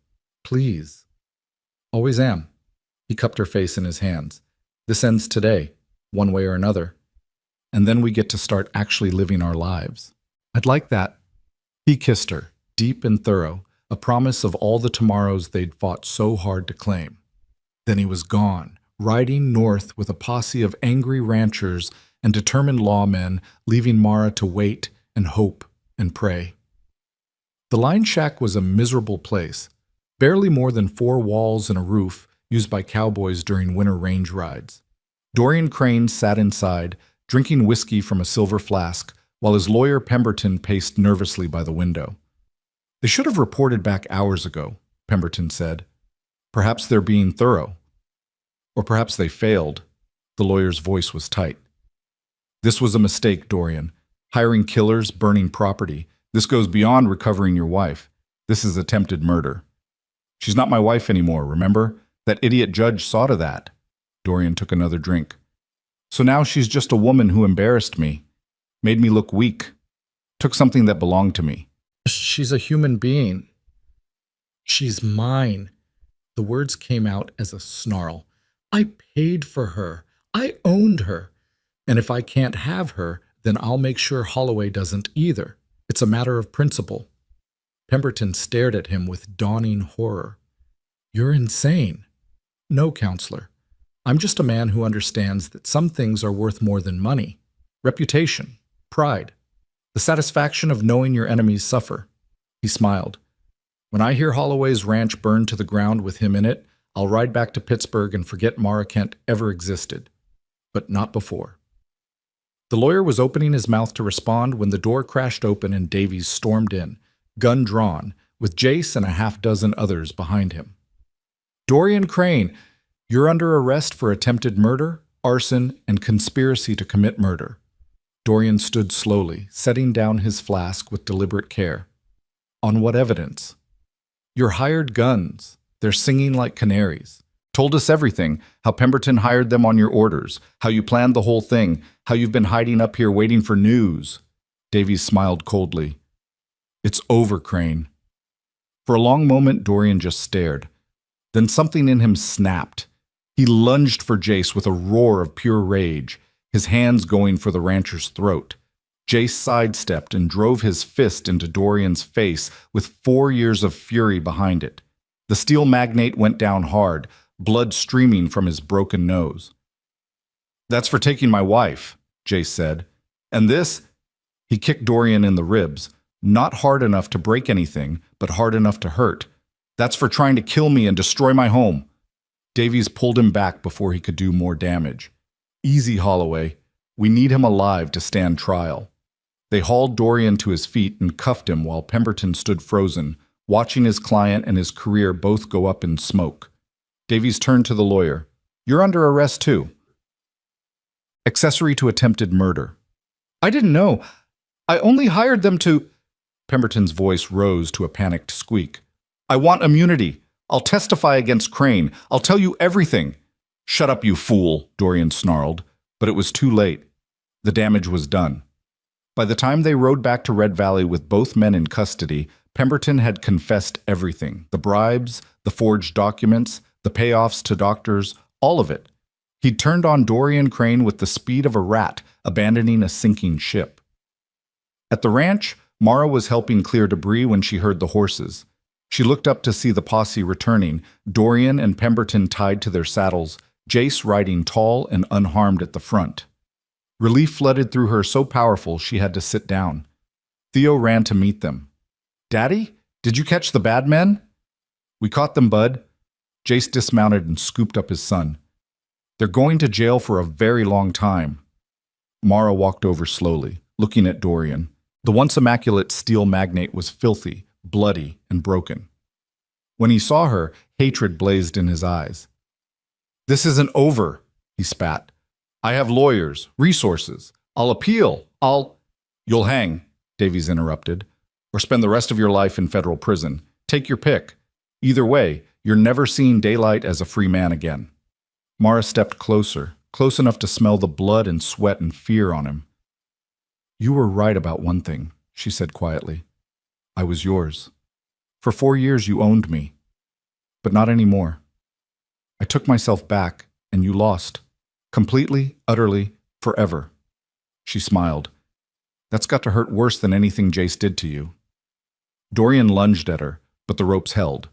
Please. Always am. He cupped her face in his hands. This ends today, one way or another. And then we get to start actually living our lives. I'd like that. He kissed her, deep and thorough, a promise of all the tomorrows they'd fought so hard to claim. Then he was gone, riding north with a posse of angry ranchers and determined lawmen, leaving Mara to wait and hope and pray. The line shack was a miserable place, barely more than 4 walls and a roof used by cowboys during winter range rides. Dorian Crane sat inside, drinking whiskey from a silver flask, while his lawyer Pemberton paced nervously by the window. They should have reported back hours ago, Pemberton said. Perhaps they're being thorough. Or perhaps they failed. The lawyer's voice was tight. This was a mistake, Dorian. Hiring killers, burning property. This goes beyond recovering your wife. This is attempted murder. She's not my wife anymore, remember? That idiot judge saw to that. Dorian took another drink. So now she's just a woman who embarrassed me. Made me look weak. Took something that belonged to me. She's a human being. She's mine. The words came out as a snarl. I paid for her. I owned her. And if I can't have her, then I'll make sure Holloway doesn't either. It's a matter of principle. Pemberton stared at him with dawning horror. You're insane. No, counselor. I'm just a man who understands that some things are worth more than money. Reputation. Pride. The satisfaction of knowing your enemies suffer. He smiled. When I hear Holloway's ranch burned to the ground with him in it, I'll ride back to Pittsburgh and forget Mara Kent ever existed. But not before. The lawyer was opening his mouth to respond when the door crashed open and Davies stormed in, gun drawn, with Jace and a half-dozen others behind him. Dorian Crane, you're under arrest for attempted murder, arson, and conspiracy to commit murder. Dorian stood slowly, setting down his flask with deliberate care. On what evidence? Your hired guns. They're singing like canaries. Told us everything, how Pemberton hired them on your orders, how you planned the whole thing, how you've been hiding up here waiting for news. Davies smiled coldly. It's over, Crane. For a long moment, Dorian just stared. Then something in him snapped. He lunged for Jace with a roar of pure rage, his hands going for the rancher's throat. Jace sidestepped and drove his fist into Dorian's face with 4 years of fury behind it. The steel magnate went down hard, blood streaming from his broken nose. That's for taking my wife, Jace said. And this? He kicked Dorian in the ribs, not hard enough to break anything, but hard enough to hurt. That's for trying to kill me and destroy my home. Davies pulled him back before he could do more damage. Easy, Holloway. We need him alive to stand trial. They hauled Dorian to his feet and cuffed him while Pemberton stood frozen, watching his client and his career both go up in smoke. Davies turned to the lawyer. You're under arrest too. Accessory to attempted murder. I didn't know. I only hired them to... Pemberton's voice rose to a panicked squeak. I want immunity. I'll testify against Crane. I'll tell you everything. Shut up, you fool, Dorian snarled, but it was too late. The damage was done. By the time they rode back to Red Valley with both men in custody, Pemberton had confessed everything. The bribes, the forged documents, the payoffs to doctors, all of it. He'd turned on Dorian Crane with the speed of a rat, abandoning a sinking ship. At the ranch, Mara was helping clear debris when she heard the horses. She looked up to see the posse returning, Dorian and Pemberton tied to their saddles, Jace riding tall and unharmed at the front. Relief flooded through her so powerful she had to sit down. Theo ran to meet them. "Daddy, did you catch the bad men?" "We caught them, bud." Jace dismounted and scooped up his son. "They're going to jail for a very long time." Mara walked over slowly, looking at Dorian. The once immaculate steel magnate was filthy, bloody, and broken. When he saw her, hatred blazed in his eyes. "This isn't over," he spat. "I have lawyers, resources. I'll appeal. You'll hang," Davies interrupted, "or spend the rest of your life in federal prison. Take your pick. Either way, you're never seeing daylight as a free man again." Mara stepped closer, close enough to smell the blood and sweat and fear on him. "You were right about one thing," she said quietly. "I was yours. For 4 years you owned me. But not anymore. I took myself back, and you lost. Completely, utterly, forever." She smiled. "That's got to hurt worse than anything Jace did to you." Dorian lunged at her, but the ropes held.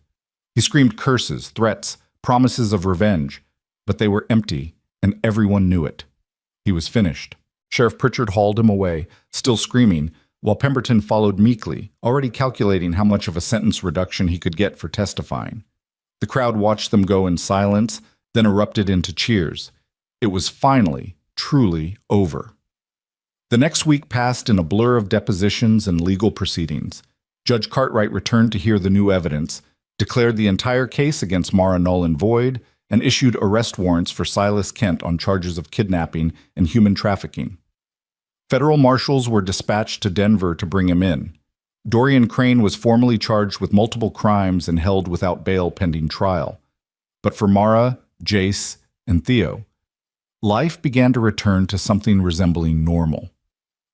He screamed curses, threats, promises of revenge, but they were empty, and everyone knew it. He was finished. Sheriff Pritchard hauled him away, still screaming, while Pemberton followed meekly, already calculating how much of a sentence reduction he could get for testifying. The crowd watched them go in silence, then erupted into cheers. It was finally, truly over. The next week passed in a blur of depositions and legal proceedings. Judge Cartwright returned to hear the new evidence, declared the entire case against Mara null and void, and issued arrest warrants for Silas Kent on charges of kidnapping and human trafficking. Federal marshals were dispatched to Denver to bring him in. Dorian Crane was formally charged with multiple crimes and held without bail pending trial. But for Mara, Jace, and Theo, life began to return to something resembling normal.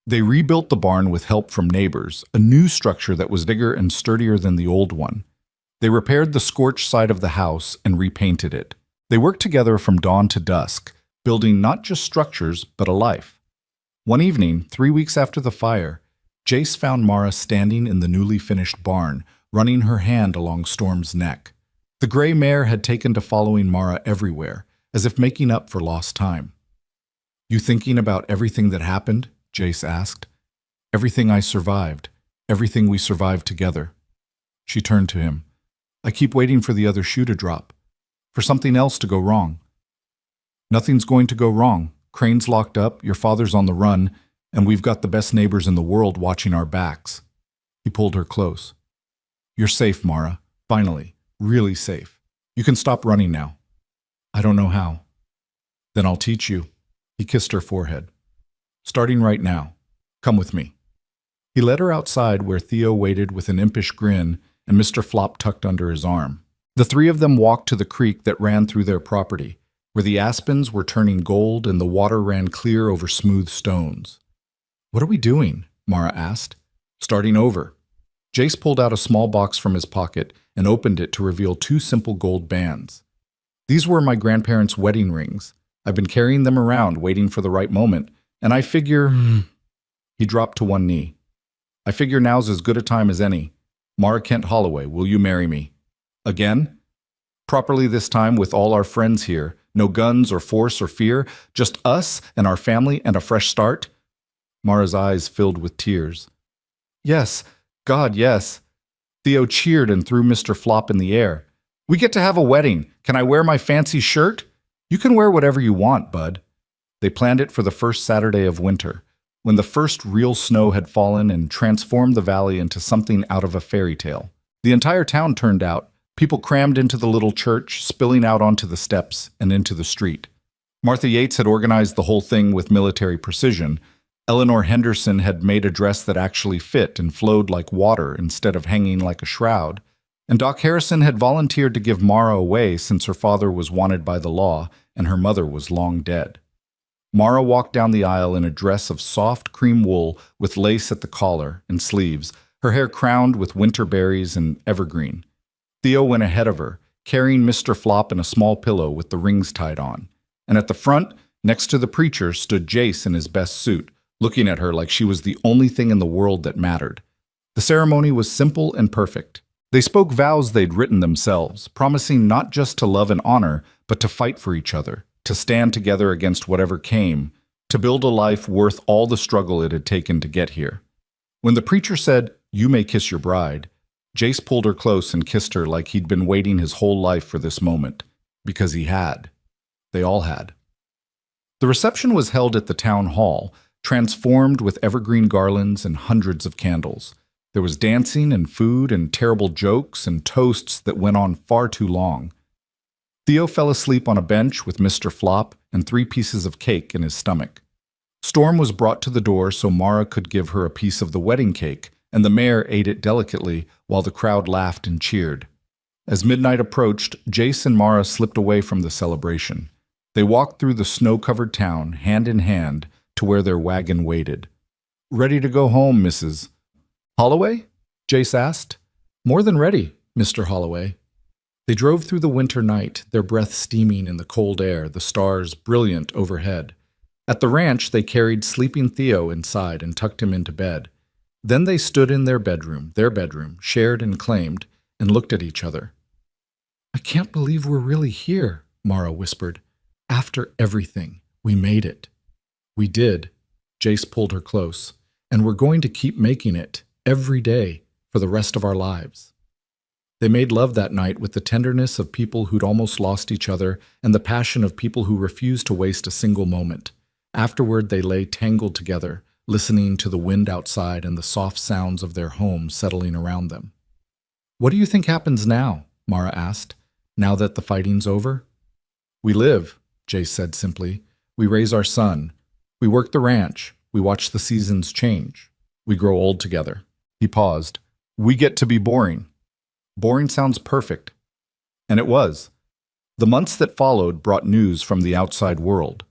They rebuilt the barn with help from neighbors, a new structure that was bigger and sturdier than the old one. They repaired the scorched side of the house and repainted it. They worked together from dawn to dusk, building not just structures, but a life. One evening, 3 weeks after the fire, Jace found Mara standing in the newly finished barn, running her hand along Storm's neck. The gray mare had taken to following Mara everywhere, as if making up for lost time. "You thinking about everything that happened?" Jace asked. "Everything I survived, everything we survived together." She turned to him. "I keep waiting for the other shoe to drop, for something else to go wrong." "Nothing's going to go wrong. Crane's locked up, your father's on the run, and we've got the best neighbors in the world watching our backs." He pulled her close. "You're safe, Mara. Finally. Really safe. You can stop running now." "I don't know how." "Then I'll teach you." He kissed her forehead. "Starting right now. Come with me." He led her outside where Theo waited with an impish grin and Mr. Flop tucked under his arm. The three of them walked to the creek that ran through their property, where the aspens were turning gold and the water ran clear over smooth stones. "What are we doing?" Mara asked. "Starting over." Jace pulled out a small box from his pocket and opened it to reveal 2 simple gold bands. "These were my grandparents' wedding rings. I've been carrying them around, waiting for the right moment, and I figure—" He dropped to one knee. "I figure now's as good a time as any. Mara Kent Holloway, will you marry me? Again? Properly this time with all our friends here. No guns or force or fear, just us and our family and a fresh start?" Mara's eyes filled with tears. "Yes, God, yes." Theo cheered and threw Mr. Flop in the air. "We get to have a wedding. Can I wear my fancy shirt?" "You can wear whatever you want, bud." They planned it for the first Saturday of winter, when the first real snow had fallen and transformed the valley into something out of a fairy tale. The entire town turned out. People crammed into the little church, spilling out onto the steps and into the street. Martha Yates had organized the whole thing with military precision. Eleanor Henderson had made a dress that actually fit and flowed like water instead of hanging like a shroud. And Doc Harrison had volunteered to give Mara away since her father was wanted by the law and her mother was long dead. Mara walked down the aisle in a dress of soft cream wool with lace at the collar and sleeves, her hair crowned with winter berries and evergreen. Theo went ahead of her, carrying Mr. Flop in a small pillow with the rings tied on. And at the front, next to the preacher, stood Jace in his best suit, looking at her like she was the only thing in the world that mattered. The ceremony was simple and perfect. They spoke vows they'd written themselves, promising not just to love and honor, but to fight for each other, to stand together against whatever came, to build a life worth all the struggle it had taken to get here. When the preacher said, "You may kiss your bride," Jace pulled her close and kissed her like he'd been waiting his whole life for this moment. Because he had. They all had. The reception was held at the town hall, transformed with evergreen garlands and hundreds of candles. There was dancing and food and terrible jokes and toasts that went on far too long. Theo fell asleep on a bench with Mr. Flop and 3 pieces of cake in his stomach. Storm was brought to the door so Mara could give her a piece of the wedding cake, and the mayor ate it delicately while the crowd laughed and cheered. As midnight approached, Jace and Mara slipped away from the celebration. They walked through the snow-covered town, hand in hand, to where their wagon waited. "Ready to go home, Mrs. Holloway?" Jace asked. "More than ready, Mr. Holloway." They drove through the winter night, their breath steaming in the cold air, the stars brilliant overhead. At the ranch, they carried sleeping Theo inside and tucked him into bed. Then they stood in their bedroom, shared and claimed, and looked at each other. "I can't believe we're really here," Mara whispered. "After everything, we made it." "We did," Jace pulled her close, "and we're going to keep making it, every day, for the rest of our lives." They made love that night with the tenderness of people who'd almost lost each other and the passion of people who refused to waste a single moment. Afterward, they lay tangled together, listening to the wind outside and the soft sounds of their home settling around them. "What do you think happens now?" Mara asked, "now that the fighting's over?" "We live," Jace said simply. "We raise our son. We work the ranch. We watch the seasons change. We grow old together." He paused. "We get to be boring." Boring sounds perfect. And it was. The months that followed brought news from the outside world.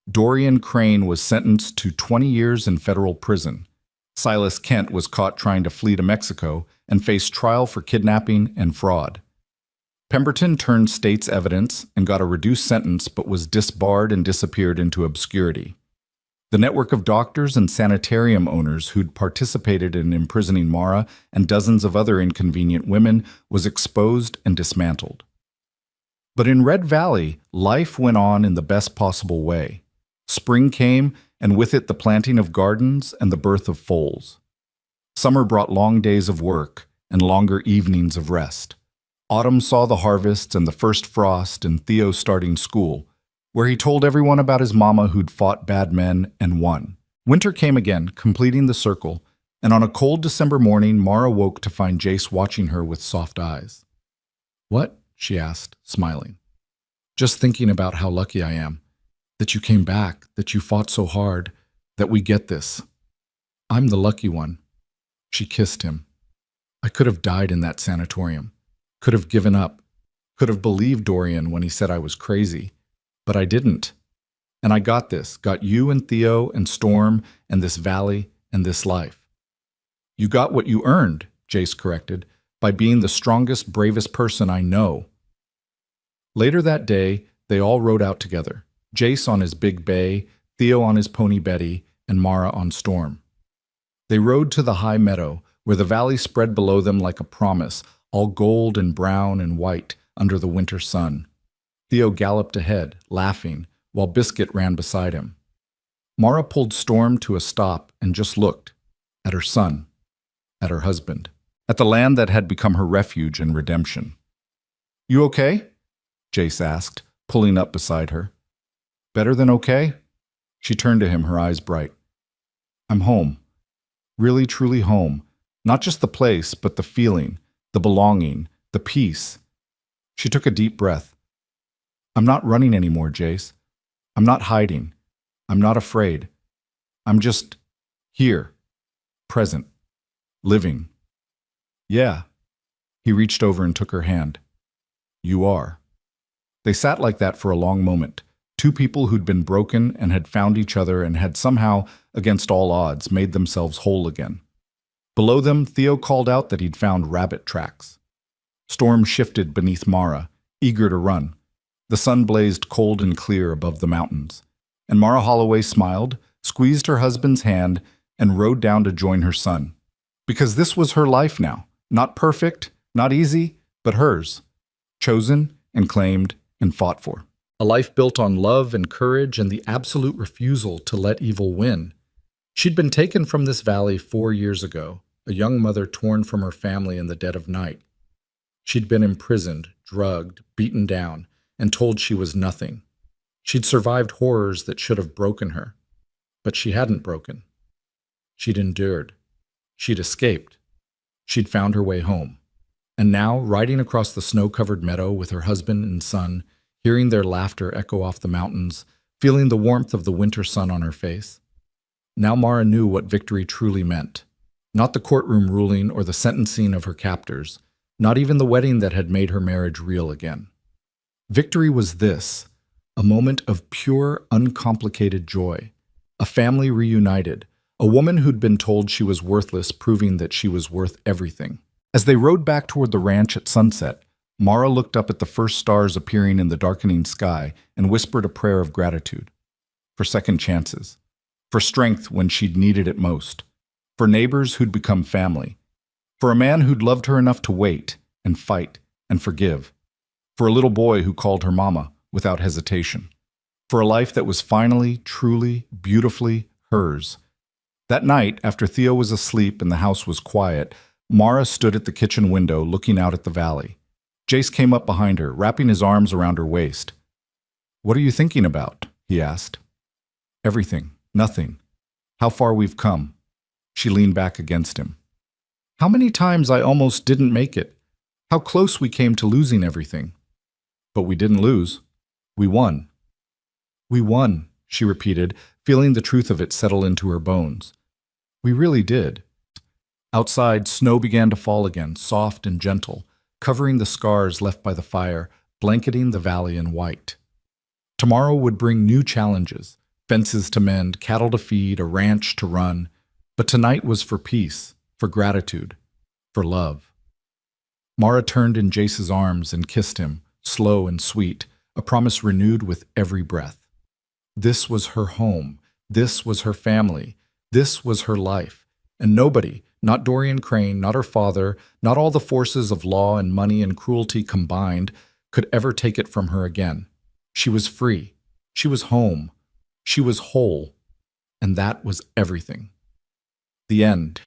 Dorian Crane was sentenced to 20 years in federal prison. Silas Kent was caught trying to flee to Mexico and faced trial for kidnapping and fraud. Pemberton turned state's evidence and got a reduced sentence but was disbarred and disappeared into obscurity. The network of doctors and sanitarium owners who'd participated in imprisoning Mara and dozens of other inconvenient women was exposed and dismantled. But in Red Valley, life went on in the best possible way. Spring came, and with it the planting of gardens and the birth of foals. Summer brought long days of work and longer evenings of rest. Autumn saw the harvests and the first frost and Theo starting school, where he told everyone about his mama who'd fought bad men and won. Winter came again, completing the circle, and on a cold December morning, Mara woke to find Jace watching her with soft eyes. "What?" she asked, smiling. "Just thinking about how lucky I am. That you came back, that you fought so hard, that we get this. I'm the lucky one." She kissed him. "I could have died in that sanatorium, could have given up, could have believed Dorian when he said I was crazy. But I didn't. And I got this, got you and Theo and Storm and this valley and this life." "You got what you earned," Jace corrected, "by being the strongest, bravest person I know." Later that day, they all rode out together. Jace on his big bay, Theo on his pony Betty, and Mara on Storm. They rode to the high meadow, where the valley spread below them like a promise, all gold and brown and white under the winter sun. Theo galloped ahead, laughing, while Biscuit ran beside him. Mara pulled Storm to a stop and just looked at her son, at her husband, at the land that had become her refuge and redemption. "You okay?" Jace asked, pulling up beside her. "Better than okay?" She turned to him, her eyes bright. "I'm home. Really, truly home. Not just the place, but the feeling, the belonging, the peace." She took a deep breath. "I'm not running anymore, Jace. I'm not hiding. I'm not afraid. I'm just here, present, living." "Yeah." He reached over and took her hand. You are. They sat like that for a long moment. Two people who'd been broken and had found each other and had somehow, against all odds, made themselves whole again. Below them, Theo called out that he'd found rabbit tracks. Storm shifted beneath Mara, eager to run. The sun blazed cold and clear above the mountains. And Mara Holloway smiled, squeezed her husband's hand, and rode down to join her son. Because this was her life now. Not perfect, not easy, but hers. Chosen and claimed and fought for. A life built on love and courage and the absolute refusal to let evil win. She'd been taken from this valley 4 years ago, a young mother torn from her family in the dead of night. She'd been imprisoned, drugged, beaten down, and told she was nothing. She'd survived horrors that should have broken her. But she hadn't broken. She'd endured. She'd escaped. She'd found her way home. And now, riding across the snow-covered meadow with her husband and son, hearing their laughter echo off the mountains, feeling the warmth of the winter sun on her face. Now Mara knew what victory truly meant. Not the courtroom ruling or the sentencing of her captors, not even the wedding that had made her marriage real again. Victory was this, a moment of pure, uncomplicated joy. A family reunited, a woman who'd been told she was worthless proving that she was worth everything. As they rode back toward the ranch at sunset, Mara looked up at the first stars appearing in the darkening sky and whispered a prayer of gratitude. For second chances. For strength when she'd needed it most. For neighbors who'd become family. For a man who'd loved her enough to wait and fight and forgive. For a little boy who called her mama without hesitation. For a life that was finally, truly, beautifully hers. That night, after Theo was asleep and the house was quiet, Mara stood at the kitchen window looking out at the valley. Jace came up behind her, wrapping his arms around her waist. "What are you thinking about?" he asked. "Everything. Nothing. How far we've come." She leaned back against him. "How many times I almost didn't make it. How close we came to losing everything. But we didn't lose. We won." "We won," she repeated, feeling the truth of it settle into her bones. "We really did." Outside, snow began to fall again, soft and gentle, covering the scars left by the fire, blanketing the valley in white. Tomorrow would bring new challenges, fences to mend, cattle to feed, a ranch to run. But tonight was for peace, for gratitude, for love. Mara turned in Jace's arms and kissed him, slow and sweet, a promise renewed with every breath. This was her home. This was her family. This was her life. And nobody, not Dorian Crane, not her father, not all the forces of law and money and cruelty combined, could ever take it from her again. She was free. She was home. She was whole. And that was everything. The end.